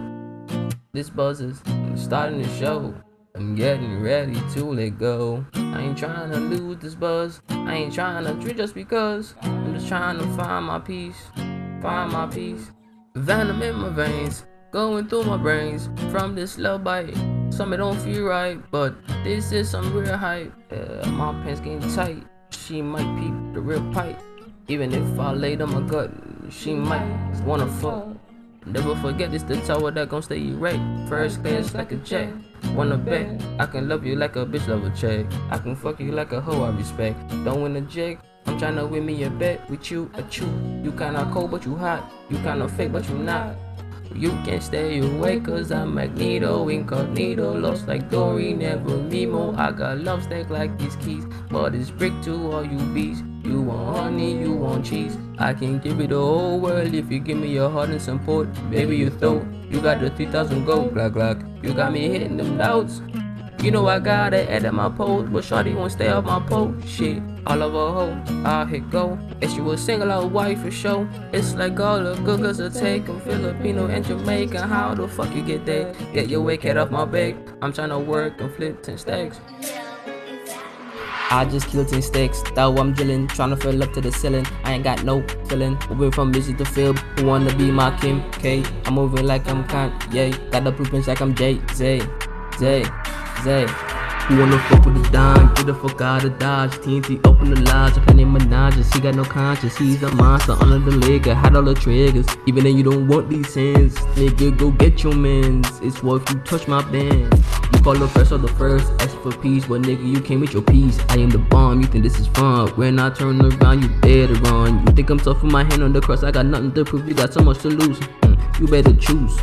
This buzz is starting to show. I'm getting ready to let go. I ain't trying to lose this buzz. I ain't trying to treat just because. I'm just trying to find my peace. Find my peace. Venom in my veins, going through my brains from this love bite. Some it don't feel right, but this is some real hype. My pants getting tight, she might peep the real pipe. Even if I laid on my gut, she might wanna fuck. Never forget it's the tower that gon' stay erect. First class like a jet. Wanna bet I can love you like a bitch love a check. I can fuck you like a hoe I respect. Don't win a jig. I'm tryna win me a bet with you, a chew. You kinda cold but you hot. You kinda fake but you not. You can't stay away cause I'm Magneto, incognito, lost like Dory, never Nemo. I got love stack like these keys, but it's brick to all you bees. You want honey, you want cheese. I can give you the whole world if you give me your heart and support. Baby, you throw. You got the 3,000 gold, glock glock. You got me hitting them notes. You know I gotta edit my pose, but shawty won't stay off my pole. Shit, all of a hoe, I'll hit go. If she was single, I would wife for show. It's like all the good girls are taken, Filipino and Jamaican. How the fuck you get there? Get your weight cat off my back. I'm tryna work and flip 10 stacks. I just killed 10 sticks, though I'm drilling, tryna fill up to the ceiling. I ain't got no feeling, moving from music to film. Who wanna be my Kim K? I'm moving like I'm Kanye, got the blueprints like I'm Jay-Z. Who wanna fuck with the dime? Get the fuck out of Dodge. TNT open the lodge. I can't name Minaj. He got no conscience. He's a monster under the leg. I had all the triggers. Even though you don't want these hands, nigga, go get your mans. It's what you touch my band. You call the first or the first. Ask for peace, but nigga, you came with your peace. I am the bomb. You think this is fun? When I turn around, you better run. You think I'm tough with my hand on the cross? I got nothing to prove. You got so much to lose. You better choose.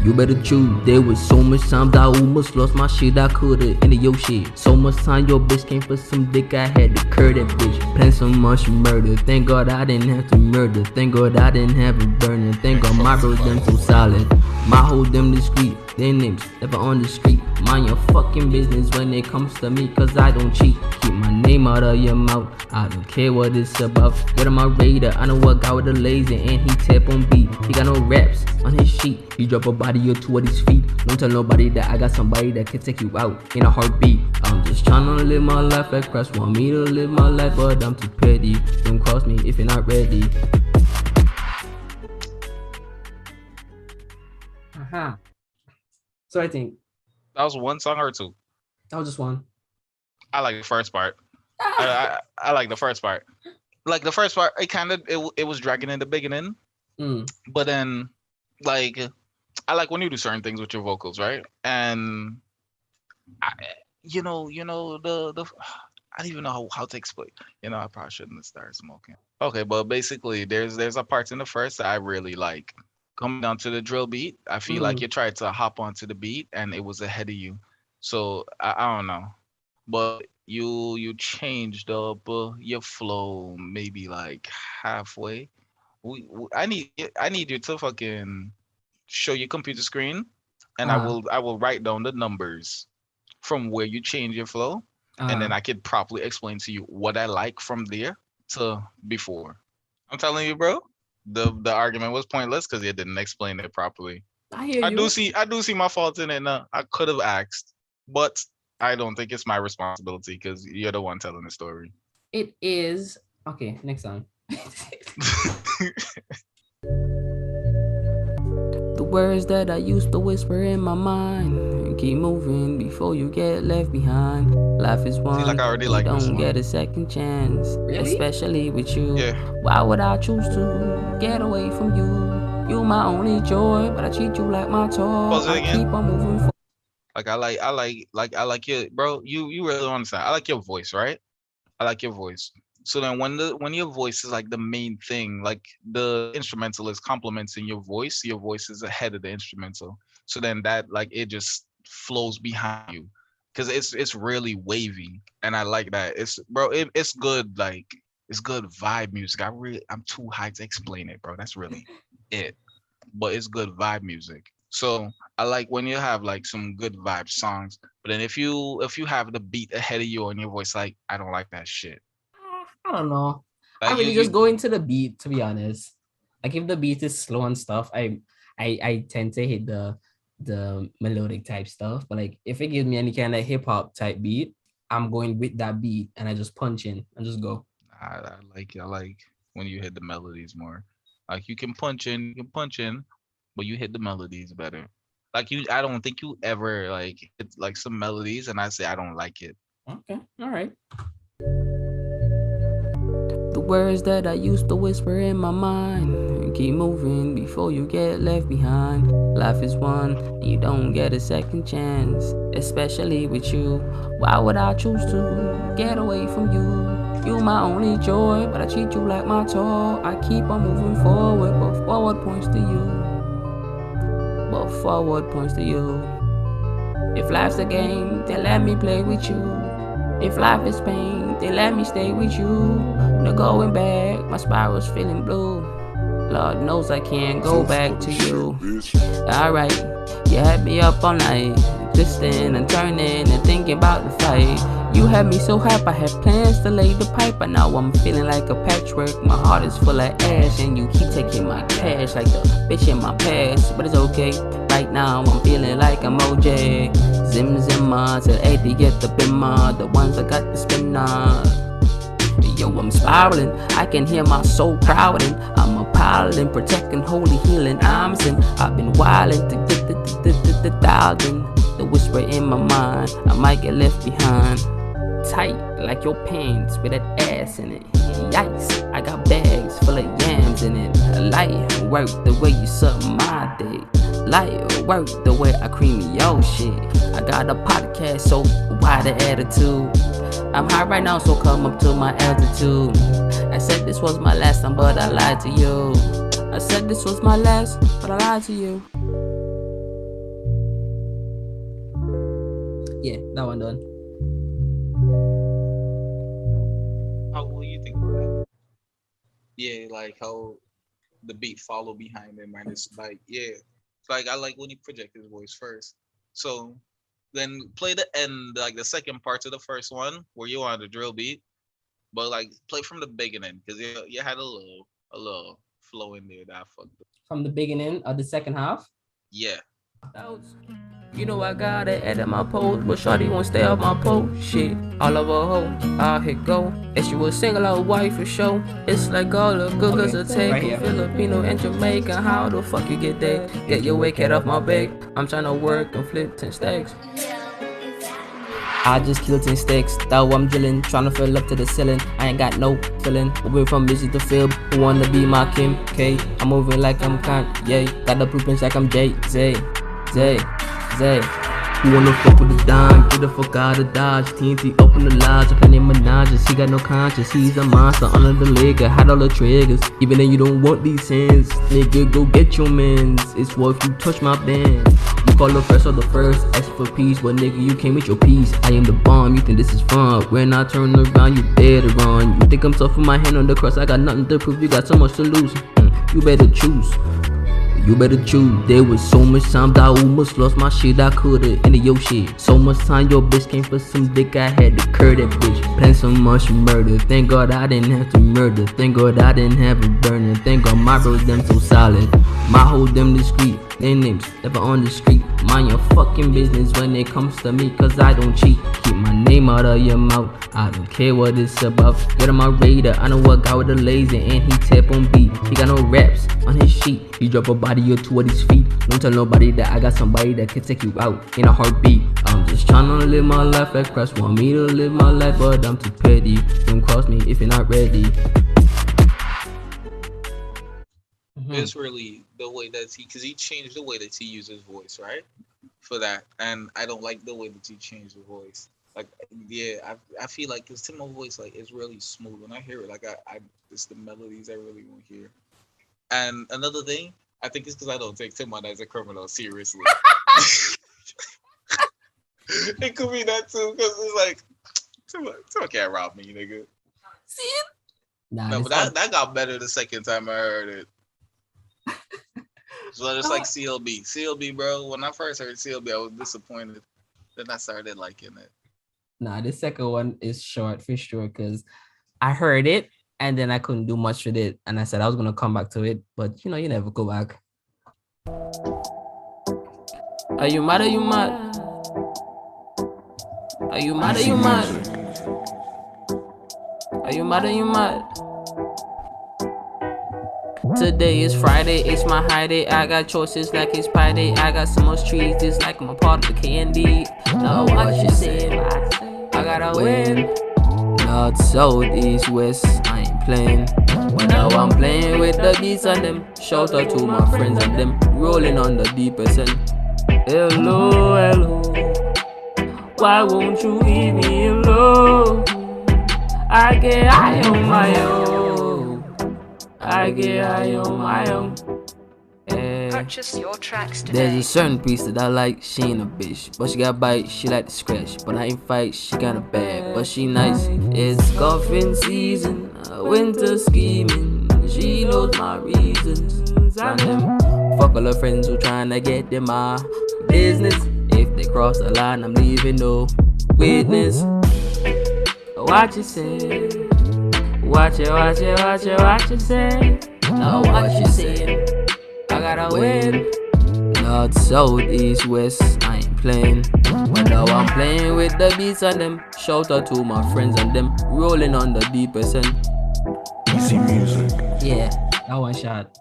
You better choose. There was so much time that I almost lost my shit. I could've ended your shit. So much time your bitch came for some dick. I had to curb that bitch. Plan so much murder. Thank God I didn't have to murder. Thank God I didn't have it burning. Thank God my bros them so solid. My whole them discreet. Their names never on the street. Mind your fucking business when it comes to me, cause I don't cheat. Keep my name out of your mouth. I don't care what it's about. Get on my radar. I know a guy with a laser and he tap on beat. He got no raps on his sheet. He drop a body or two at his feet. Don't tell nobody that I got somebody that can take you out in a heartbeat. I'm just tryna live my life like Christ want me to live my life, but I'm too petty. Don't cross me if you're not ready. So I think that was one song or two. That was just one. I like the first part. I like the first part. Like the first part, it was dragging in the beginning, but then like I like when you do certain things with your vocals, right? And you know the I don't even know how to explain. I probably shouldn't have started smoking. Okay, but basically there's a part in the first that I really like. Coming down to the drill beat, I feel like you tried to hop onto the beat and it was ahead of you. So I don't know, but you changed up your flow maybe like halfway. I need you to fucking show your computer screen, and I will write down the numbers from where you change your flow, and then I could properly explain to you what I like from there to before. I'm telling you, bro. The argument was pointless because you didn't explain it properly. I do see my fault in it now. I could have asked, but I don't think it's my responsibility because you're the one telling the story. It is. Okay, next song. The words that I used to whisper in my mind. Keep moving before you get left behind. Life is one. Like I already like don't this one. Get a second chance. Really? Especially with you. Yeah. Why would I choose to get away from you? You're my only joy, but I treat you like my toy. I keep on moving forward. Like I like your bro. You really don't understand. I like your voice, right? I like your voice. So then when your voice is like the main thing, like the instrumental is complementing your voice is ahead of the instrumental. So then that like it just flows behind you because it's really wavy, and I like that. It's good, like it's good vibe music. I'm too high to explain it, bro. That's really it. But it's good vibe music. So I like when you have like some good vibe songs, but then if you have the beat ahead of you on your voice, like I don't like that shit. I don't know. Like I really just go into the beat, to be honest. Like if the beat is slow and stuff, I tend to hit the melodic type stuff. But like if it gives me any kind of hip hop type beat, I'm going with that beat and I just punch in and just go. I like when you hit the melodies more. Like you can punch in, but you hit the melodies better. Like I don't think you ever like hit like some melodies, and I say I don't like it. Okay, all right. The words that I used to whisper in my mind. Keep moving before you get left behind. Life is one, and you don't get a second chance. Especially with you. Why would I choose to get away from you? You my only joy, but I treat you like my toy. I keep on moving forward, but forward points to you. But forward points to you. If life's a game, then let me play with you. If life is pain, then let me stay with you. No going back, my spiral's feeling blue. Lord knows I can't go back to you. Alright, you had me up all night, twisting and turning and thinking about the fight. You had me so hype, I had plans to lay the pipe, but now I'm feeling like a patchwork. My heart is full of ash, and you keep taking my cash like the bitch in my past. But it's okay, right now I'm feeling like I'm OJ. Zim Zimma, till 80 get the bimmer, the ones that got the spinner. Yo, I'm spiraling, I can hear my soul crowding. I'm a piling, protecting, holy healing. I'm sin, I've been wildin' to get the thousand. The whisper in my mind, I might get left behind. Tight like your pants with that ass in it. Yikes, I got bags full of yams in it. Light work the way you suck my dick. Light work the way I cream your shit. I got a podcast, so why the attitude? I'm high right now, so come up to my altitude. I said this was my last time, but I lied to you. I said this was my last, but I lied to you. Yeah, that one done. How will you think about that? Yeah, like how the beat follow behind him, and it's like, yeah, it's like I like when he project his voice first. So then play the end, like the second part of the first one where you wanted the drill beat, but like play from the beginning because you had a little flow in there that I fucked up. From the beginning of the second half. Yeah. You know I gotta edit my post, but shawty won't stay up my post. Shit, all over hoe, I hit go. If she was single out wife for show, it's like all the good girls are taking Filipino and Jamaican. How the fuck you get there? Get your weight cat off my back. I'm trying to work and flip 10 stacks. I just killed 10 sticks, though I'm drilling, tryna fill up to the ceiling. I ain't got no feeling, moving from busy to field. Who wanna be my Kim K? I'm moving like I'm Kanye, got the blueprints like I'm Jay-Z. Who wanna fuck with the dime? Get the fuck out of Dodge. TNT open the lodge, I plenty menages. He got no conscience, he's a monster under the liquor. Hide all the triggers, even though you don't want these hands. Nigga, go get your mans. It's what if you touch my band. You call the first or the first, ask for peace, but nigga, you came with your peace. I am the bomb, you think this is fun. When I turn around, you better run. You think I'm tough with my hand on the cross, I got nothing to prove, you got so much to lose. You better choose. You better choose. There was so much time that I almost lost my shit. I coulda ended your shit. So much time your bitch came for some dick. I had to curb that bitch. Plan so much murder. Thank God I didn't have to murder. Thank God I didn't have a burner. Thank God my bros them so solid. My whole them discreet. Their names never on the street. Mind your fucking business when it comes to me, cause I don't cheat. Keep my name out of your mouth. I don't care what it's about. Get on my radar. I know a guy with a laser and he tap on beat. He got no raps on his sheet. He drop a body or two at his feet. Don't tell nobody that I got somebody that can take you out in a heartbeat. I'm just trying to live my life like Christ want me to live my life, but I'm too petty. Don't cross me if you're not ready. It's really the way that because he changed the way that he used his voice, right? For that, and I don't like the way that he changed the voice. Like, yeah, I feel like his Timo's voice like is really smooth. When I hear it, like it's the melodies I really want to hear. And another thing, I think it's because I don't take Timon as a criminal seriously. It could be that too, because it's like Timon can't rob me, nigga. See? Nah, no, but that got better the second time I heard it. So it's like CLB, bro. When I first heard CLB, I was disappointed. Then I started liking it. Nah, the second one is short for sure because I heard it and then I couldn't do much with it. And I said I was gonna come back to it, but you know, you never go back. Are you mad? Are you mad? Are you mad? Are you mad? Are you mad? Are you mad? Today is Friday, it's my high day. I got choices like it's pie day. I got so much trees, just like I'm a part of the candy. Now what you saying? I gotta win. North, south, east, west, I ain't playing. But now I'm playing with the beats and them. Shout out to my friends and them. Rolling on the deepest end. Hello, hello. Why won't you leave me alone? I get high on my own. I get high on my own. Purchase your tracks today. There's a certain piece that I like, she ain't a bitch, but she got bite, she like to scratch, but I ain't fight, she kinda bad, but she nice. It's golfing season, winter scheming, she knows my reasons. And them fuck all her friends who tryna get in my business. If they cross the line, I'm leaving no witness. Watch you say, watch it, watch it, watch it, watch you say. Now what you say? I gotta win. North, south, east, west, I ain't playing. But now I'm playing with the beats and them. Shout out to my friends and them. Rolling on the deepest end. Easy music. Yeah, that one shot.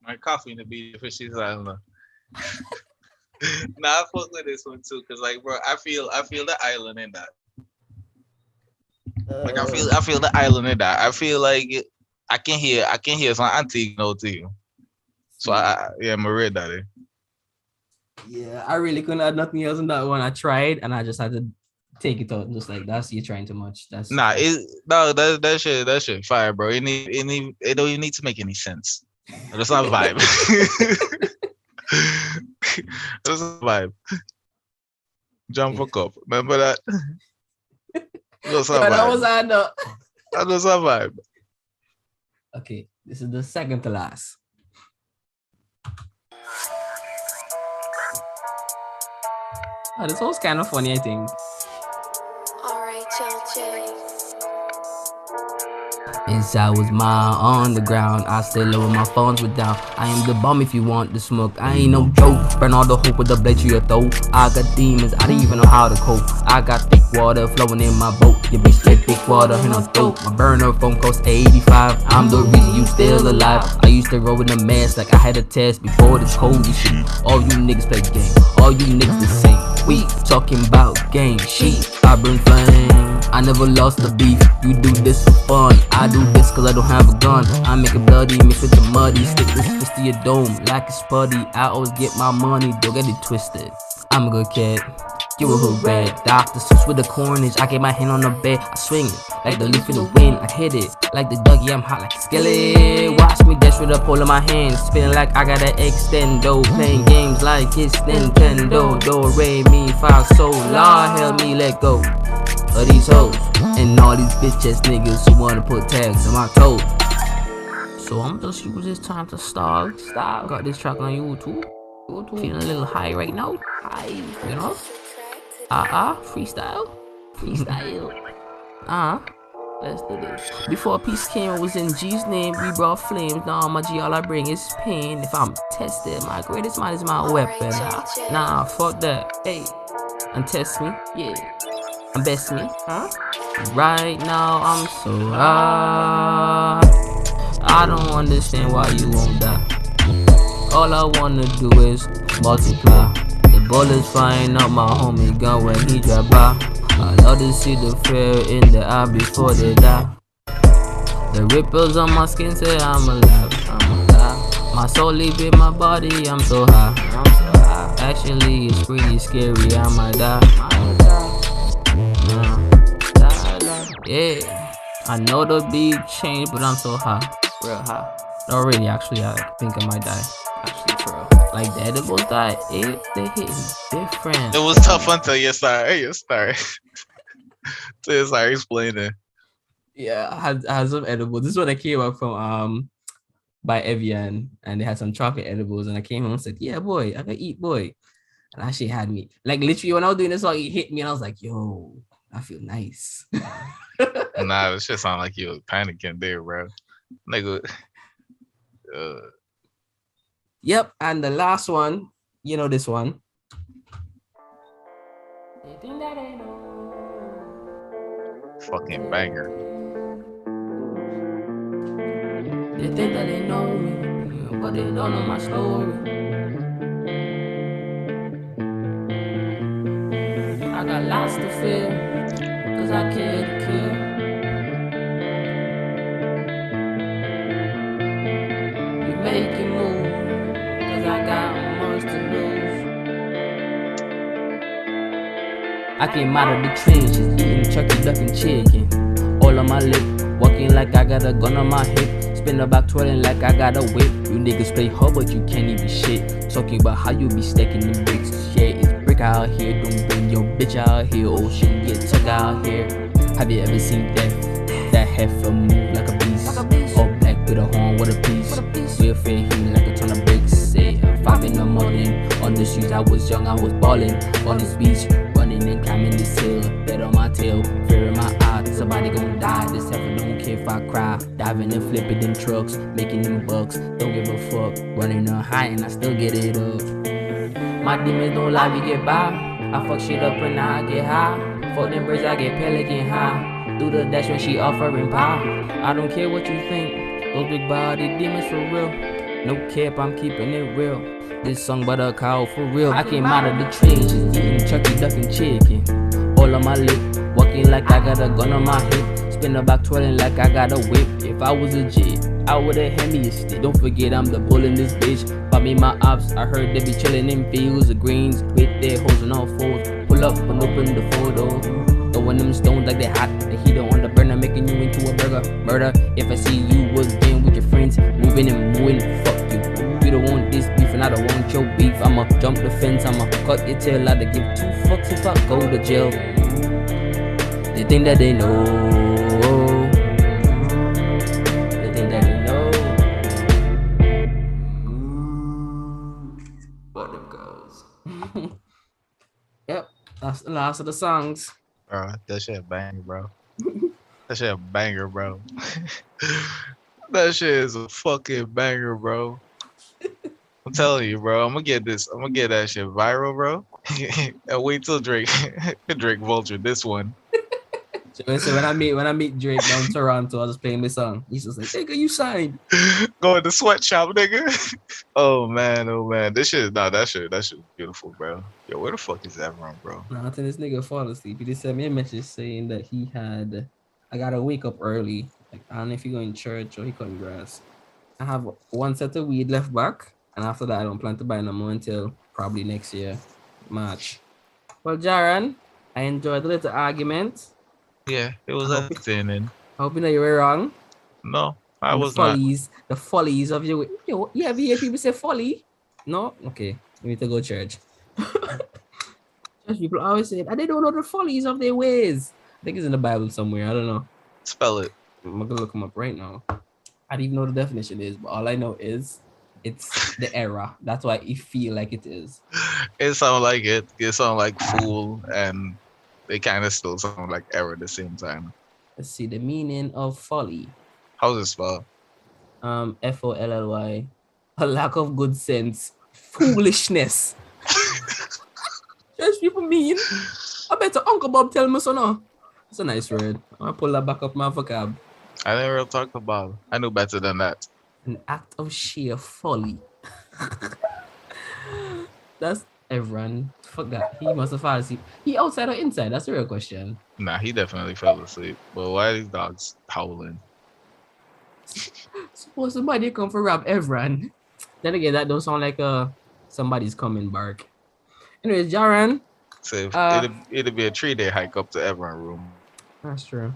My coffee in the beat for she's island. Nah, I fuck with this one too, cause like, bro, I feel the island in that. Like I feel the island in that. I feel like I can hear some antique note to you. So I'm a red daddy. Yeah, I really couldn't add nothing else in that one. I tried and I just had to take it out. Just like that's you trying too much. That's that shit fire, bro. It don't even need to make any sense. That's not a vibe. That's a vibe. Jump for cup. Remember that? That's a vibe. That was I know. That was a vibe. Okay, this is the second to last. Oh, this was kind of funny, I think. Alright, LJ. Inside was my underground. I stay low when my phones were down. I am the bomb if you want the smoke. I ain't no joke. Burn all the hope with the blade to your throat. I got demons, I don't even know how to cope. I got thick water flowing in my boat. Your bitch straight thick water in her throat. My burner phone costs 85. I'm the reason you still alive. I used to roll in a mess like I had a test before this COVID shit. All you niggas play game. All you niggas the same. We talking about game shit. I burn flame. I never lost the beef. You do this for fun. I do this cause I don't have a gun. I make it bloody, mix with the muddy. Stick this fist to your dome like it's putty. I always get my money, don't get it twisted. I'm a good kid. You a hood red. Dr. Seuss with the cornage. I get my hand on the bed. I swing it like the leaf in the wind. I hit it like the Dougie. I'm hot like a skillet. Watch me dash with a pole in my hand. Spinning like I got an extendo. Playing games like it's Nintendo. Do, re, mi, fa, sol, la. Help me let go of these hoes and all these bitch ass niggas who wanna put tags on my toes. So I'm just use this time to start. Got this track on YouTube. Feeling a little high right now. High, you know? Freestyle. Let's do this. Before peace came, it was in G's name. We brought flames. Now my G, all I bring is pain. If I'm tested, my greatest mind is my weapon. Nah, fuck that. Hey, and test me, yeah. And best me, huh? Right now I'm so high. I don't understand why you won't die. All I wanna do is multiply. The bullets flying up my homie gun when he drive by. I love to see the fear in their eye before they die. The ripples on my skin say I'm alive. My soul leaving my body, I'm so high. Actually, it's pretty scary, I might die. Yeah, I know the beat changed, but I'm so high, real high. Already, actually, I think I might die. Actually, for real. Like the edibles died, they hit different. It was tough until you start. Till you start explaining. Yeah, I had some edibles. This is what I came up from by Evian, and they had some chocolate edibles, and I came home and said, "Yeah, boy, I can eat, boy." And actually had me like literally when I was doing this song, it hit me, and I was like, "Yo, I feel nice." Nah, this shit sound like you was panicking there, bro. Nigga. Yep, and the last one, you know this one. Fucking banger. They think that they know me. but they don't know my story. I got lots to feel, cause I care to kill. You make it move, cause I got much to lose. I came out of the trenches, eating turkey, duck, and chicken. All on my lip, walking like I got a gun on my hip. Spin the back twirling like I got a whip. You niggas play hard, but you can't even shit. Talking about how you be stacking them bricks. Shit, it's brick out here. Don't bring your bitch out here. Ocean get took out here. Have you ever seen that heifer move like a beast? All black with a horn, what a piece. We'll feel him like a ton of bricks. Say 5 in the morning on the streets. I was young, I was ballin' on this beach, running and climbing this hill. Dead on my tail, fear in my eyes. Somebody gon' die. This heifer don't care if I cry. Diving and flipping them trucks, making them bucks. Don't give a fuck. Running on high and I still get it up. My demons don't lie, we get by. I fuck shit up and now I get high. Fuck them birds, I get pelican high. Do the dash when she offering pie. I don't care what you think. Those big body demons for real. No cap, I'm keeping it real. This song about a cow for real. I came out of the trenches, eating turkey, duck, and chicken. All on my lip, walking like I got a gun on my hip. Spin the back twirling like I got a whip. If I was a G, I would've hand me a stick. Don't forget I'm the bull in this bitch. Bought me my ops, I heard they be chillin' in fields of greens with their hoes and all fours. Pull up and open the photo. Throwing them stones like they hot. The heater on the burner, making you into a burger. Murder. If I see you again with your friends, moving and moving, fuck you. You don't want this beef and I don't want your beef. I'ma jump the fence, I'ma cut your tail. I'd give 2 fucks if I go to jail. They think that they know. They think that they know. What them goes. Yep, that's the last of the songs. Bro, that shit bang, bro. That shit a banger, bro. That shit is a fucking banger, bro. I'm telling you, bro. I'm gonna get that shit viral, bro. And wait till Drake Vulture this one. So when I meet Drake down in Toronto, I was playing this song. He's just like, nigga, you signed. Go in the sweatshop, nigga. Oh man. That shit beautiful, bro. Yo, where the fuck is Evron, bro? Nah, until this nigga fall asleep. He just sent me a message saying that I gotta wake up early. Like, I don't know if he going to church or he cutting grass. I have 1 set of weed left back, and after that I don't plan to buy no more until probably next year, March. Well, Jaron, I enjoyed the little argument. Yeah, it was entertaining. I hope you know you were wrong. No, I was not. The follies of your... You ever hear people say folly? No? Okay, we need to go to church. Church people always say, and they don't know the follies of their ways. I think it's in the Bible somewhere. I don't know. Spell it. I'm going to look them up right now. I don't even know what the definition is, but all I know is it's the error. That's why it feel like it is. It sound like it. It sound like fool, and they kind of still sound like error at the same time. Let's see the meaning of folly. How's it spelled? Folly. A lack of good sense, foolishness. Just people mean. I bet Uncle Bob tell me so now. It's a nice word. I'm gonna pull that back up my vocab. I never talked about. I knew better than that. An act of sheer folly. That's everyone. Fuck that. He must have fallen asleep. He outside or inside? That's the real question. Nah, he definitely fell asleep. But why are these dogs howling? Suppose somebody come for rob everyone. Then again, that don't sound like somebody's coming bark. Anyways, Jaron. So it'd be a 3-day hike up to Everon room. That's true.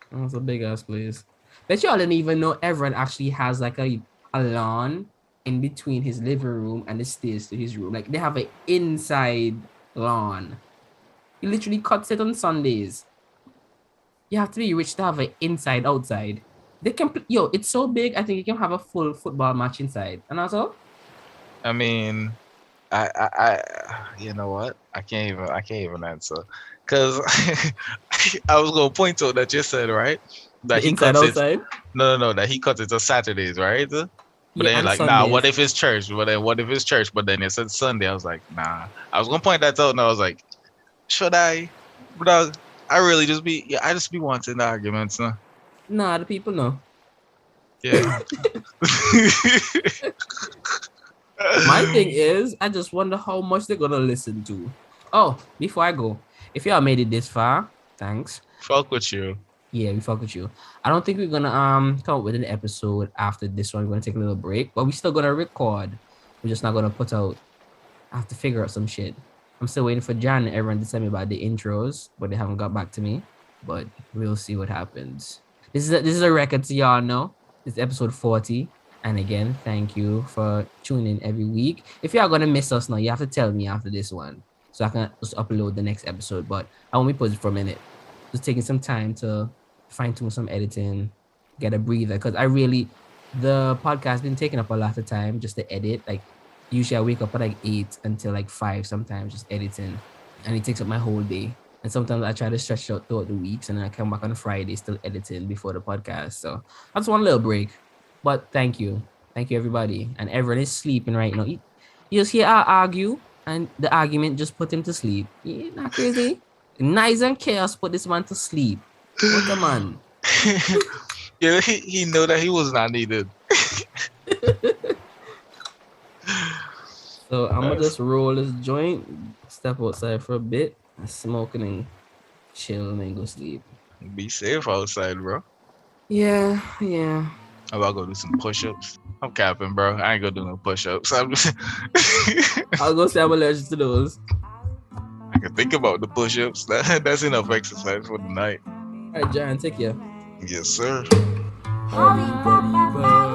That's a big ass place. Bet y'all didn't even know Everon actually has like a lawn in between his living room and the stairs to his room. Like they have an inside lawn. He literally cuts it on Sundays. You have to be rich to have an inside outside. They can it's so big. I think you can have a full football match inside. And also, I mean, I you know what? I can't even answer, cause I was gonna point to that you said, right, that he cuts outside? It. No, that he cuts it on Saturdays, right? But then like, Sundays. Nah, what if it's church? But then it said Sunday. I was like, nah. I was gonna point that out, and I was like, should I? But I really just be wanting the arguments, no? Nah, the people know. Yeah. My thing is, I just wonder how much they're gonna listen to. Oh, before I go, if y'all made it this far, thanks. Fuck with you. Yeah, we fuck with you. I don't think we're gonna come up with an episode after this one. We're gonna take a little break, but we're still gonna record. We're just not gonna put out. I have to figure out some shit. I'm still waiting for John and everyone to tell me about the intros, but they haven't got back to me. But we'll see what happens. This is a record to y'all know. It's episode 40. And again, thank you for tuning in every week. If y'all gonna miss us now, you have to tell me after this one, so I can just upload the next episode. But I won't be pausing for a minute. Just taking some time to fine tune some editing, get a breather. Because the podcast been taking up a lot of time just to edit. Like usually I wake up at like 8 until like 5 sometimes just editing. And it takes up my whole day. And sometimes I try to stretch out throughout the weeks and then I come back on Friday still editing before the podcast. So I just want a little break. But thank you. Thank you, everybody. And everyone is sleeping right now. You just hear I argue, and the argument just put him to sleep. Yeah, not crazy. Nice and chaos put this man to sleep. What a man. Yeah, he know that he was not needed. So I'm going to just roll this joint, step outside for a bit, and smoking and chill and then go sleep. Be safe outside, bro. Yeah. I'm about to go do some push-ups. I'm capping, bro. I ain't gonna do no push-ups. I'm just I'll go say I'm allergic to those. I can think about the push-ups. That's enough exercise for the night. All right, John, take care. Yes, sir. Everybody,